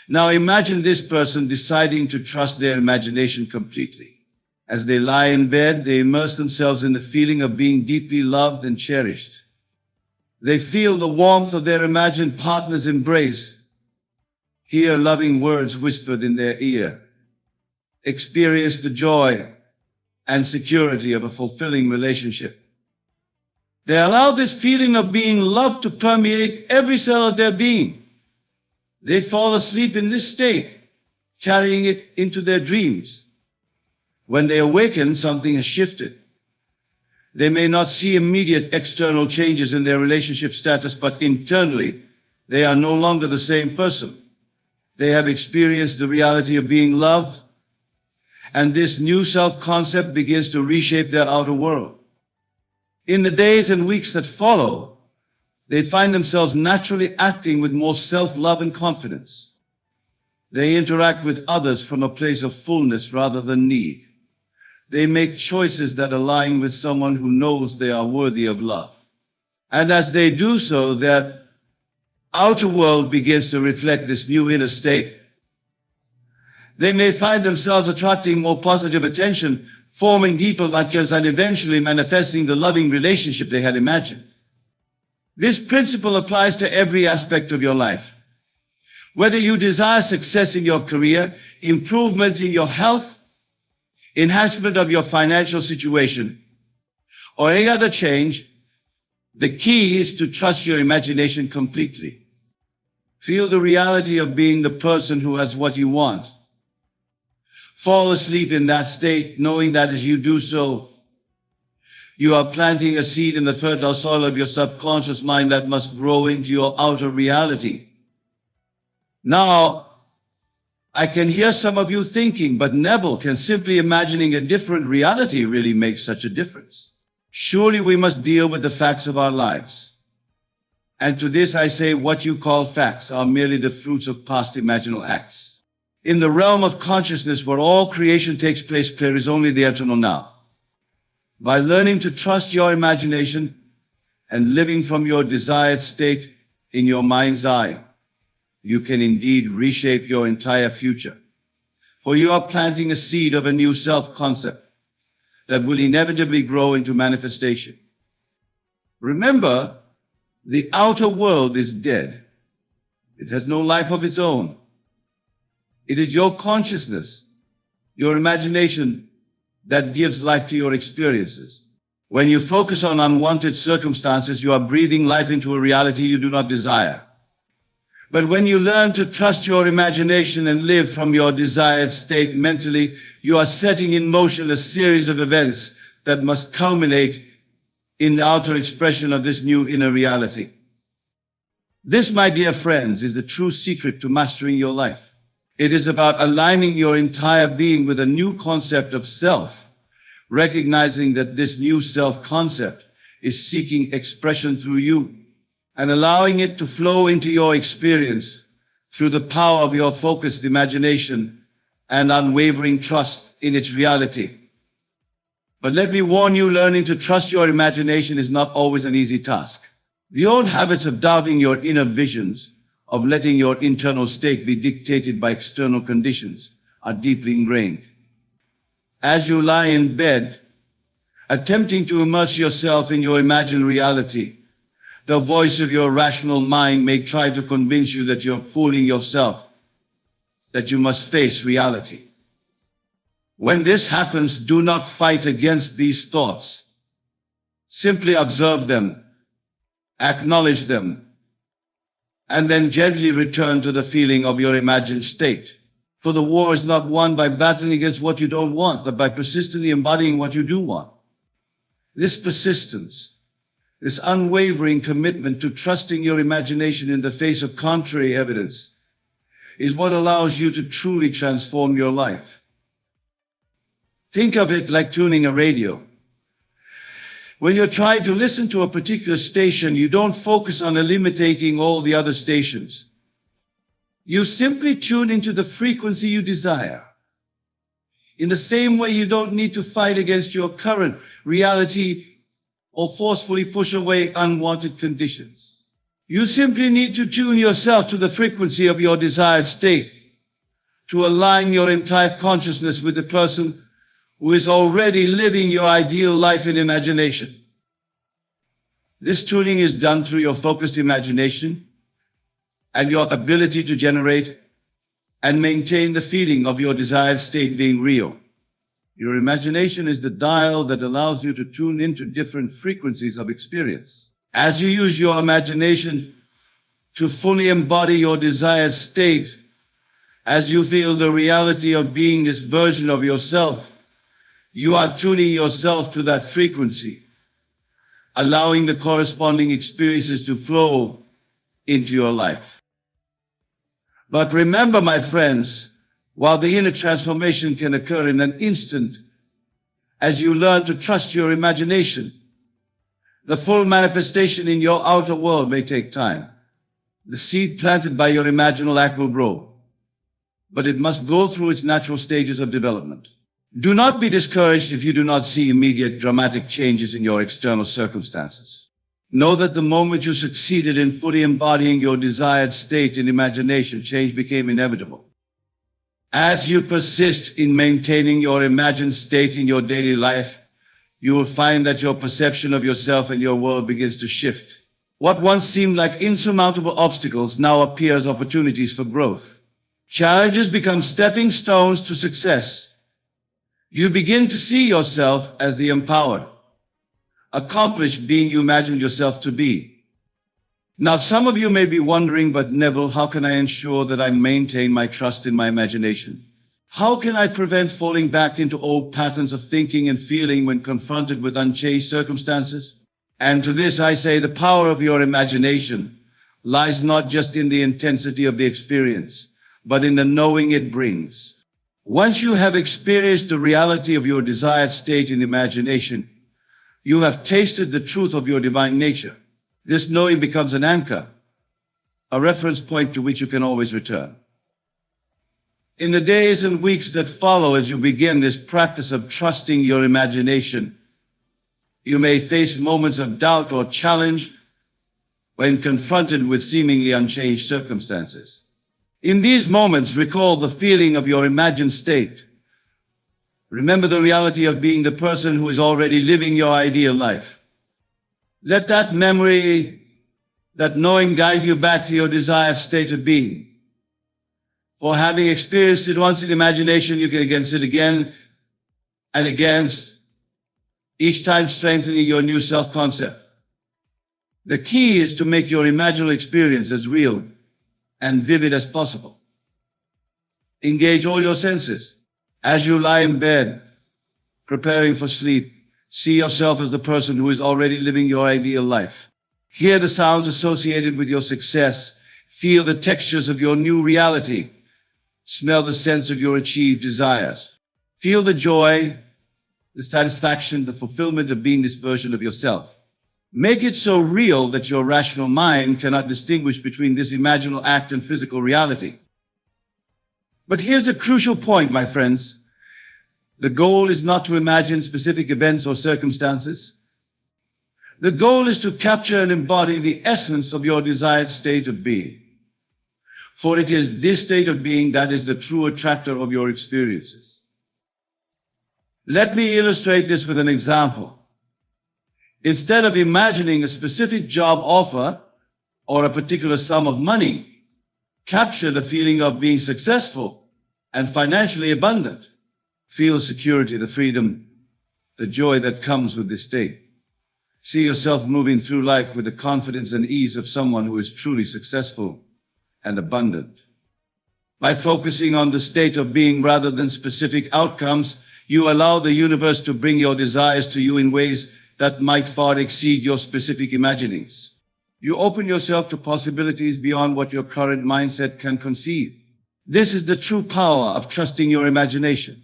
Now imagine this person deciding to trust their imagination completely. As they lie in bed, they immerse themselves in the feeling of being deeply loved and cherished. They feel the warmth of their imagined partner's embrace, hear loving words whispered in their ear, experience the joy and security of a fulfilling relationship. They allow this feeling of being loved to permeate every cell of their being. They fall asleep in this state, carrying it into their dreams. When they awaken, something has shifted. They may not see immediate external changes in their relationship status, but internally, they are no longer the same person. They have experienced the reality of being loved, and this new self-concept begins to reshape their outer world. In the days and weeks that follow, they find themselves naturally acting with more self-love and confidence. They interact with others from a place of fullness rather than need. They make choices that align with someone who knows they are worthy of love. And as they do so, their outer world begins to reflect this new inner state. They may find themselves attracting more positive attention, forming deeper connections, and eventually manifesting the loving relationship they had imagined. This principle applies to every aspect of your life. Whether you desire success in your career, improvement in your health, enhancement of your financial situation, or any other change, the key is to trust your imagination completely. Feel the reality of being the person who has what you want. Fall asleep in that state, knowing that as you do so, you are planting a seed in the fertile soil of your subconscious mind that must grow into your outer reality. Now, I can hear some of you thinking, but Neville, can simply imagining a different reality really make such a difference? Surely we must deal with the facts of our lives. And to this I say, what you call facts are merely the fruits of past imaginal acts. In the realm of consciousness where all creation takes place, there is only the eternal now. By learning to trust your imagination and living from your desired state in your mind's eye, you can indeed reshape your entire future. For you are planting a seed of a new self-concept that will inevitably grow into manifestation. Remember, the outer world is dead. It has no life of its own. It is your consciousness, your imagination, that gives life to your experiences. When you focus on unwanted circumstances, you are breathing life into a reality you do not desire. But when you learn to trust your imagination and live from your desired state mentally, you are setting in motion a series of events that must culminate in the outer expression of this new inner reality. This, my dear friends, is the true secret to mastering your life. It is about aligning your entire being with a new concept of self, recognizing that this new self-concept is seeking expression through you and allowing it to flow into your experience through the power of your focused imagination and unwavering trust in its reality. But let me warn you, learning to trust your imagination is not always an easy task. The old habits of doubting your inner visions, of letting your internal state be dictated by external conditions, are deeply ingrained. As you lie in bed, attempting to immerse yourself in your imagined reality, the voice of your rational mind may try to convince you that you're fooling yourself, that you must face reality. When this happens, do not fight against these thoughts. Simply observe them, acknowledge them, and then gently return to the feeling of your imagined state. For the war is not won by battling against what you don't want, but by persistently embodying what you do want. This persistence, this unwavering commitment to trusting your imagination in the face of contrary evidence, is what allows you to truly transform your life. Think of it like tuning a radio. When you're trying to listen to a particular station, you don't focus on eliminating all the other stations. You simply tune into the frequency you desire. In the same way, you don't need to fight against your current reality or forcefully push away unwanted conditions. You simply need to tune yourself to the frequency of your desired state, to align your entire consciousness with the person who is already living your ideal life in imagination. This tuning is done through your focused imagination and your ability to generate and maintain the feeling of your desired state being real. Your imagination is the dial that allows you to tune into different frequencies of experience. As you use your imagination to fully embody your desired state, as you feel the reality of being this version of yourself, you are tuning yourself to that frequency, allowing the corresponding experiences to flow into your life. But remember, my friends, while the inner transformation can occur in an instant, as you learn to trust your imagination, the full manifestation in your outer world may take time. The seed planted by your imaginal act will grow, but it must go through its natural stages of development. Do not be discouraged if you do not see immediate dramatic changes in your external circumstances. Know that the moment you succeeded in fully embodying your desired state in imagination, change became inevitable. As you persist in maintaining your imagined state in your daily life, you will find that your perception of yourself and your world begins to shift. What once seemed like insurmountable obstacles now appear as opportunities for growth. Challenges become stepping stones to success. You begin to see yourself as the empowered, accomplished being you imagined yourself to be. Now, some of you may be wondering, but Neville, how can I ensure that I maintain my trust in my imagination? How can I prevent falling back into old patterns of thinking and feeling when confronted with unchanged circumstances? And to this I say, the power of your imagination lies not just in the intensity of the experience, but in the knowing it brings. Once you have experienced the reality of your desired state in imagination, You have tasted the truth of your divine nature. This knowing becomes an anchor, a reference point to which you can always return. In the days and weeks that follow as you begin this practice of trusting your imagination, you may face moments of doubt or challenge when confronted with seemingly unchanged circumstances. In these moments, recall the feeling of your imagined state. Remember the reality of being the person who is already living your ideal life. Let that memory, that knowing guide you back to your desired state of being. For having experienced it once in imagination, you can again sit again and again, each time strengthening your new self-concept. The key is to make your imaginal experience as real and vivid as possible. Engage all your senses. As you lie in bed, preparing for sleep, see yourself as the person who is already living your ideal life. Hear the sounds associated with your success. Feel the textures of your new reality. Smell the sense of your achieved desires. Feel the joy, the satisfaction, the fulfillment of being this version of yourself. Make it so real that your rational mind cannot distinguish between this imaginal act and physical reality. But here's a crucial point, my friends. The goal is not to imagine specific events or circumstances. The goal is to capture and embody the essence of your desired state of being. For it is this state of being that is the true attractor of your experiences. Let me illustrate this with an example. Instead of imagining a specific job offer or a particular sum of money, capture the feeling of being successful and financially abundant. Feel security, the freedom, the joy that comes with this state. See yourself moving through life with the confidence and ease of someone who is truly successful and abundant. By focusing on the state of being rather than specific outcomes, you allow the universe to bring your desires to you in ways that might far exceed your specific imaginings. You open yourself to possibilities beyond what your current mindset can conceive. This is the true power of trusting your imagination.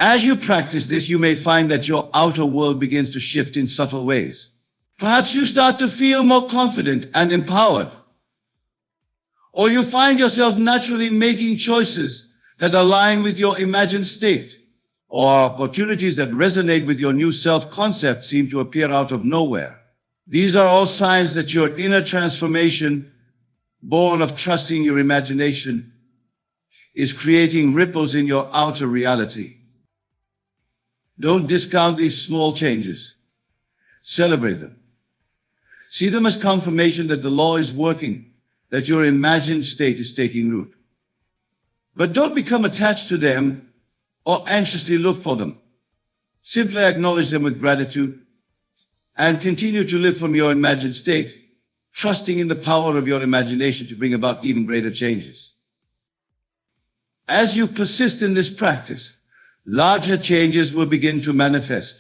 As you practice this, you may find that your outer world begins to shift in subtle ways. Perhaps you start to feel more confident and empowered. Or you find yourself naturally making choices that align with your imagined state. Or opportunities that resonate with your new self-concept seem to appear out of nowhere. These are all signs that your inner transformation, born of trusting your imagination, is creating ripples in your outer reality. Don't discount these small changes. Celebrate them. See them as confirmation that the law is working, that your imagined state is taking root. But don't become attached to them or anxiously look for them. Simply acknowledge them with gratitude and continue to live from your imagined state, trusting in the power of your imagination to bring about even greater changes. As you persist in this practice, larger changes will begin to manifest.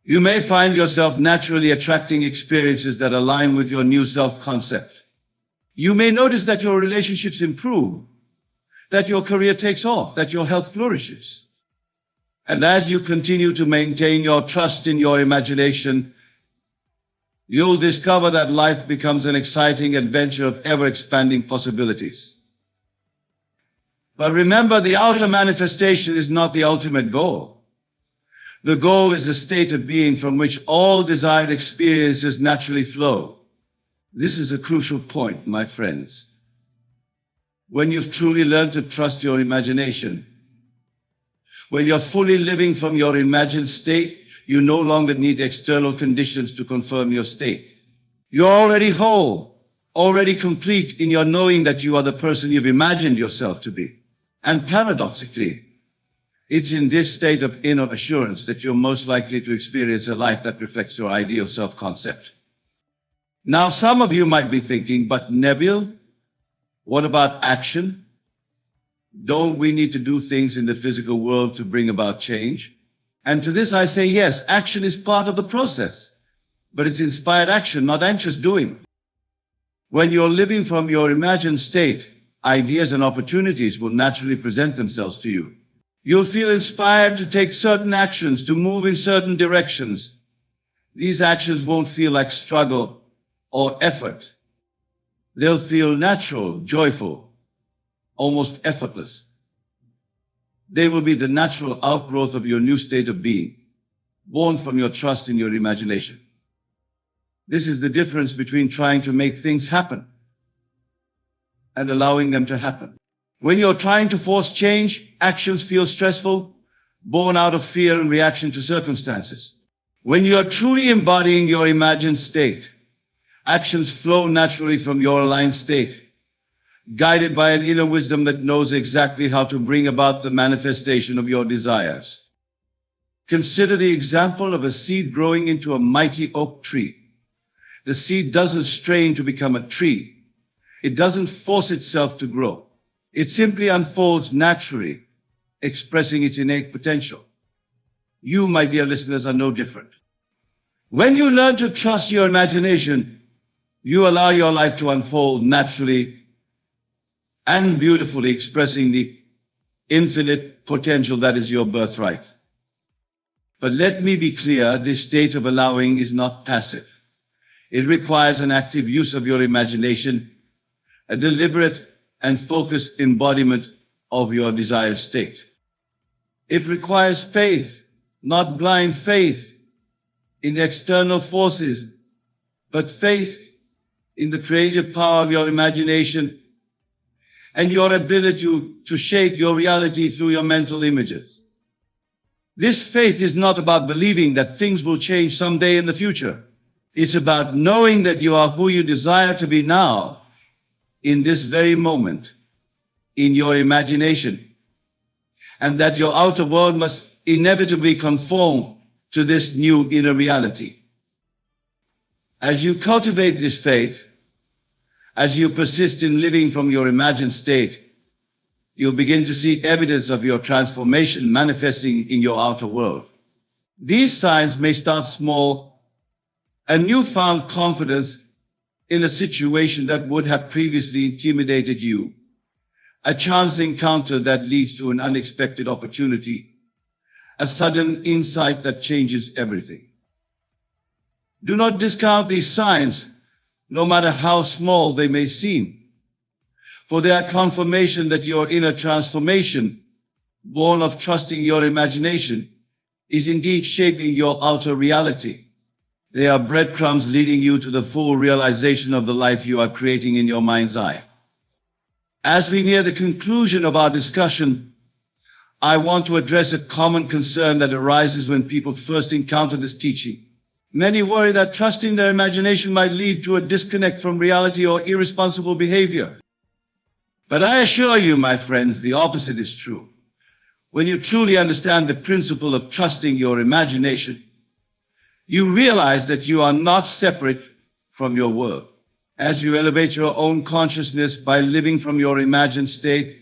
You may find yourself naturally attracting experiences that align with your new self-concept. You may notice that your relationships improve, that your career takes off, that your health flourishes. And as you continue to maintain your trust in your imagination, you'll discover that life becomes an exciting adventure of ever-expanding possibilities. But remember, the outer manifestation is not the ultimate goal. The goal is a state of being from which all desired experiences naturally flow. This is a crucial point, my friends. When you've truly learned to trust your imagination, when you're fully living from your imagined state, you no longer need external conditions to confirm your state. You're already whole, already complete in your knowing that you are the person you've imagined yourself to be. And paradoxically, it's in this state of inner assurance that you're most likely to experience a life that reflects your ideal self-concept. Now, some of you might be thinking, but Neville, what about action? Don't we need to do things in the physical world to bring about change? And to this I say, yes, action is part of the process, but it's inspired action, not anxious doing. When you're living from your imagined state, ideas and opportunities will naturally present themselves to you. You'll feel inspired to take certain actions, to move in certain directions. These actions won't feel like struggle or effort. They'll feel natural, joyful, almost effortless. They will be the natural outgrowth of your new state of being, born from your trust in your imagination. This is the difference between trying to make things happen and allowing them to happen. When you're trying to force change, actions feel stressful, born out of fear and reaction to circumstances. When you are truly embodying your imagined state, actions flow naturally from your aligned state, guided by an inner wisdom that knows exactly how to bring about the manifestation of your desires. Consider the example of a seed growing into a mighty oak tree. The seed doesn't strain to become a tree. It doesn't force itself to grow. It simply unfolds naturally, expressing its innate potential. You, my dear listeners, are no different. When you learn to trust your imagination, you allow your life to unfold naturally and beautifully, expressing the infinite potential that is your birthright. But let me be clear, this state of allowing is not passive. It requires an active use of your imagination, a deliberate and focused embodiment of your desired state. It requires faith, not blind faith in external forces, but faith in the creative power of your imagination and your ability to shape your reality through your mental images. This faith is not about believing that things will change someday in the future. It's about knowing that you are who you desire to be now, in this very moment, in your imagination, and that your outer world must inevitably conform to this new inner reality. As you cultivate this faith, as you persist in living from your imagined state, you'll begin to see evidence of your transformation manifesting in your outer world. These signs may start small, a newfound confidence in a situation that would have previously intimidated you, a chance encounter that leads to an unexpected opportunity, a sudden insight that changes everything. Do not discount these signs, no matter how small they may seem, for they are confirmation that your inner transformation, born of trusting your imagination, is indeed shaping your outer reality. They are breadcrumbs leading you to the full realization of the life you are creating in your mind's eye. As we near the conclusion of our discussion, I want to address a common concern that arises when people first encounter this teaching. Many worry that trusting their imagination might lead to a disconnect from reality or irresponsible behavior. But I assure you, my friends, the opposite is true. When you truly understand the principle of trusting your imagination, you realize that you are not separate from your world. As you elevate your own consciousness by living from your imagined state,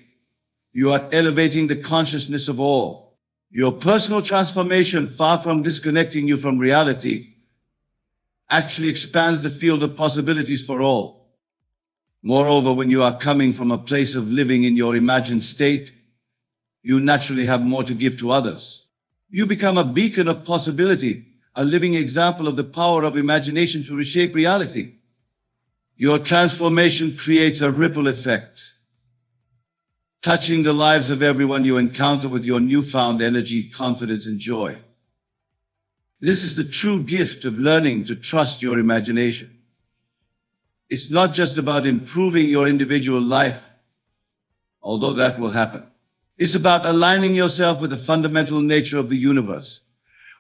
you are elevating the consciousness of all. Your personal transformation, far from disconnecting you from reality, actually expands the field of possibilities for all. Moreover, when you are coming from a place of living in your imagined state, you naturally have more to give to others. You become a beacon of possibility, a living example of the power of imagination to reshape reality. Your transformation creates a ripple effect, touching the lives of everyone you encounter with your newfound energy, confidence, and joy. This is the true gift of learning to trust your imagination. It's not just about improving your individual life, although that will happen. It's about aligning yourself with the fundamental nature of the universe,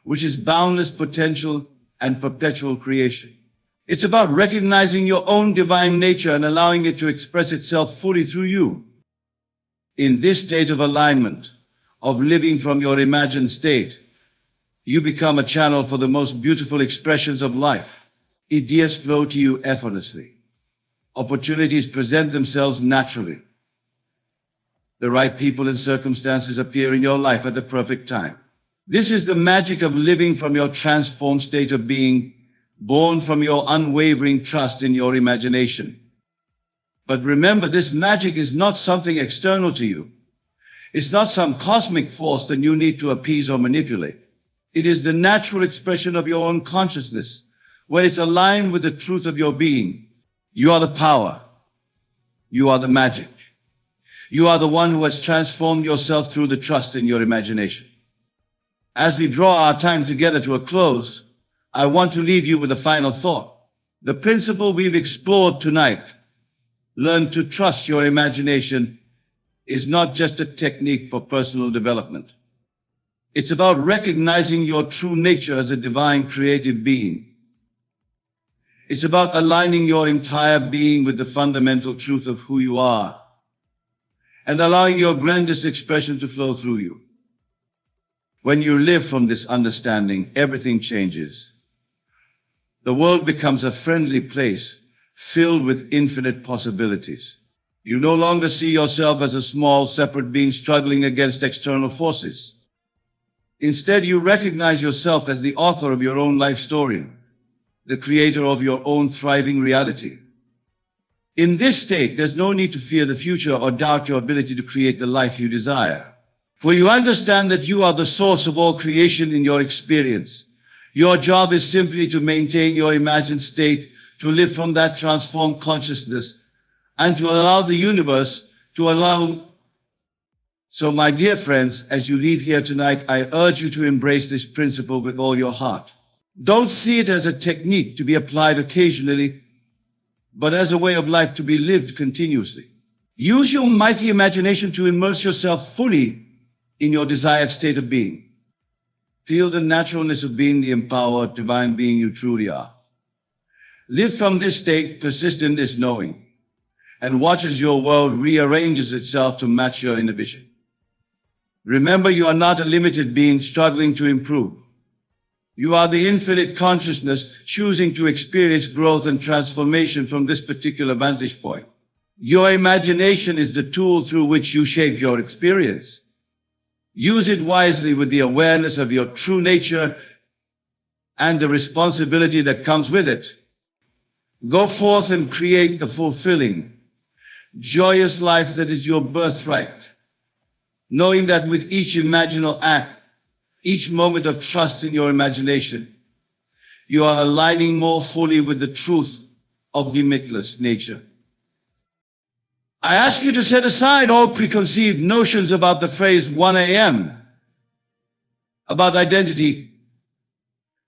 which is boundless potential and perpetual creation. It's about recognizing your own divine nature and allowing it to express itself fully through you. In this state of alignment, of living from your imagined state, you become a channel for the most beautiful expressions of life. Ideas flow to you effortlessly. Opportunities present themselves naturally. The right people and circumstances appear in your life at the perfect time. This is the magic of living from your transformed state of being, born from your unwavering trust in your imagination. But remember, this magic is not something external to you. It's not some cosmic force that you need to appease or manipulate. It is the natural expression of your own consciousness, where it's aligned with the truth of your being. You are the power. You are the magic. You are the one who has transformed yourself through the trust in your imagination. As we draw our time together to a close, I want to leave you with a final thought. The principle we've explored tonight, learn to trust your imagination, is not just a technique for personal development. It's about recognizing your true nature as a divine creative being. It's about aligning your entire being with the fundamental truth of who you are and allowing your grandest expression to flow through you. When you live from this understanding, everything changes. The world becomes a friendly place filled with infinite possibilities. You no longer see yourself as a small, separate being struggling against external forces. Instead, you recognize yourself as the author of your own life story, the creator of your own thriving reality. In this state, there's no need to fear the future or doubt your ability to create the life you desire. For you understand that you are the source of all creation in your experience. Your job is simply to maintain your imagined state, to live from that transformed consciousness, and to allow the universe to allow. So, my dear friends, as you leave here tonight, I urge you to embrace this principle with all your heart. Don't see it as a technique to be applied occasionally, but as a way of life to be lived continuously. Use your mighty imagination to immerse yourself fully in your desired state of being. Feel the naturalness of being the empowered divine being you truly are. Live from this state, persist in this knowing, and watch as your world rearranges itself to match your inner vision. Remember, you are not a limited being struggling to improve. You are the infinite consciousness choosing to experience growth and transformation from this particular vantage point. Your imagination is the tool through which you shape your experience. Use it wisely with the awareness of your true nature and the responsibility that comes with it. Go forth and create the fulfilling, joyous life that is your birthright, knowing that with each imaginal act, each moment of trust in your imagination, you are aligning more fully with the truth of limitless nature. I ask you to set aside all preconceived notions about the phrase 1 a.m., about identity,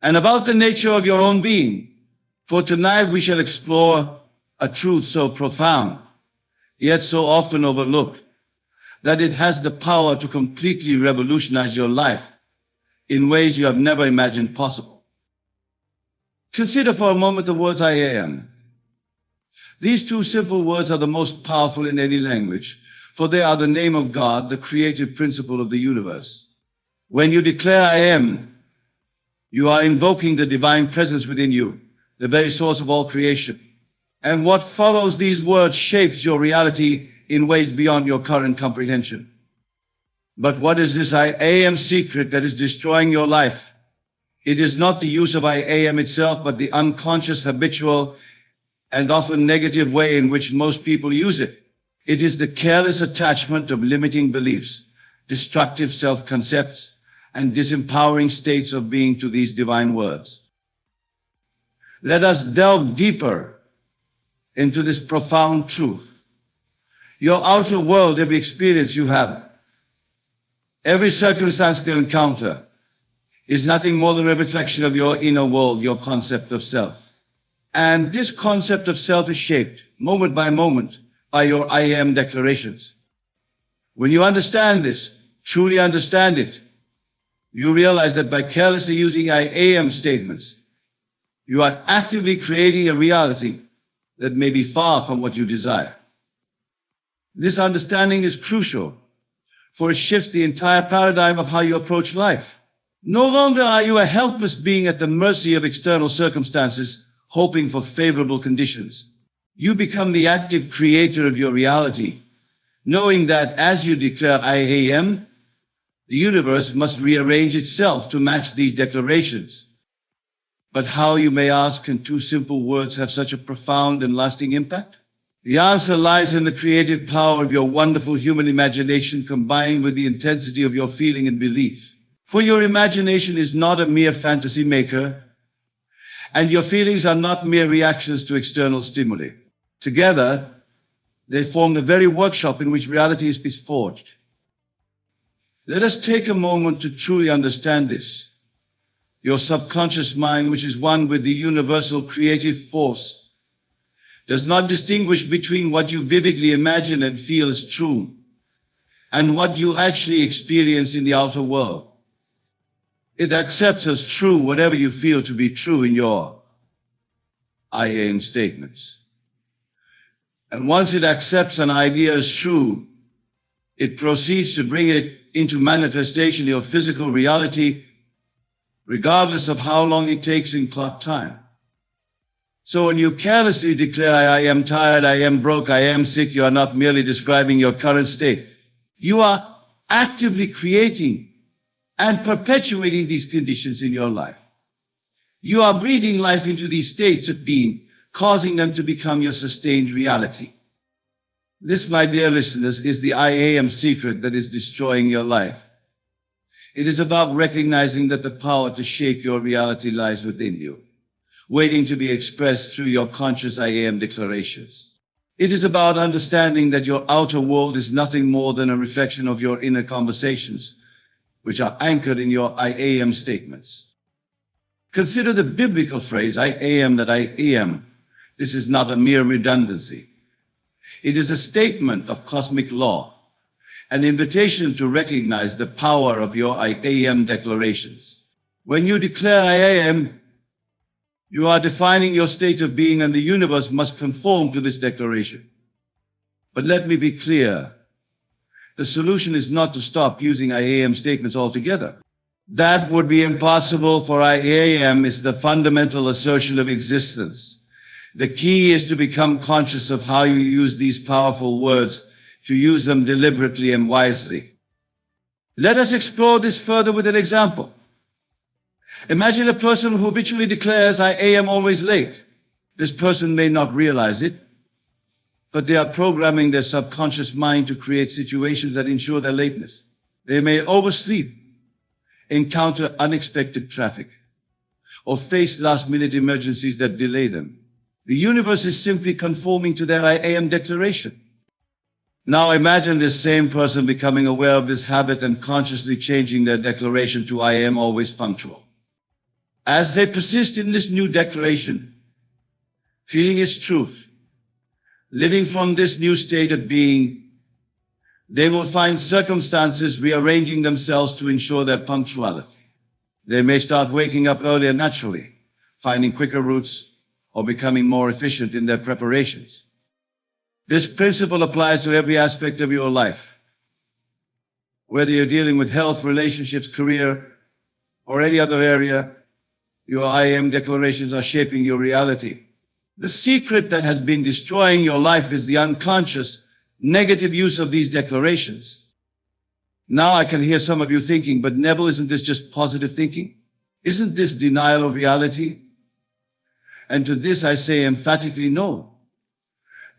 and about the nature of your own being. For tonight we shall explore a truth so profound, yet so often overlooked, that it has the power to completely revolutionize your life in ways you have never imagined possible. Consider for a moment the words I am. These two simple words are the most powerful in any language, for they are the name of God, the creative principle of the universe. When you declare I am, you are invoking the divine presence within you, the very source of all creation. And what follows these words shapes your reality in ways beyond your current comprehension. But what is this I am secret that is destroying your life? It is not the use of I am itself, but the unconscious, habitual, and often negative way in which most people use it. It is the careless attachment of limiting beliefs, destructive self-concepts, and disempowering states of being to these divine words. Let us delve deeper into this profound truth. Your outer world, every experience you have, every circumstance you encounter, is nothing more than a reflection of your inner world, your concept of self. And this concept of self is shaped, moment by moment, by your I am declarations. When you understand this, truly understand it, you realize that by carelessly using I am statements, you are actively creating a reality that may be far from what you desire. This understanding is crucial, for it shifts the entire paradigm of how you approach life. No longer are you a helpless being at the mercy of external circumstances, hoping for favorable conditions. You become the active creator of your reality, knowing that as you declare I am, the universe must rearrange itself to match these declarations. But how, you may ask, can two simple words have such a profound and lasting impact? The answer lies in the creative power of your wonderful human imagination combined with the intensity of your feeling and belief. For your imagination is not a mere fantasy maker, and your feelings are not mere reactions to external stimuli. Together, they form the very workshop in which reality is forged. Let us take a moment to truly understand this. Your subconscious mind, which is one with the universal creative force, does not distinguish between what you vividly imagine and feel as true and what you actually experience in the outer world. It accepts as true whatever you feel to be true in your I am statements. And once it accepts an idea as true, it proceeds to bring it into manifestation in your physical reality, regardless of how long it takes in clock time. So when you carelessly declare, I am tired, I am broke, I am sick, you are not merely describing your current state. You are actively creating and perpetuating these conditions in your life. You are breathing life into these states of being, causing them to become your sustained reality. This, my dear listeners, is the I am secret that is destroying your life. It is about recognizing that the power to shape your reality lies within you, waiting to be expressed through your conscious I am declarations. It is about understanding that your outer world is nothing more than a reflection of your inner conversations, which are anchored in your I am statements. Consider the biblical phrase, I am that I am. This is not a mere redundancy. It is a statement of cosmic law, an invitation to recognize the power of your I am declarations. When you declare I am, you are defining your state of being, and the universe must conform to this declaration. But let me be clear. The solution is not to stop using I am statements altogether. That would be impossible, for I am is the fundamental assertion of existence. The key is to become conscious of how you use these powerful words, to use them deliberately and wisely. Let us explore this further with an example. Imagine a person who habitually declares, I am always late. This person may not realize it, but they are programming their subconscious mind to create situations that ensure their lateness. They may oversleep, encounter unexpected traffic, or face last-minute emergencies that delay them. The universe is simply conforming to their I am declaration. Now imagine this same person becoming aware of this habit and consciously changing their declaration to I am always punctual. As they persist in this new declaration, feeling its truth, living from this new state of being, they will find circumstances rearranging themselves to ensure their punctuality. They may start waking up earlier naturally, finding quicker routes, or becoming more efficient in their preparations. This principle applies to every aspect of your life. Whether you're dealing with health, relationships, career, or any other area, your I am declarations are shaping your reality. The secret that has been destroying your life is the unconscious, negative use of these declarations. Now I can hear some of you thinking, but Neville, isn't this just positive thinking? Isn't this denial of reality? And to this I say emphatically no.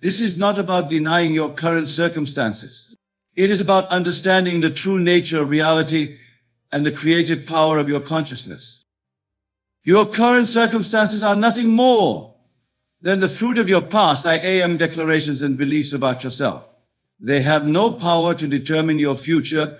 This is not about denying your current circumstances. It is about understanding the true nature of reality and the creative power of your consciousness. Your current circumstances are nothing more than the fruit of your past I am declarations and beliefs about yourself. They have no power to determine your future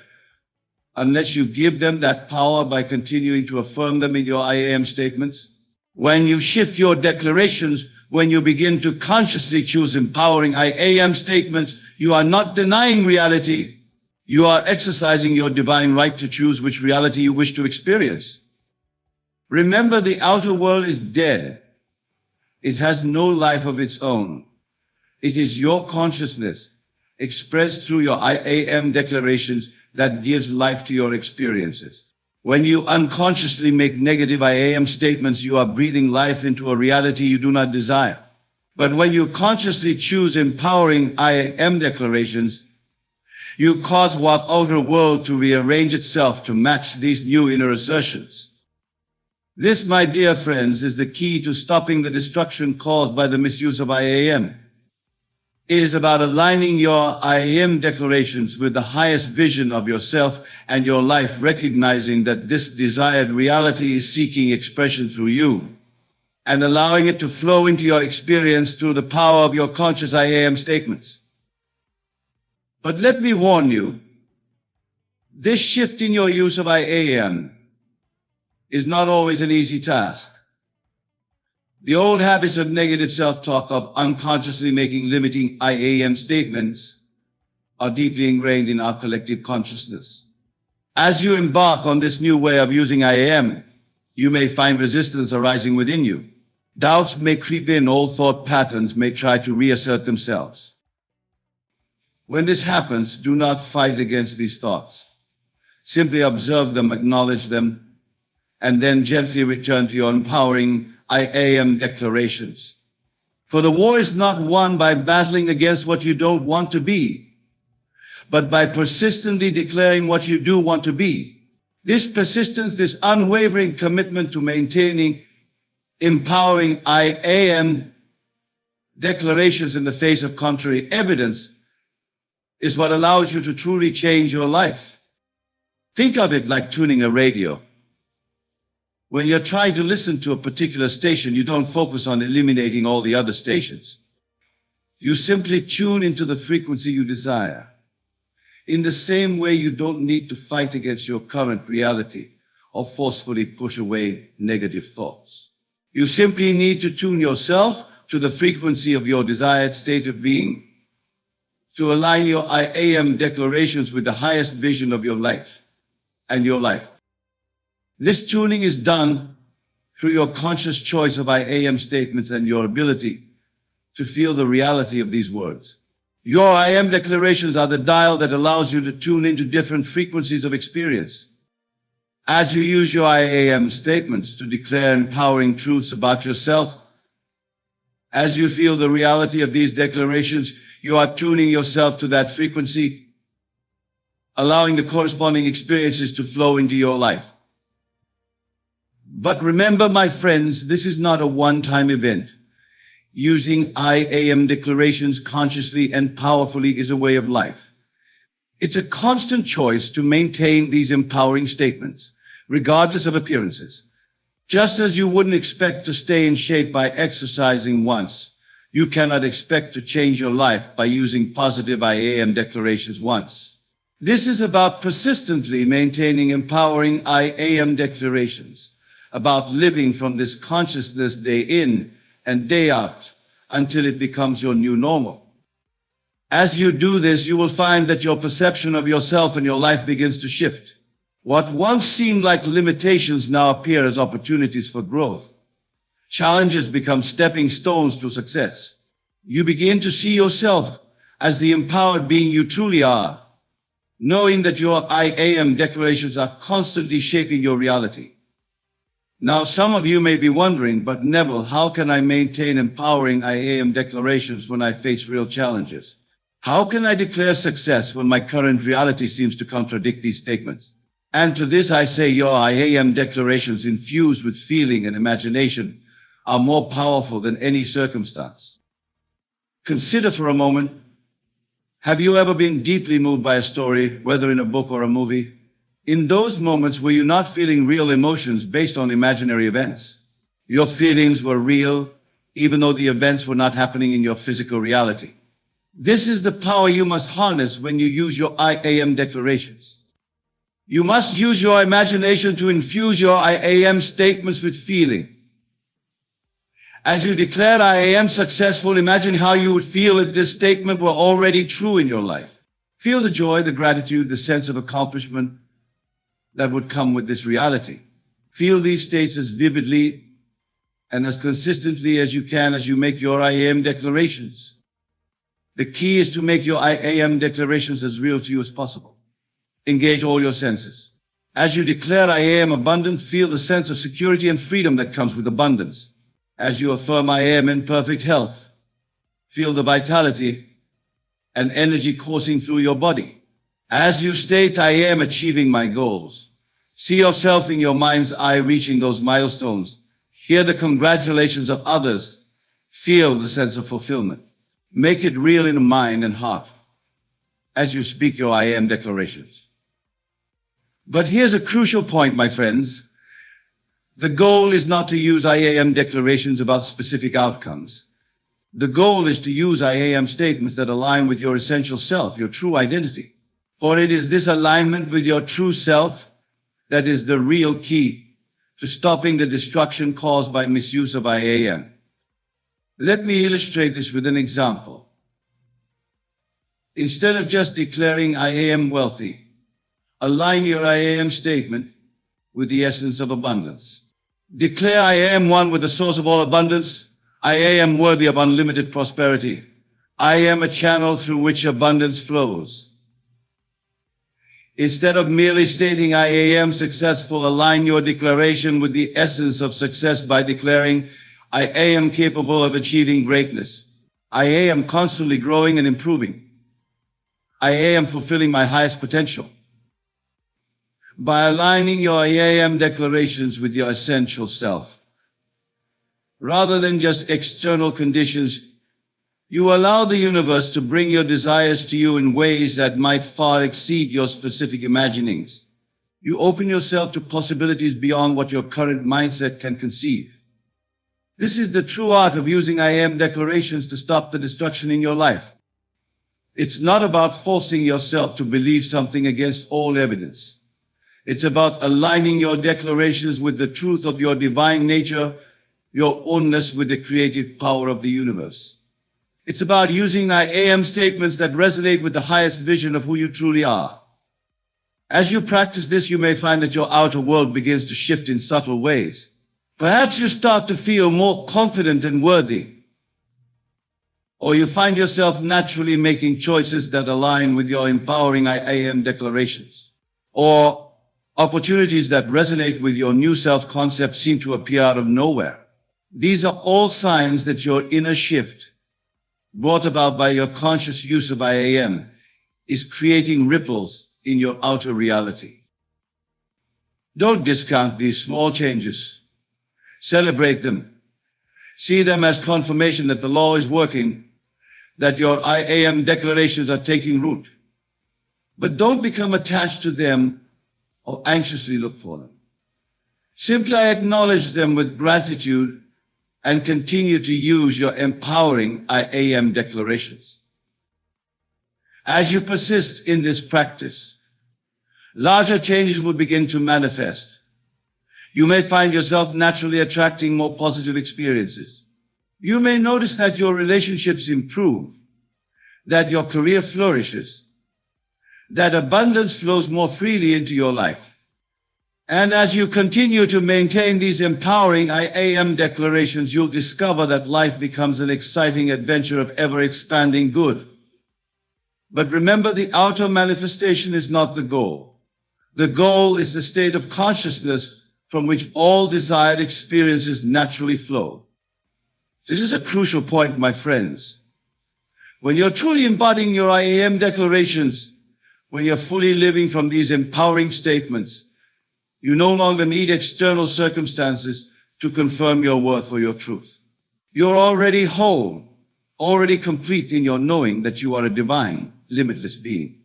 unless you give them that power by continuing to affirm them in your I am statements. When you shift your declarations, when you begin to consciously choose empowering I am statements, you are not denying reality. You are exercising your divine right to choose which reality you wish to experience. Remember, the outer world is dead. It has no life of its own. It is your consciousness, expressed through your I am declarations, that gives life to your experiences. When you unconsciously make negative I am statements, you are breathing life into a reality you do not desire. But when you consciously choose empowering I am declarations, you cause what outer world to rearrange itself to match these new inner assertions. This, my dear friends, is the key to stopping the destruction caused by the misuse of I am. It is about aligning your I am declarations with the highest vision of yourself and your life, recognizing that this desired reality is seeking expression through you, and allowing it to flow into your experience through the power of your conscious I am statements. But let me warn you, this shift in your use of I am is not always an easy task. The old habits of negative self-talk, of unconsciously making limiting I am statements, are deeply ingrained in our collective consciousness. As you embark on this new way of using I am, you may find resistance arising within you. Doubts may creep in, old thought patterns may try to reassert themselves. When this happens, do not fight against these thoughts. Simply observe them, acknowledge them, and then gently return to your empowering I am declarations. For the war is not won by battling against what you don't want to be, but by persistently declaring what you do want to be. This persistence, this unwavering commitment to maintaining empowering I am declarations in the face of contrary evidence is what allows you to truly change your life. Think of it like tuning a radio. When you're trying to listen to a particular station, you don't focus on eliminating all the other stations. You simply tune into the frequency you desire. In the same way, you don't need to fight against your current reality or forcefully push away negative thoughts. You simply need to tune yourself to the frequency of your desired state of being, to align your I am declarations with the highest vision of your life and your life. This tuning is done through your conscious choice of I am statements and your ability to feel the reality of these words. Your I am declarations are the dial that allows you to tune into different frequencies of experience. As you use your I am statements to declare empowering truths about yourself, as you feel the reality of these declarations, you are tuning yourself to that frequency, allowing the corresponding experiences to flow into your life. But remember, my friends, this is not a one-time event. Using I am declarations consciously and powerfully is a way of life. It's a constant choice to maintain these empowering statements, regardless of appearances. Just as you wouldn't expect to stay in shape by exercising once, you cannot expect to change your life by using positive I am declarations once. This is about persistently maintaining empowering I am declarations, about living from this consciousness day in and day out until it becomes your new normal. As you do this, you will find that your perception of yourself and your life begins to shift. What once seemed like limitations now appear as opportunities for growth. Challenges become stepping stones to success. You begin to see yourself as the empowered being you truly are, knowing that your I am declarations are constantly shaping your reality. Now, some of you may be wondering, but Neville, how can I maintain empowering I am declarations when I face real challenges? How can I declare success when my current reality seems to contradict these statements? And to this I say, your I am declarations infused with feeling and imagination are more powerful than any circumstance. Consider for a moment, have you ever been deeply moved by a story, whether in a book or a movie? In those moments, were you not feeling real emotions based on imaginary events? Your feelings were real, even though the events were not happening in your physical reality. This is the power you must harness when you use your I am declarations. You must use your imagination to infuse your I am statements with feeling. As you declare I am successful, imagine how you would feel if this statement were already true in your life. Feel the joy, the gratitude, the sense of accomplishment that would come with this reality. Feel these states as vividly and as consistently as you can as you make your I am declarations. The key is to make your I am declarations as real to you as possible. Engage all your senses. As you declare I am abundant, feel the sense of security and freedom that comes with abundance. As you affirm I am in perfect health, feel the vitality and energy coursing through your body. As you state I am achieving my goals, see yourself in your mind's eye reaching those milestones. Hear the congratulations of others. Feel the sense of fulfillment. Make it real in mind and heart as you speak your I am declarations. But here's a crucial point, my friends. The goal is not to use I am declarations about specific outcomes. The goal is to use I am statements that align with your essential self, your true identity. For it is this alignment with your true self that is the real key to stopping the destruction caused by misuse of I am. Let me illustrate this with an example. Instead of just declaring I am wealthy, align your I am statement with the essence of abundance. Declare I am one with the source of all abundance. I am worthy of unlimited prosperity. I am a channel through which abundance flows. Instead of merely stating I am successful, align your declaration with the essence of success by declaring I am capable of achieving greatness. I am constantly growing and improving. I am fulfilling my highest potential. By aligning your I am declarations with your essential self, rather than just external conditions, you allow the universe to bring your desires to you in ways that might far exceed your specific imaginings. You open yourself to possibilities beyond what your current mindset can conceive. This is the true art of using I am declarations to stop the destruction in your life. It's not about forcing yourself to believe something against all evidence. It's about aligning your declarations with the truth of your divine nature, your oneness with the creative power of the universe. It's about using I am statements that resonate with the highest vision of who you truly are. As you practice this, you may find that your outer world begins to shift in subtle ways. Perhaps you start to feel more confident and worthy. Or you find yourself naturally making choices that align with your empowering I am declarations. Or opportunities that resonate with your new self-concept seem to appear out of nowhere. These are all signs that your inner shift, brought about by your conscious use of I am, is creating ripples in your outer reality. Don't discount these small changes. Celebrate them. See them as confirmation that the law is working, that your I am declarations are taking root. But don't become attached to them or anxiously look for them. Simply acknowledge them with gratitude and continue to use your empowering I am declarations. As you persist in this practice, larger changes will begin to manifest. You may find yourself naturally attracting more positive experiences. You may notice that your relationships improve, that your career flourishes, that abundance flows more freely into your life. And as you continue to maintain these empowering I am declarations, you'll discover that life becomes an exciting adventure of ever-expanding good. But remember, the outer manifestation is not the goal. The goal is the state of consciousness from which all desired experiences naturally flow. This is a crucial point, my friends. When you're truly embodying your I am declarations, when you're fully living from these empowering statements, you no longer need external circumstances to confirm your worth or your truth. You're already whole, already complete in your knowing that you are a divine, limitless being.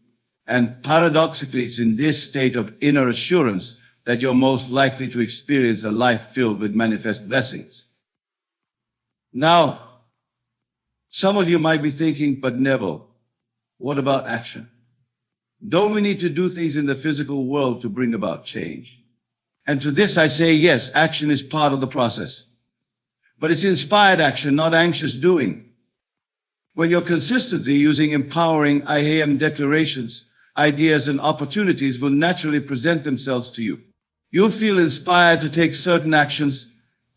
And paradoxically, it's in this state of inner assurance that you're most likely to experience a life filled with manifest blessings. Now, some of you might be thinking, but Neville, what about action? Don't we need to do things in the physical world to bring about change? And to this I say, yes, action is part of the process. But it's inspired action, not anxious doing. When you're consistently using empowering I am declarations, ideas and opportunities will naturally present themselves to you. You'll feel inspired to take certain actions,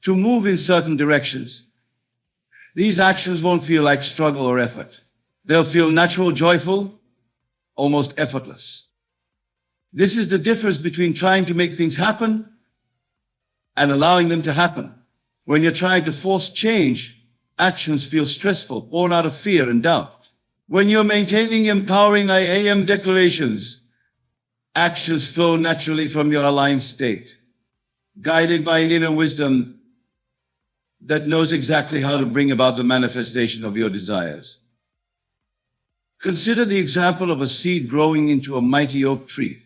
to move in certain directions. These actions won't feel like struggle or effort. They'll feel natural, joyful, almost effortless. This is the difference between trying to make things happen and allowing them to happen. When you're trying to force change, actions feel stressful, born out of fear and doubt. When you're maintaining empowering I am declarations, actions flow naturally from your aligned state, guided by an inner wisdom that knows exactly how to bring about the manifestation of your desires. Consider the example of a seed growing into a mighty oak tree.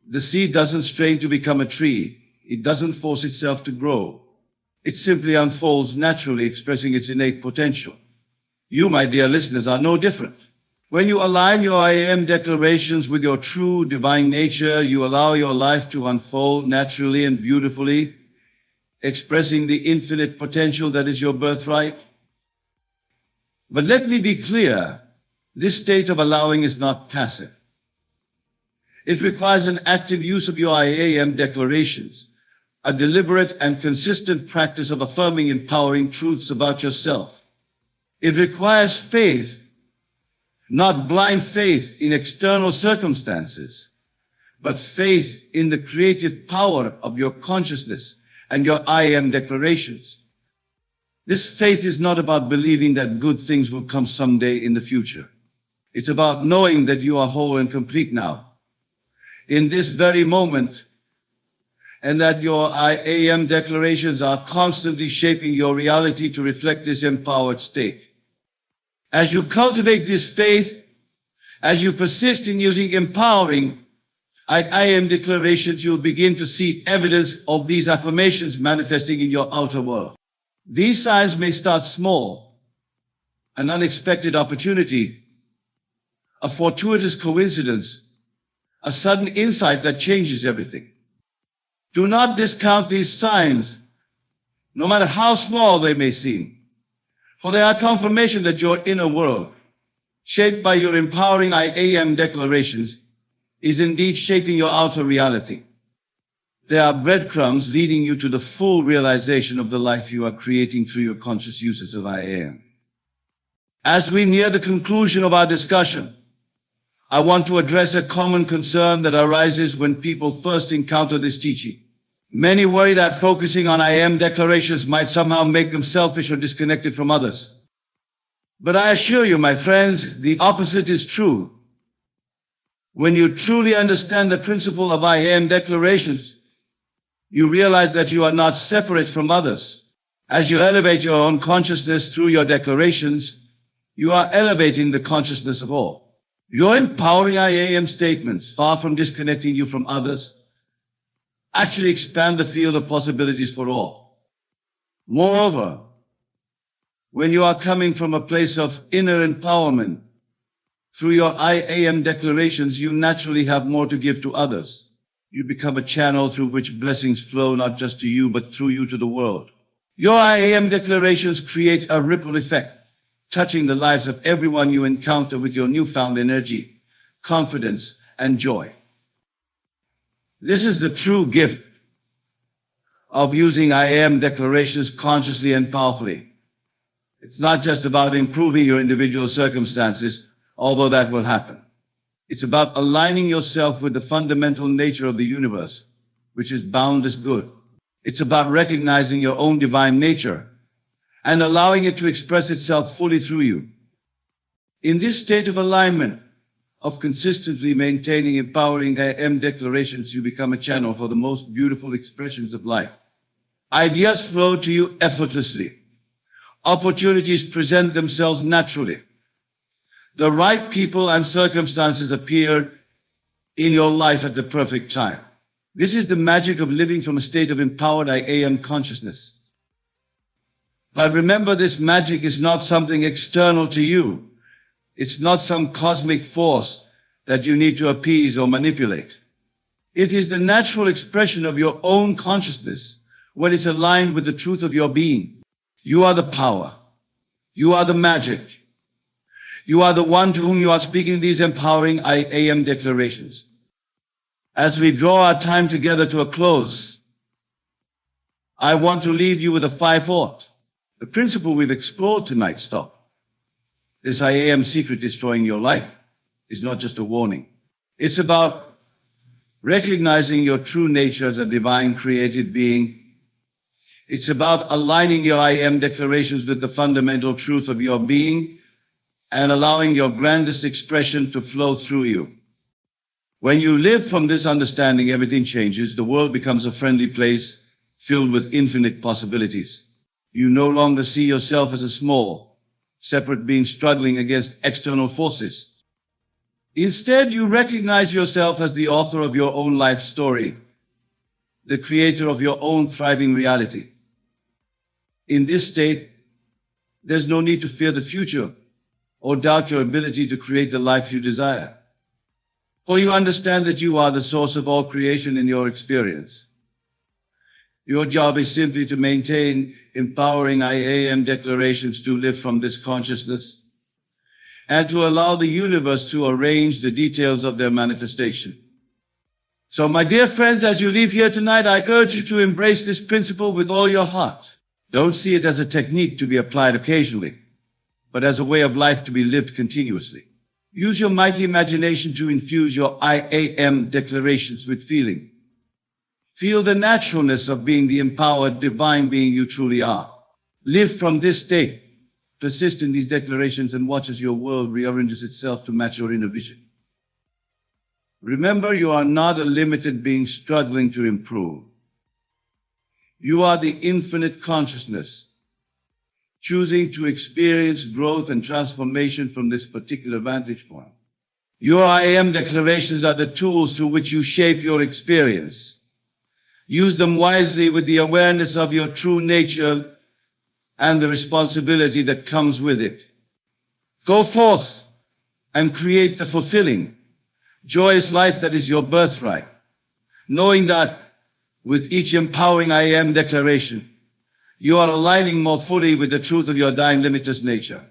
The seed doesn't strain to become a tree. It doesn't force itself to grow. It simply unfolds naturally, expressing its innate potential. You, my dear listeners, are no different. When you align your I am declarations with your true divine nature, you allow your life to unfold naturally and beautifully, expressing the infinite potential that is your birthright. But let me be clear, this state of allowing is not passive. It requires an active use of your I am declarations, a deliberate and consistent practice of affirming empowering truths about yourself. It requires faith, not blind faith in external circumstances, but faith in the creative power of your consciousness and your I am declarations. This faith is not about believing that good things will come someday in the future. It's about knowing that you are whole and complete now, in this very moment, and that your I am declarations are constantly shaping your reality to reflect this empowered state. As you cultivate this faith, as you persist in using empowering I am declarations, you'll begin to see evidence of these affirmations manifesting in your outer world. These signs may start small, an unexpected opportunity, a fortuitous coincidence, a sudden insight that changes everything. Do not discount these signs, no matter how small they may seem, for they are confirmation that your inner world, shaped by your empowering I am declarations, is indeed shaping your outer reality. They are breadcrumbs leading you to the full realization of the life you are creating through your conscious uses of I am. As we near the conclusion of our discussion, I want to address a common concern that arises when people first encounter this teaching. Many worry that focusing on I am declarations might somehow make them selfish or disconnected from others. But I assure you, my friends, the opposite is true. When you truly understand the principle of I am declarations, you realize that you are not separate from others. As you elevate your own consciousness through your declarations, you are elevating the consciousness of all. Your empowering I am statements, far from disconnecting you from others, actually expand the field of possibilities for all. Moreover, when you are coming from a place of inner empowerment, through your I am declarations, you naturally have more to give to others. You become a channel through which blessings flow not just to you, but through you to the world. Your I am declarations create a ripple effect, touching the lives of everyone you encounter with your newfound energy, confidence, and joy. This is the true gift of using I am declarations consciously and powerfully. It's not just about improving your individual circumstances, although that will happen. It's about aligning yourself with the fundamental nature of the universe, which is boundless good. It's about recognizing your own divine nature and allowing it to express itself fully through you. In this state of alignment, of consistently maintaining empowering I am declarations, you become a channel for the most beautiful expressions of life. Ideas flow to you effortlessly. Opportunities present themselves naturally. The right people and circumstances appear in your life at the perfect time. This is the magic of living from a state of empowered I am consciousness. But remember, this magic is not something external to you. It's not some cosmic force that you need to appease or manipulate. It is the natural expression of your own consciousness when it's aligned with the truth of your being. You are the power. You are the magic. You are the one to whom you are speaking these empowering I am declarations. As we draw our time together to a close, I want to leave you with a 5-thought. The principle we've explored tonight, stop. This I am secret destroying your life is not just a warning. It's about recognizing your true nature as a divine created being. It's about aligning your I am declarations with the fundamental truth of your being and allowing your grandest expression to flow through you. When you live from this understanding, everything changes. The world becomes a friendly place filled with infinite possibilities. You no longer see yourself as a small, separate beings struggling against external forces. Instead, you recognize yourself as the author of your own life story, the creator of your own thriving reality. In this state, there's no need to fear the future or doubt your ability to create the life you desire. For you understand that you are the source of all creation in your experience. Your job is simply to maintain empowering I am declarations to live from this consciousness and to allow the universe to arrange the details of their manifestation. So, my dear friends, as you leave here tonight, I urge you to embrace this principle with all your heart. Don't see it as a technique to be applied occasionally, but as a way of life to be lived continuously. Use your mighty imagination to infuse your I am declarations with feeling. Feel the naturalness of being the empowered divine being you truly are. Live from this state. Persist in these declarations and watch as your world rearranges itself to match your inner vision. Remember, you are not a limited being struggling to improve. You are the infinite consciousness, choosing to experience growth and transformation from this particular vantage point. Your I am declarations are the tools through which you shape your experience. Use them wisely with the awareness of your true nature and the responsibility that comes with it. Go forth and create the fulfilling, joyous life that is your birthright, knowing that with each empowering I am declaration, you are aligning more fully with the truth of your dying limitless nature.